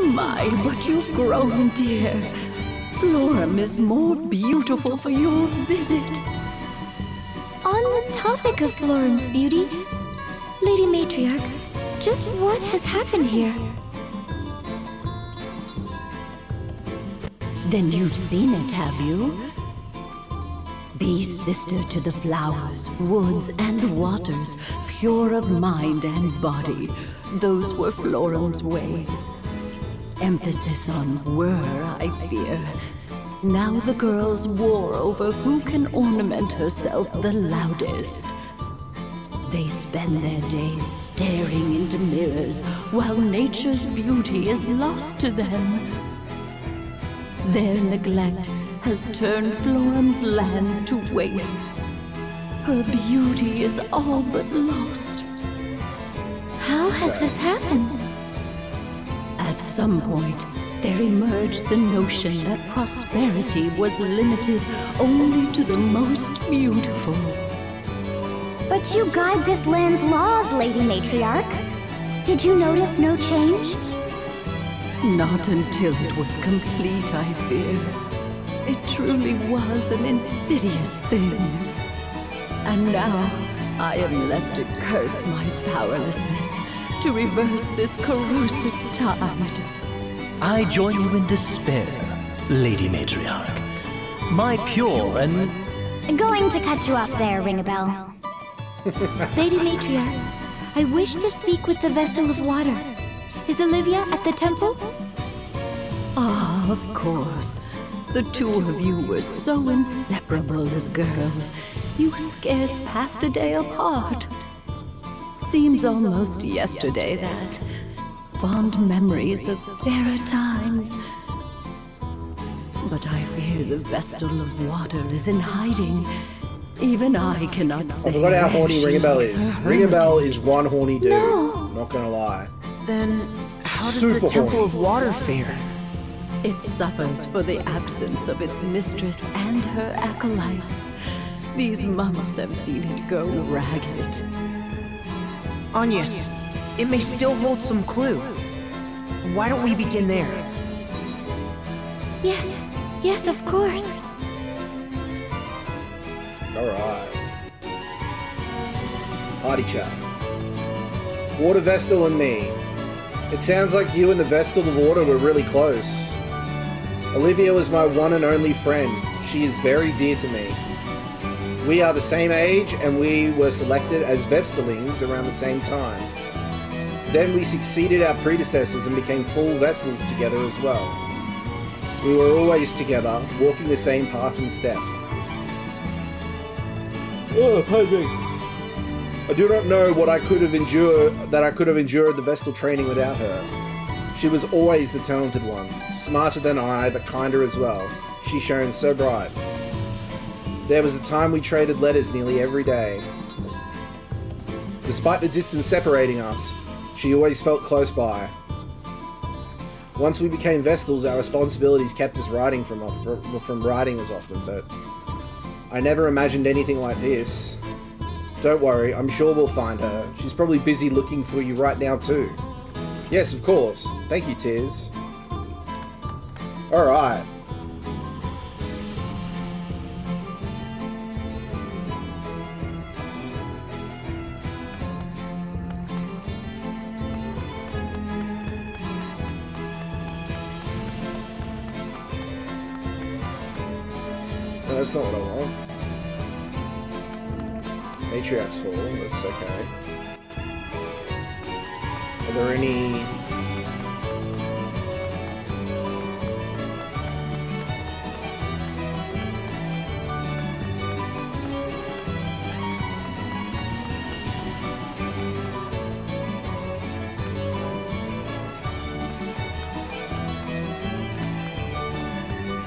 My, but you've grown, dear. Florem is more beautiful for your visit. On the topic of Florem's beauty, Lady Matriarch, just what has happened here? Then you've seen it, have you? Be sister to the flowers, woods, and waters, pure of mind and body. Those were Florem's ways. Emphasis on were, I fear. Now the girls war over who can ornament herself the loudest. They spend their days staring into mirrors while nature's beauty is lost to them. Their neglect has turned Florem's lands to wastes. Her beauty is all but lost. How has this happened? At some point, there emerged the notion that prosperity was limited only to the most beautiful. But you guide this land's laws, Lady Matriarch. Did you notice no change? Not until it was complete, I fear. It truly was an insidious thing. And now, I am left to curse my powerlessness to reverse this corrosive tide. I join you in despair, Lady Matriarch. My pure and... Going to cut you off there, ring a bell. Lady Matriarch, I wish to speak with the Vestal of Water. Is Olivia at the temple? Ah, of course. The 2 of you were so inseparable as girls. You scarce passed a day apart. Seems almost yesterday that. Fond memories of fairer times. But I fear the Vestal of Water is in hiding. Even I cannot say. I forgot how horny Ringabel is. Ringabel is one horny dude. No. Not gonna lie. Then, how does Super the Temple horny. of Water fare? It suffers for the absence of its mistress and her acolytes. These months have seen it go ragged. Agnes, it may still hold some clue. Why don't we begin there? Yes, of course. Alright. Party chat. Water Vestal and me. It sounds like you and the Vestal of Water were really close. Olivia was my one and only friend. She is very dear to me. We are the same age and we were selected as Vestalings around the same time. Then we succeeded our predecessors and became full Vestals together as well. We were always together, walking the same path and step. Oh, pardon me. I do not know what I could have endured the Vestal training without her. She was always the talented one, smarter than I, but kinder as well. She shone so bright. There was a time we traded letters nearly every day. Despite the distance separating us, she always felt close by. Once we became Vestals, our responsibilities kept us from riding as often, but I never imagined anything like this. Don't worry, I'm sure we'll find her. She's probably busy looking for you right now too. Yes, of course. Thank you, Tiz. Alright. No, that's not what I want. Matriarch's Hall, that's okay. Are there any...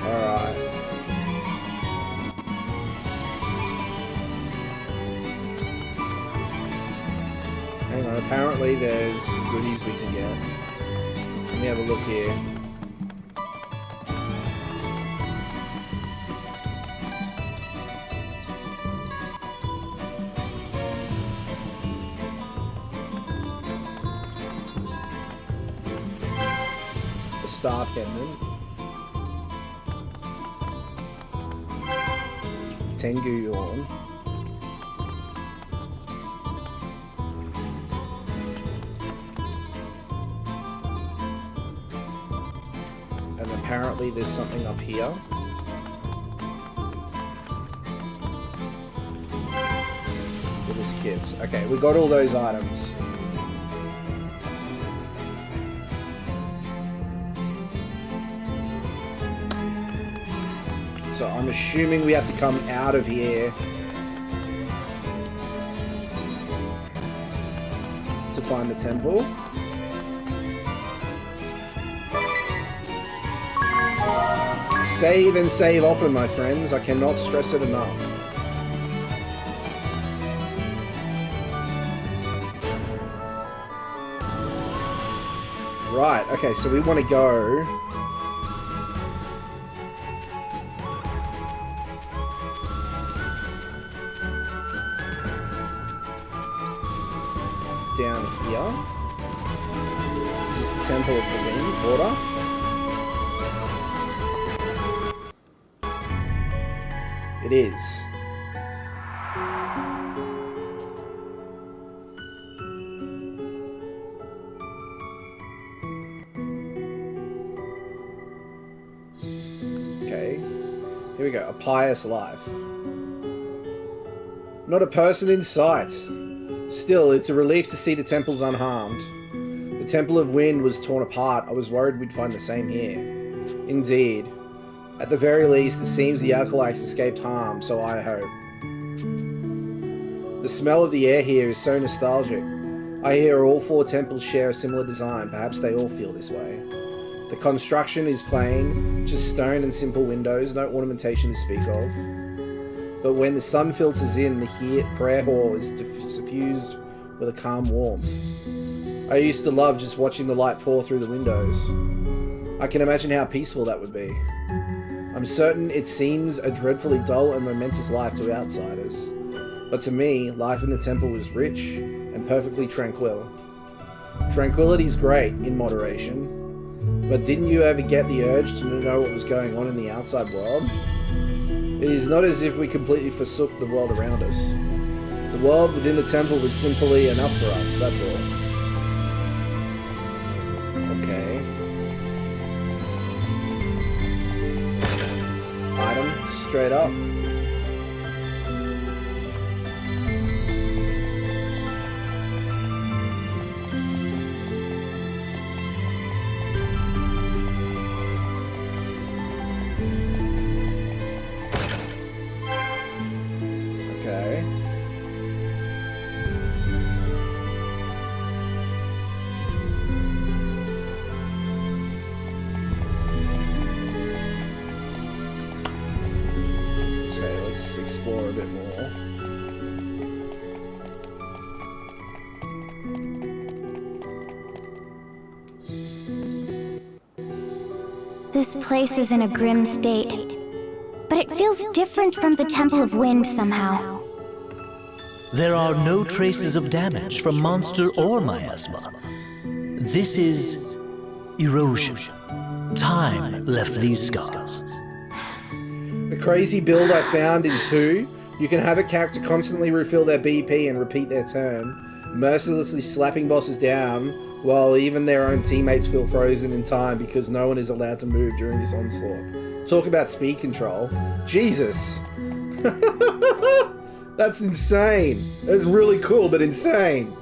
Alright. Hang on, apparently there's some goodies we can get. Let me have a look here. The Star Pendant. Tengu Yawn. And apparently there's something up here. For this kids. Okay, we got all those items. So I'm assuming we have to come out of here to find the temple. Save and save often, my friends. I cannot stress it enough. Right, okay, so we want to go... down here. This is the Temple of the Wind, water. It is. Okay. Here we go. A pious life. Not a person in sight. Still, it's a relief to see the temples unharmed. The Temple of Wind was torn apart. I was worried we'd find the same here. Indeed. At the very least, it seems the Alkalites escaped harm, so I hope. The smell of the air here is so nostalgic. I hear all 4 temples share a similar design. Perhaps they all feel this way. The construction is plain, just stone and simple windows, no ornamentation to speak of. But when the sun filters in, the prayer hall is suffused with a calm warmth. I used to love just watching the light pour through the windows. I can imagine how peaceful that would be. I'm certain it seems a dreadfully dull and momentous life to outsiders. But to me, life in the temple was rich and perfectly tranquil. Tranquility's great, in moderation. But didn't you ever get the urge to know what was going on in the outside world? It is not as if we completely forsook the world around us. The world within the temple was simply enough for us, that's all. Okay. Item, straight up. Explore a bit more. This place is in a grim state, but it feels different from the Temple of Wind somehow. There are no traces of damage from monster or miasma. This is erosion. Time left these scars. The crazy build I found in 2, you can have a character constantly refill their BP and repeat their turn, mercilessly slapping bosses down, while even their own teammates feel frozen in time because no one is allowed to move during this onslaught. Talk about speed control. Jesus. That's insane. That's really cool, but insane.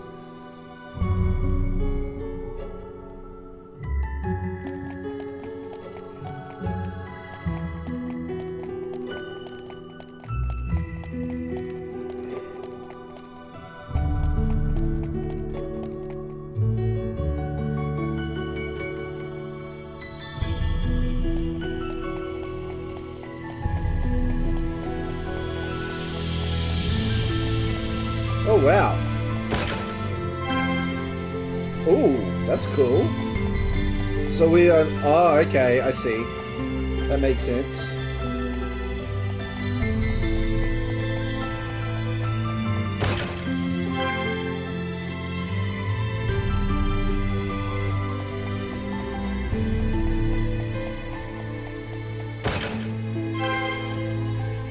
Oh, wow. Ooh, that's cool. So we are... Oh, okay, I see. That makes sense.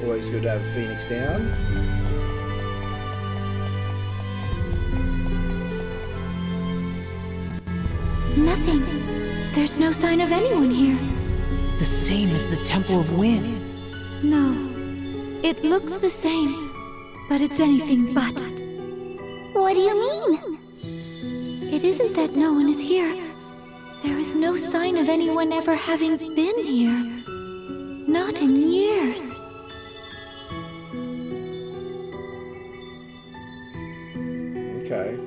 Always good to have Phoenix down. Nothing. There's no sign of anyone here. The same as the Temple of Wind. No. It looks the same, but it's anything but. What do you mean? It isn't that no one is here. There is no sign of anyone ever having been here. Not in years. Okay.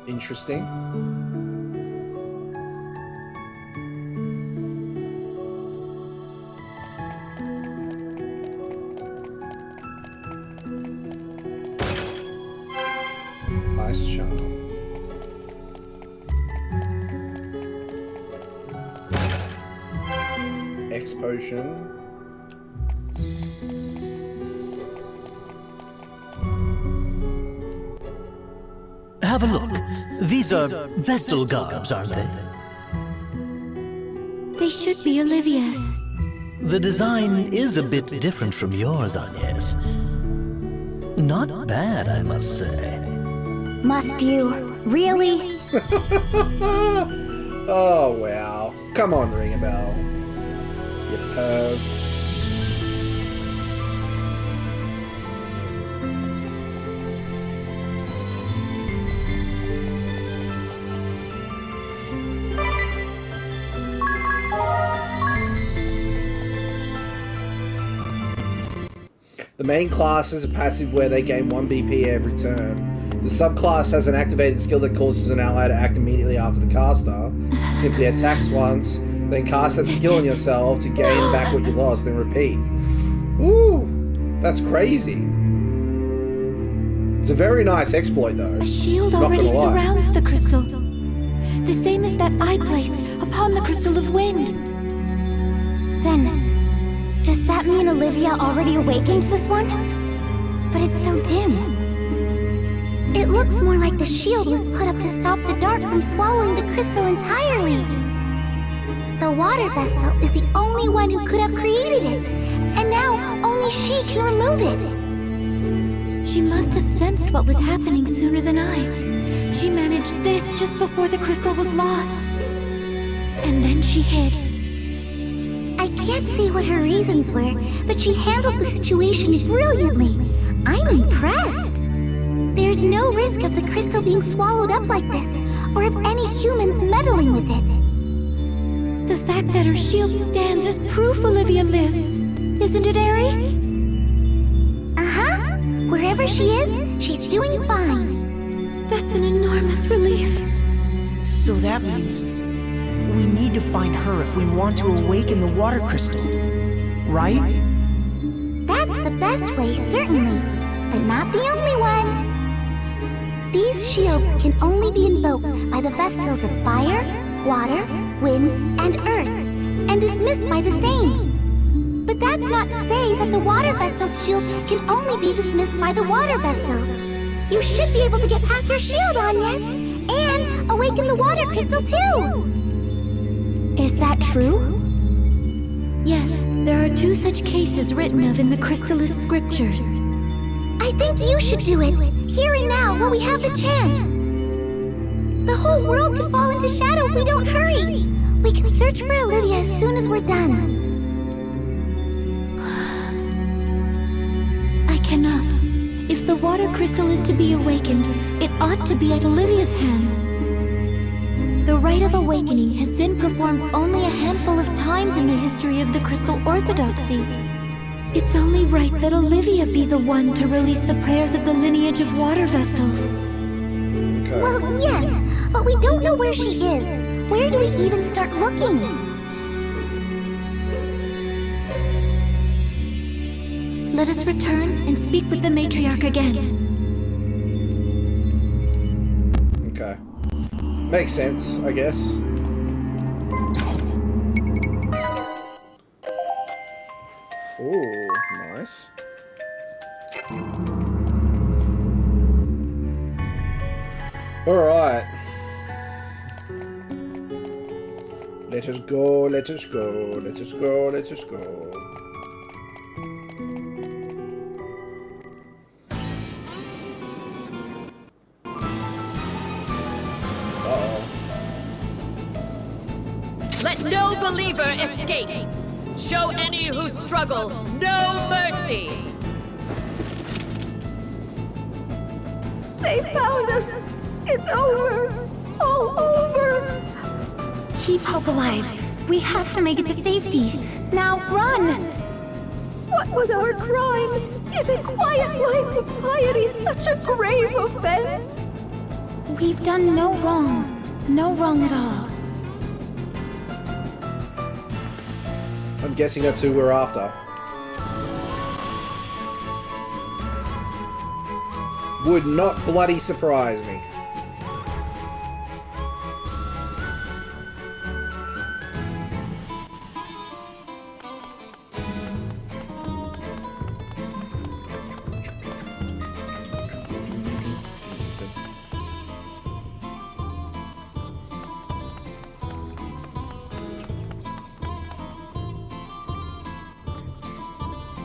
Interesting. Ice charm. X potion. Have a look. These are Vestal garbs, aren't they? They should be Olivia's. The design is a bit different from yours, Agnes. Not bad, I must say. Must you? Really? Oh, wow. Come on, ring a bell. You perv. The main class is a passive where they gain 1 BP every turn. The subclass has an activated skill that causes an ally to act immediately after the caster. Simply attacks once, then cast that skill on yourself to gain back what you lost, then repeat. Ooh, that's crazy. It's a very nice exploit though. A shield already surrounds the crystal. The same as that I placed upon the Crystal of Wind. Then, does that mean Olivia already awakened this one? But it's so dim. It looks more like the shield was put up to stop the dark from swallowing the crystal entirely. The water vestal is the only one who could have created it, and now only she can remove it. She must have sensed what was happening sooner than I. She managed this just before the crystal was lost. And then she hid. I can't see what her reasons were, but she handled the situation brilliantly. I'm impressed. There's no risk of the crystal being swallowed up like this, or of any humans meddling with it. The fact that her shield stands is proof Olivia lives. Isn't it, Ari? Uh-huh. Wherever she is, she's doing fine. That's an enormous relief. So that means we need to find her if we want to awaken the water crystal, right? That's the best way, certainly, but not the only one. These shields can only be invoked by the Vestals of Fire, Water, Wind, and Earth. and dismissed by the same. But that's not to say that the water vessel's shield can only be dismissed by the water vessel. You should be able to get past your shield, Agnes, and awaken the water crystal too. Is that true? Yes, there are 2 such cases written of in the Crystalist scriptures. I think you should do it, here and now, while we have the chance. The whole world could fall into shadow if we don't hurry. We can search for Olivia as soon as we're done. I cannot. If the water crystal is to be awakened, it ought to be at Olivia's hands. The rite of awakening has been performed only a handful of times in the history of the Crystal Orthodoxy. It's only right that Olivia be the one to release the prayers of the lineage of water vestals. Okay. Well, yes, but we don't know where she is. Where do we even start looking? Let us return and speak with the matriarch again. Okay. Makes sense, I guess. Oh, nice. Alright. Let us go, let us go, let us go, let us go. Let no believer escape. Show any who struggle no mercy. They found us. It's over. All over. Keep hope alive. We have to make it to safety. Now run! What was our crime? Is a quiet life of piety such a grave offense? We've done no wrong. No wrong at all. I'm guessing that's who we're after. Would not bloody surprise me.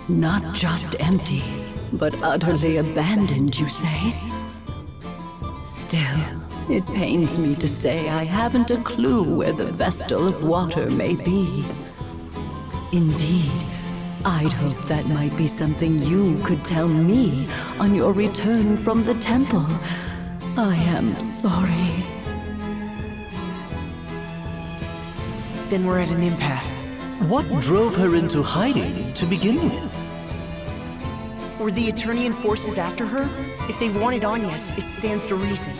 Not just empty, but utterly abandoned, you say? Still, it pains me to say I haven't a clue where the Vestal of Water may be. Indeed, I'd hope that might be something you could tell me on your return from the temple. I am sorry. Then we're at an impasse. What drove her into hiding to begin with? Were the Eternian forces after her? If they wanted Agnes, it stands to reason.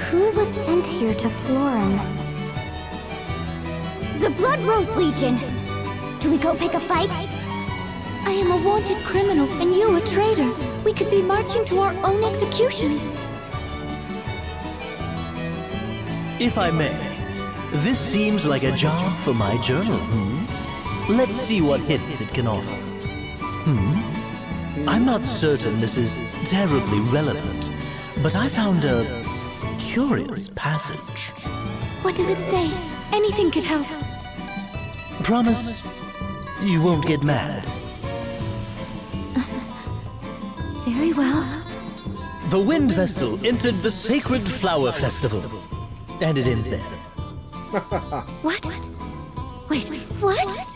Who was sent here to Florem? The Blood Rose Legion! Do we go pick a fight? I am a wanted criminal and you a traitor. We could be marching to our own executions. If I may, this seems like a job for my journal, Let's see what hints it can offer. I'm not certain this is terribly relevant, but I found a curious passage. What does it say? Anything could help. Promise you won't get mad. Very well. The Wind Vestal entered the Sacred Flower Festival. And it ends there. What? Wait, what?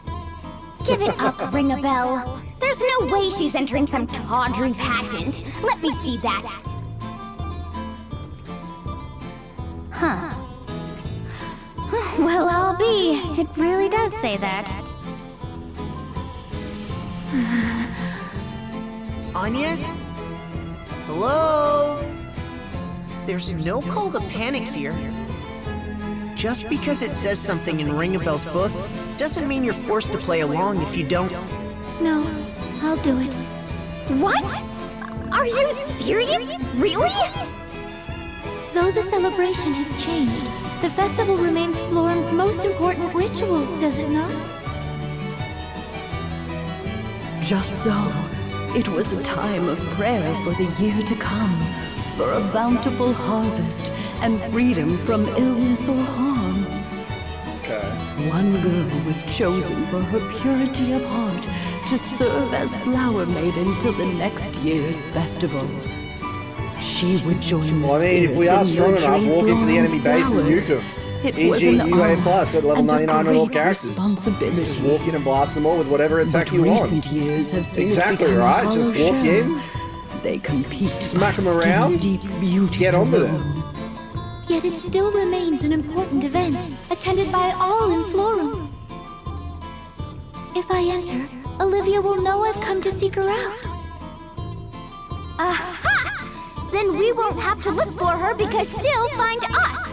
Give it up, Ring-a-Bell. There's no way she's entering some tawdry pageant. Let me see that. Huh. Well, I'll be. It really does say that. Agnes? Hello? There's no call to panic here. Just because it says something in Ring-a-Bell's book doesn't mean you're forced to play along if you don't. No, I'll do it. What? Are you serious? Really? Though the celebration has changed, The festival remains Florem's most important ritual, does it not? Just so. It was a time of prayer for the year to come, for a bountiful harvest and freedom from illness or harm. Okay. One girl was chosen for her purity of heart to serve as flower maiden till the next year's festival. She would join the Well, I mean, if we are strong enough, walk into the enemy base and nuke them. E.g. UA Plus at level 99 on all characters. Just walk in and blast them all with whatever attack you want. Years have seen Exactly right. Just walk in, they compete, smack them around, get on with it. Yet it still remains an important event, attended by all in Florem. If I enter, Olivia will know I've come to seek her out. Aha! Then we won't have to look for her because she'll find us!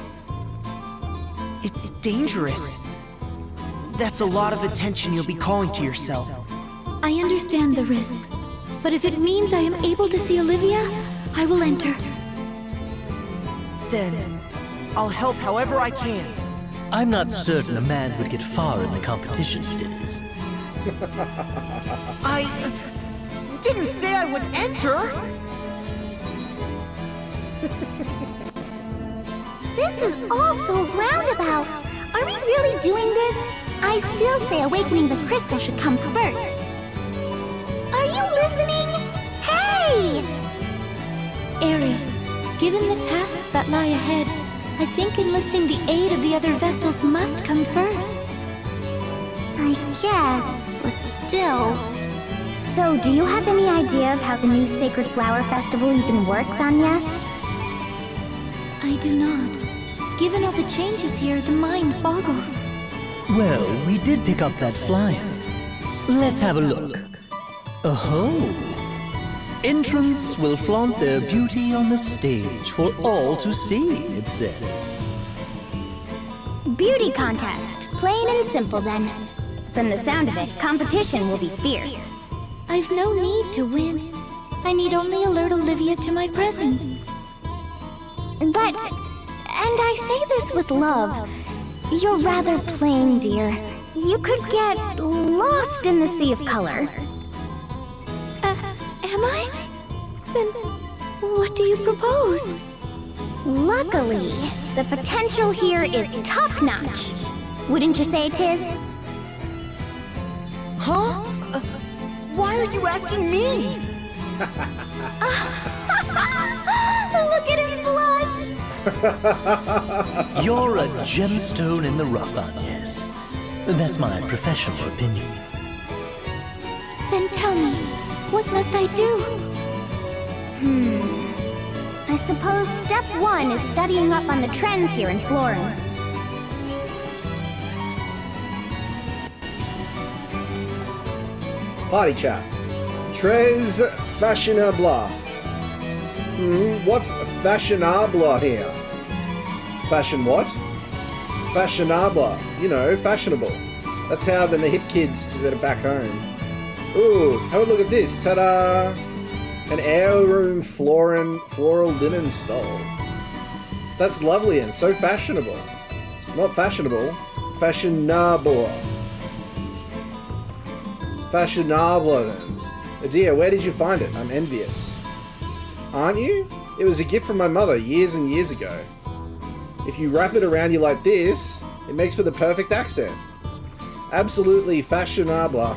It's dangerous. That's a lot of attention you'll be calling to yourself. I understand the risks, but if it means I am able to see Olivia, I will enter. Then, I'll help however I can. I'm not certain a man would get far in the competition, Fizz. I didn't say I would enter! This is all so roundabout. Are we really doing this? I still say awakening the crystal should come first. Are you listening? Hey! Eri, given the tasks that lie ahead, I think enlisting the aid of the other Vestals must come first. I guess, but still. So, do you have any idea of how the new Sacred Flower Festival even works, Agnes? I do not. Given all the changes here, the mind boggles. Well, we did pick up that flyer. Let's have a look. Oh. Entrants will flaunt their beauty on the stage for all to see, it says. Beauty contest. Plain and simple, then. From the sound of it, competition will be fierce. I've no need to win. I need only alert Olivia to my presence. But, and I say this with love, you're rather plain, dear. You could get lost in the sea of color. Am I? Then, what do you propose? Luckily, the potential here is top-notch. Wouldn't you say, Tiz? Huh? Why are you asking me? Look at him blush! You're a gemstone in the rough, Agnes. That's my professional opinion. Then tell me, what must I do? I suppose step one is studying up on the trends here in Florem. Party chat. Tres fashionable. What's fashionable here? Fashion what? Fashionable. You know, fashionable. That's how the hip kids that are back home. Ooh, have a look at this. Ta-da! An heirloom floral linen stole. That's lovely and so fashionable. Not fashionable. Fashionable. Fashionable then. Adia, where did you find it? I'm envious. Aren't you? It was a gift from my mother years and years ago. If you wrap it around you like this, it makes for the perfect accent. Absolutely fashionable.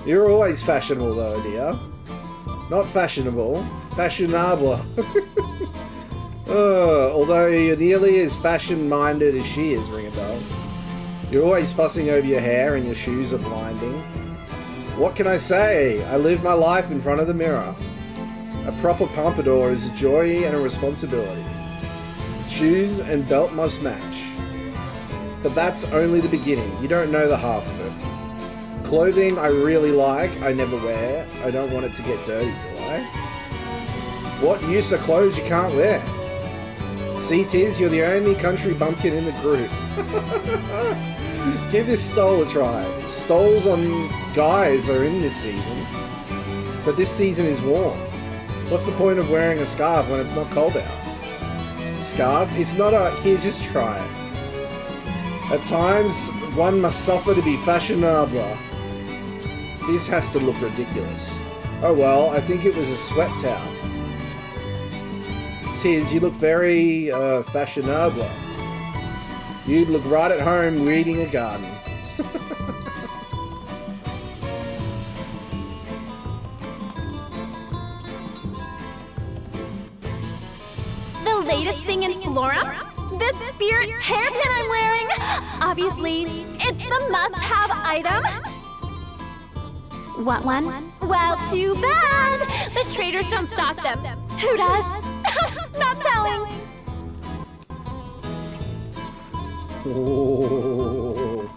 You're always fashionable though, Adia. Not fashionable. Fashionable. Although you're nearly as fashion-minded as she is, ring a bell. You're always fussing over your hair and your shoes are blinding. What can I say? I live my life in front of the mirror. A proper pompadour is a joy and a responsibility. Shoes and belt must match. But that's only the beginning. You don't know the half of it. Clothing I really like, I never wear. I don't want it to get dirty, do I? What use are clothes you can't wear? See, Tiz, you're the only country bumpkin in the group. Give this stole a try. Stoles on guys are in this season. But this season is warm. What's the point of wearing a scarf when it's not cold out? scarf. It's not a, here, just try it. At times, one must suffer to be fashionable. This has to look ridiculous. Oh well, I think it was a sweat towel. Tiz, you look very, fashionable. You'd look right at home weeding a garden. The latest thing in Florem? This spirit hairpin I'm wearing? Obviously, it's the must-have item. Want one? Well, too bad. The traders don't stock them. Who does? Not telling. Oh.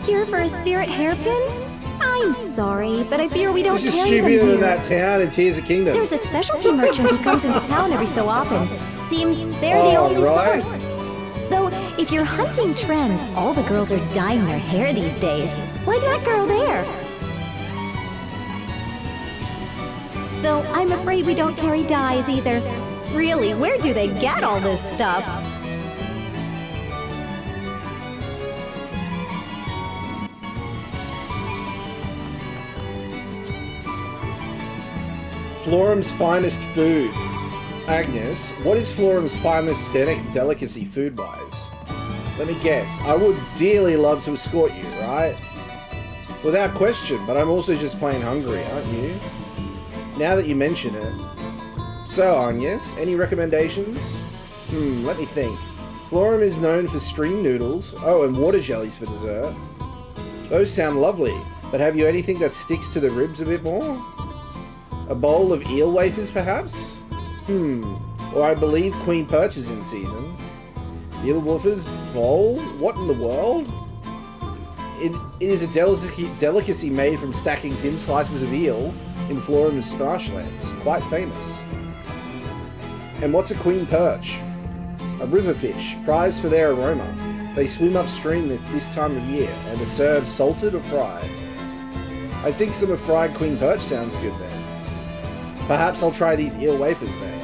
Here for a spirit hairpin? I'm sorry, but I fear we don't This is carry them stupider than here. that town in Tears of Kingdom. There's a specialty merchant who comes into town every so often. Seems they're the Oh, only right. source. Though, if you're hunting trends, all the girls are dyeing their hair these days. Like that girl there. Though, I'm afraid we don't carry dyes either. Really, where do they get all this stuff? Florem's finest food. Agnes, what is Florem's finest delicacy food-wise? Let me guess. I would dearly love to escort you, right? Without question, but I'm also just plain hungry, aren't you? Now that you mention it. So, Agnes, any recommendations? Let me think. Florem is known for string noodles. Oh, and water jellies for dessert. Those sound lovely, but have you anything that sticks to the ribs a bit more? A bowl of eel wafers, perhaps? Or I believe Queen Perch is in season. Eel wafers bowl? What in the world? It is a delicacy made from stacking thin slices of eel in Florem's marshlands. Quite famous. And what's a Queen Perch? A river fish, prized for their aroma. They swim upstream at this time of year and are served salted or fried. I think some of fried Queen Perch sounds good then. Perhaps I'll try these eel wafers then.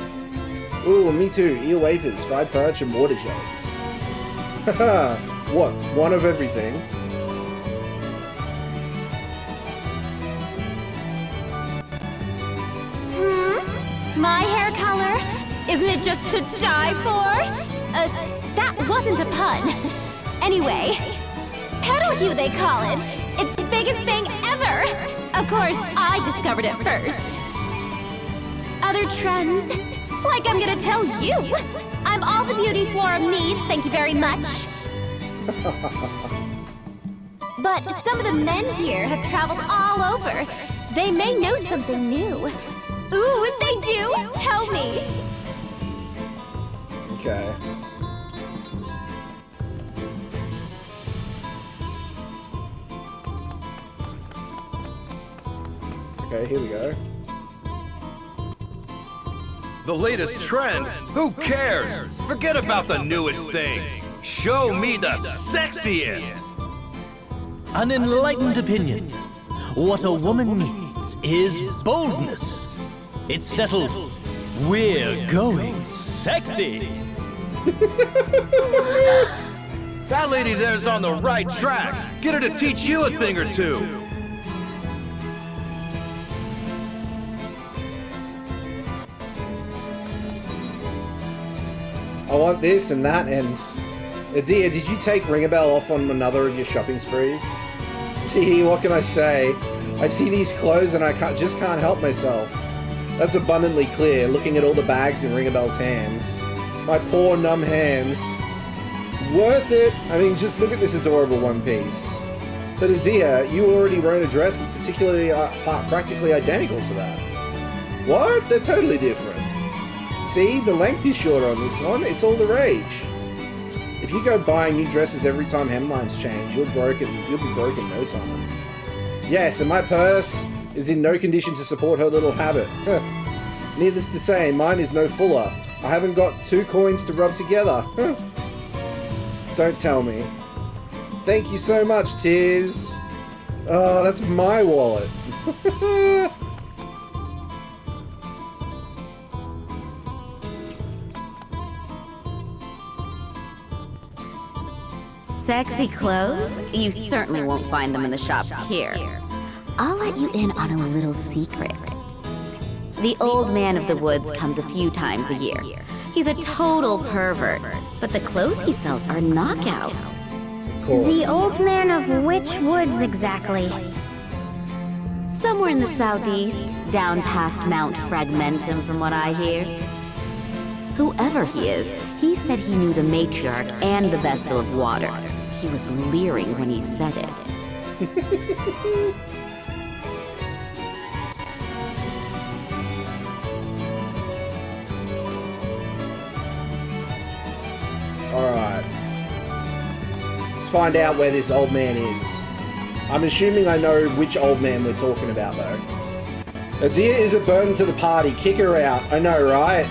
Ooh, me too. Eel wafers, fried perch, and water jellies. Haha, what? One of everything? My hair color? Isn't it just to die for? That wasn't a pun. Anyway, petal hue they call it. It's the biggest thing ever. Of course, I discovered it first. Other trends? Like I'm gonna tell you. I'm all the beauty Florem needs, thank you very much. But some of the men here have traveled all over. They may know something new. Ooh, if they do, tell me. Okay. Okay, here we go. The latest trend? Who cares? Forget about the newest thing. Show me the sexiest. An enlightened opinion. What a woman needs is boldness. It's settled. We're going sexy. That lady there's on the right track. Get her to teach you a thing or two. I want this and that and... Adia, did you take Ringabel off on another of your shopping sprees? Tee, what can I say? I see these clothes and I just can't help myself. That's abundantly clear, looking at all the bags in Ringabel's hands. My poor, numb hands. Worth it! I mean, just look at this adorable one piece. But Adia, you already own a dress that's particularly, practically identical to that. What? They're totally different. See, the length is shorter on this one. It's all the rage. If you go buying new dresses every time hemlines change, you'll be broke in no time. Yes, and my purse is in no condition to support her little habit. Needless to say, mine is no fuller. I haven't got 2 coins to rub together. Don't tell me. Thank you so much, Tiz. Oh, that's my wallet. Sexy clothes? You certainly won't find them in the shops here. I'll let you in on a little secret. The old man of the woods comes a few times a year. He's a total pervert, but the clothes he sells are knockouts. The old man of which woods exactly? Somewhere in the southeast, down past Mount Fragmentum from what I hear. Whoever he is, he said he knew the matriarch and the Vestal of Water. He was leering when he said it. Alright. Let's find out where this old man is. I'm assuming I know which old man we're talking about, though. Adia is a burden to the party. Kick her out. I know, right?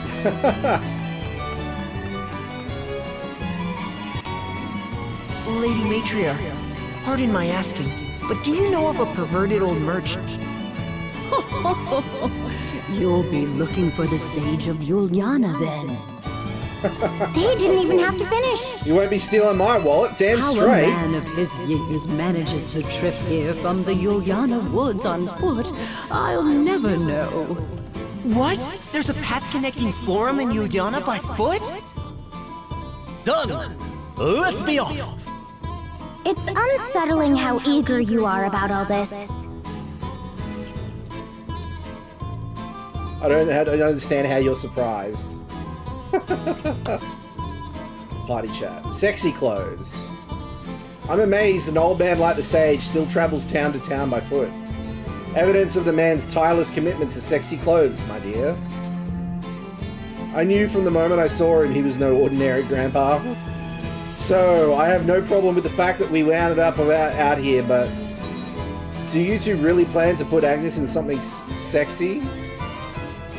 Lady Matriarch, pardon my asking, but do you know of a perverted old merchant? You'll be looking for the Sage of Juliana then. They didn't even have to finish. You won't be stealing my wallet, damn How straight. a man of his years manages to trip here from the Juliana woods on foot, I'll never know. What? There's a path connecting Florem and Juliana by foot? Done! Let's be off! It's unsettling how eager you are about all this. I don't understand how you're surprised. Party chat. Sexy clothes. I'm amazed an old man like the Sage still travels town to town by foot. Evidence of the man's tireless commitment to sexy clothes, my dear. I knew from the moment I saw him he was no ordinary grandpa. So, I have no problem with the fact that we wound up out here, but do you two really plan to put Agnes in something sexy?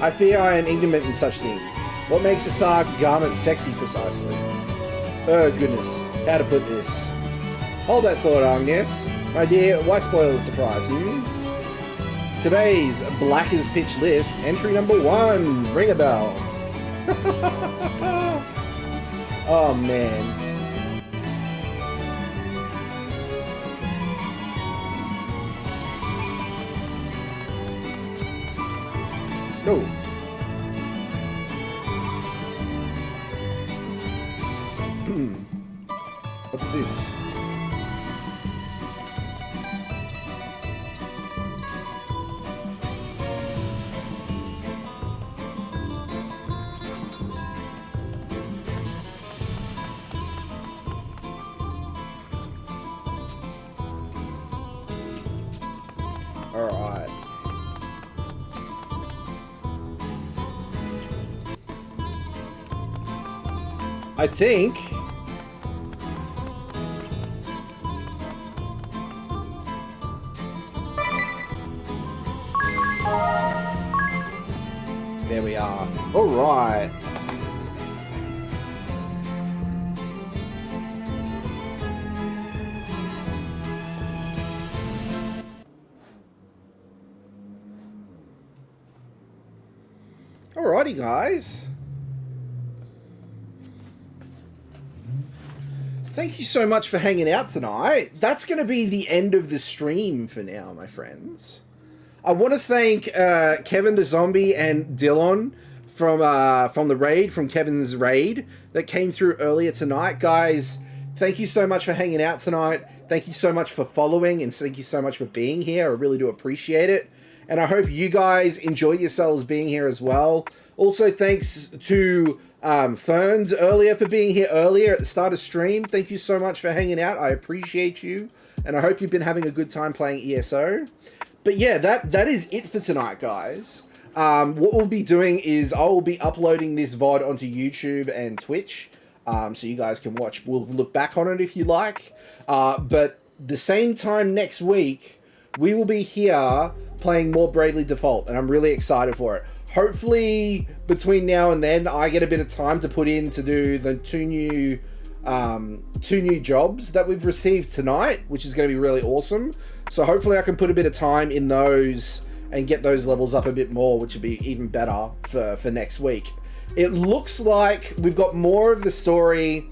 I fear I am ignorant in such things. What makes a Sarg garment sexy precisely? Oh goodness, how to put this? Hold that thought, Agnes. My dear, why spoil the surprise, Today's Black as Pitch list, entry number 1, ring a bell. Oh man. No. What's this? Alright. I think there we are. All right. Alrighty, guys. Thank you so much for hanging out tonight. That's going to be the end of the stream for now, my friends. I want to thank Kevin the Zombie and Dylan from the raid, from Kevin's raid that came through earlier tonight. Guys, thank you so much for hanging out tonight. Thank you so much for following, and thank you so much for being here. I really do appreciate it. And I hope you guys enjoy yourselves being here as well. Also, thanks to Ferns earlier for being here earlier at the start of stream. Thank you so much for hanging out. I appreciate you. And I hope you've been having a good time playing ESO. But yeah, that is it for tonight, guys. What we'll be doing is I will be uploading this VOD onto YouTube and Twitch. So you guys can watch. We'll look back on it if you like. But the same time next week, we will be here playing more Bravely Default. And I'm really excited for it. hopefully between now and then I get a bit of time to put in to do the two new jobs that we've received tonight, which is going to be really awesome. So hopefully I can put a bit of time in those and get those levels up a bit more, which would be even better for next week. It looks like we've got more of the story,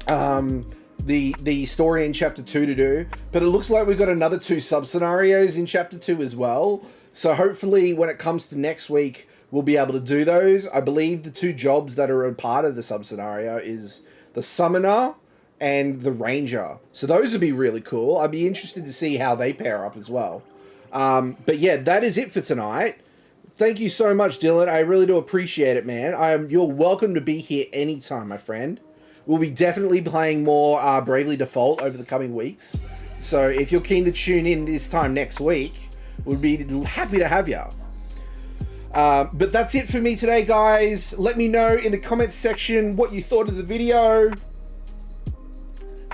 the story in Chapter 2 to do, but it looks like we've got another 2 sub-scenarios in Chapter 2 as well. So hopefully when it comes to next week, we'll be able to do those. I believe the 2 jobs that are a part of the sub-scenario is the Summoner and the Ranger. So those would be really cool. I'd be interested to see how they pair up as well. But yeah, that is it for tonight. Thank you so much, Dylan. I really do appreciate it, man. You're welcome to be here anytime, my friend. We'll be definitely playing more Bravely Default over the coming weeks. So if you're keen to tune in this time next week, we'd be happy to have you. But that's it for me today, guys. Let me know in the comments section what you thought of the video.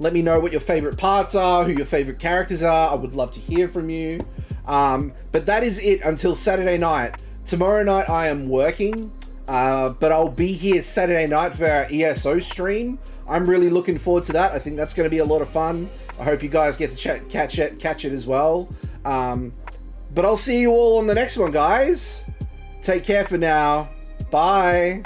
Let me know what your favorite parts are, who your favorite characters are. I would love to hear from you. But that is it until Saturday night. Tomorrow night I am working, but I'll be here Saturday night for our ESO stream. I'm really looking forward to that. I think that's going to be a lot of fun. I hope you guys get to catch it as well. But I'll see you all on the next one, guys. Take care for now. Bye.